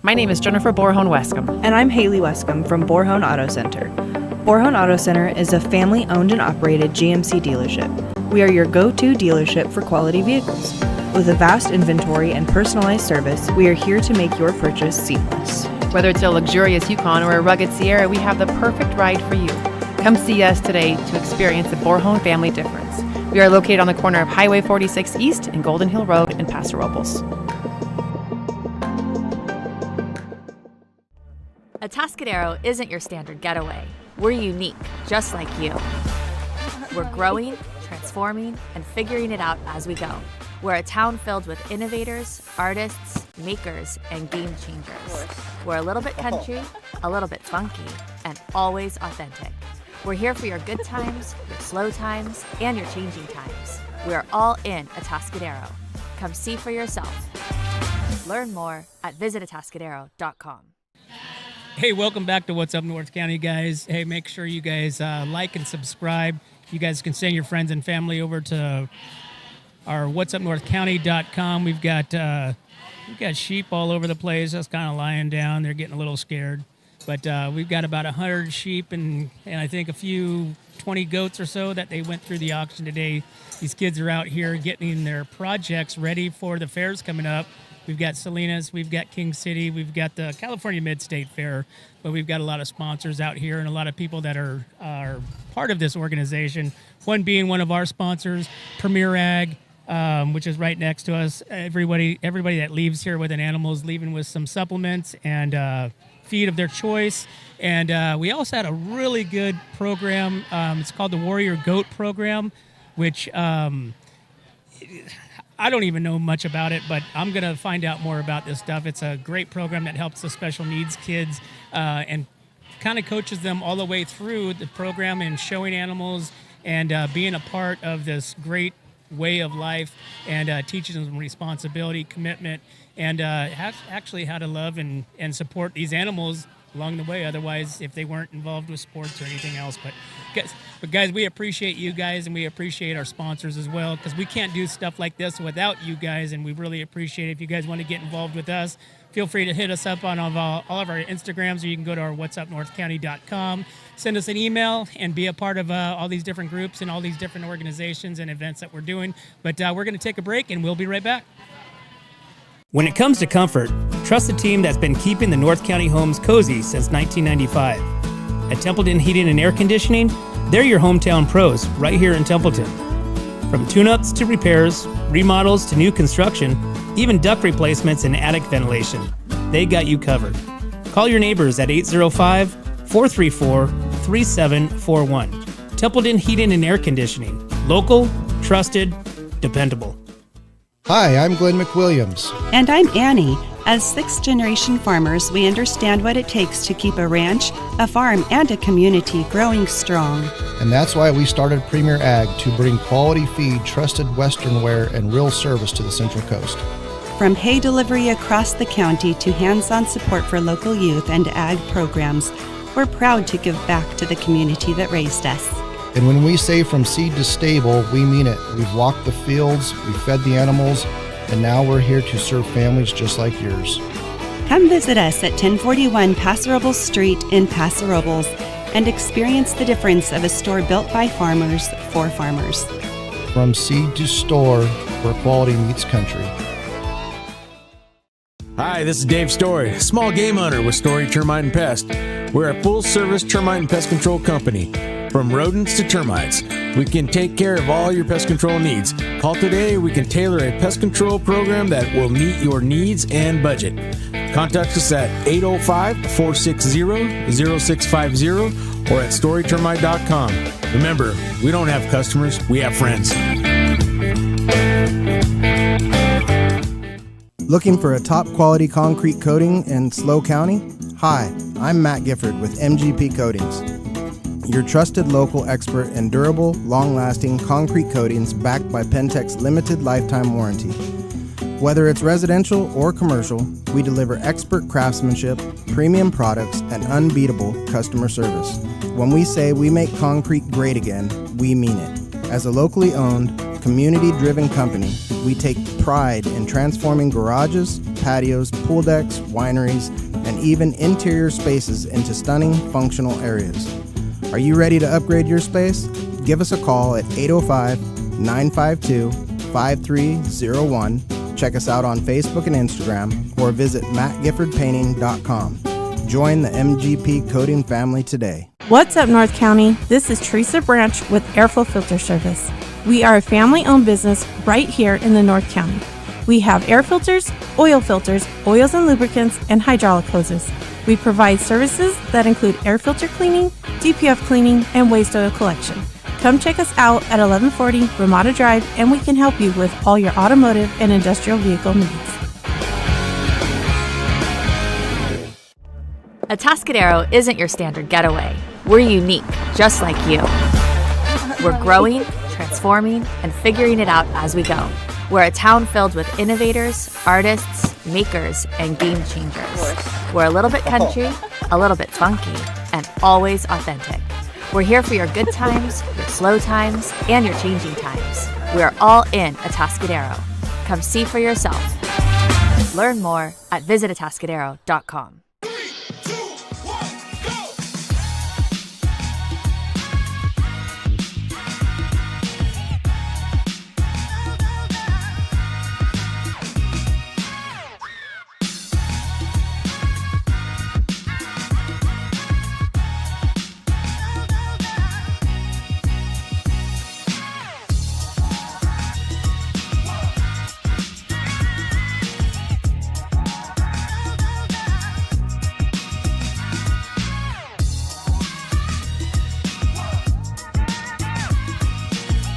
My name is Jennifer Borhone-Wescombe. And I'm Haley Wescombe from Borhone Auto Center. Borhone Auto Center is a family-owned and operated GMC dealership. We are your go-to dealership for quality vehicles. With a vast inventory and personalized service, we are here to make your purchase seamless. Whether it's a luxurious Yukon or a rugged Sierra, we have the perfect ride for you. Come see us today to experience the Borhone family difference. We are located on the corner of Highway 46 East and Golden Hill Road in Paso Robles. Atascadero isn't your standard getaway. We're unique, just like you. We're growing, transforming, and figuring it out as we go. We're a town filled with innovators, artists, makers, and game changers. We're a little bit country, a little bit funky, and always authentic. We're here for your good times, your slow times, and your changing times. We're all in Atascadero. Come see for yourself. Learn more at visitatascadero.com. Hey, welcome back to What's Up North County, guys. Hey, make sure you guys like and subscribe. You guys can send your friends and family over to our whatsupnorthcounty.com. We've got sheep all over the place, just kind of lying down. They're getting a little scared. But we've got about 100 sheep and I think a few 20 goats or so that they went through the auction today. These kids are out here getting their projects ready for the fairs coming up. We've got Salinas, we've got King City, we've got the California Mid-State Fair, but we've got a lot of sponsors out here and a lot of people that are part of this organization. One being one of our sponsors, Premier Ag, which is right next to us. Everybody that leaves here with an animal is leaving with some supplements and feed of their choice. And we also had a really good program. It's called the Warrior Goat Program, which I don't even know much about it, but I'm going to find out more about this stuff. It's a great program that helps the special needs kids and kind of coaches them all the way through the program and showing animals and being a part of this great way of life and teaching them responsibility, commitment, and actually how to love and support these animals along the way. Otherwise, if they weren't involved with sports or anything else. But guys, we appreciate you guys and we appreciate our sponsors as well, because we can't do stuff like this without you guys, and we really appreciate it. If you guys want to get involved with us, feel free to hit us up on all of our Instagrams, or you can go to our whatsupnorthcounty.com, send us an email, and be a part of all these different groups and all these different organizations and events that we're doing. But we're going to take a break, and we'll be right back. When it comes to comfort, trust the team that's been keeping the North County homes cozy since 1995. At Templeton Heating and Air Conditioning, they're your hometown pros right here in Templeton. From tune-ups to repairs, remodels to new construction, even duct replacements and attic ventilation, they got you covered. Call your neighbors at 805-434-3741. Templeton Heating and Air Conditioning. Local, trusted, dependable. Hi, I'm Glenn McWilliams. And I'm Annie. As sixth-generation farmers, we understand what it takes to keep a ranch, a farm, and a community growing strong. And that's why we started Premier Ag, to bring quality feed, trusted Western wear, and real service to the Central Coast. From hay delivery across the county to hands-on support for local youth and ag programs, we're proud to give back to the community that raised us. And when we say from seed to stable, we mean it. We've walked the fields, we've fed the animals, and now we're here to serve families just like yours. Come visit us at 1041 Paso Robles Street in Paso Robles and experience the difference of a store built by farmers for farmers. From seed to store, where quality meets country. Hi, this is Dave Story, small game hunter with Story Termite and Pest. We're a full-service termite and pest control company. From rodents to termites, we can take care of all your pest control needs. Call today, we can tailor a pest control program that will meet your needs and budget. Contact us at 805-460-0650 or at storytermite.com. Remember, we don't have customers, we have friends. Looking for a top quality concrete coating in SLO County? Hi, I'm Matt Gifford with MGP Coatings, your trusted local expert in durable, long-lasting concrete coatings backed by Pentec's limited lifetime warranty. Whether it's residential or commercial, we deliver expert craftsmanship, premium products, and unbeatable customer service. When we say we make concrete great again, we mean it. As a locally owned, community-driven company, we take pride in transforming garages, patios, pool decks, wineries, and even interior spaces into stunning, functional areas. Are you ready to upgrade your space? Give us a call at 805-952-5301. Check us out on Facebook and Instagram, or visit mattgiffordpainting.com. Join the MGP Coating family today. What's up, North County? This is Teresa Branch with Airflow Filter Service. We are a family-owned business right here in the North County. We have air filters, oils and lubricants, and hydraulic hoses. We provide services that include air filter cleaning, DPF cleaning, and waste oil collection. Come check us out at 1140 Ramada Drive, and we can help you with all your automotive and industrial vehicle needs. Atascadero isn't your standard getaway. We're unique, just like you. We're growing, transforming, and figuring it out as we go. We're a town filled with innovators, artists, makers, and game changers. We're a little bit country, a little bit funky, and always authentic. We're here for your good times, your slow times, and your changing times. We're all in Atascadero. Come see for yourself. Learn more at visitatascadero.com.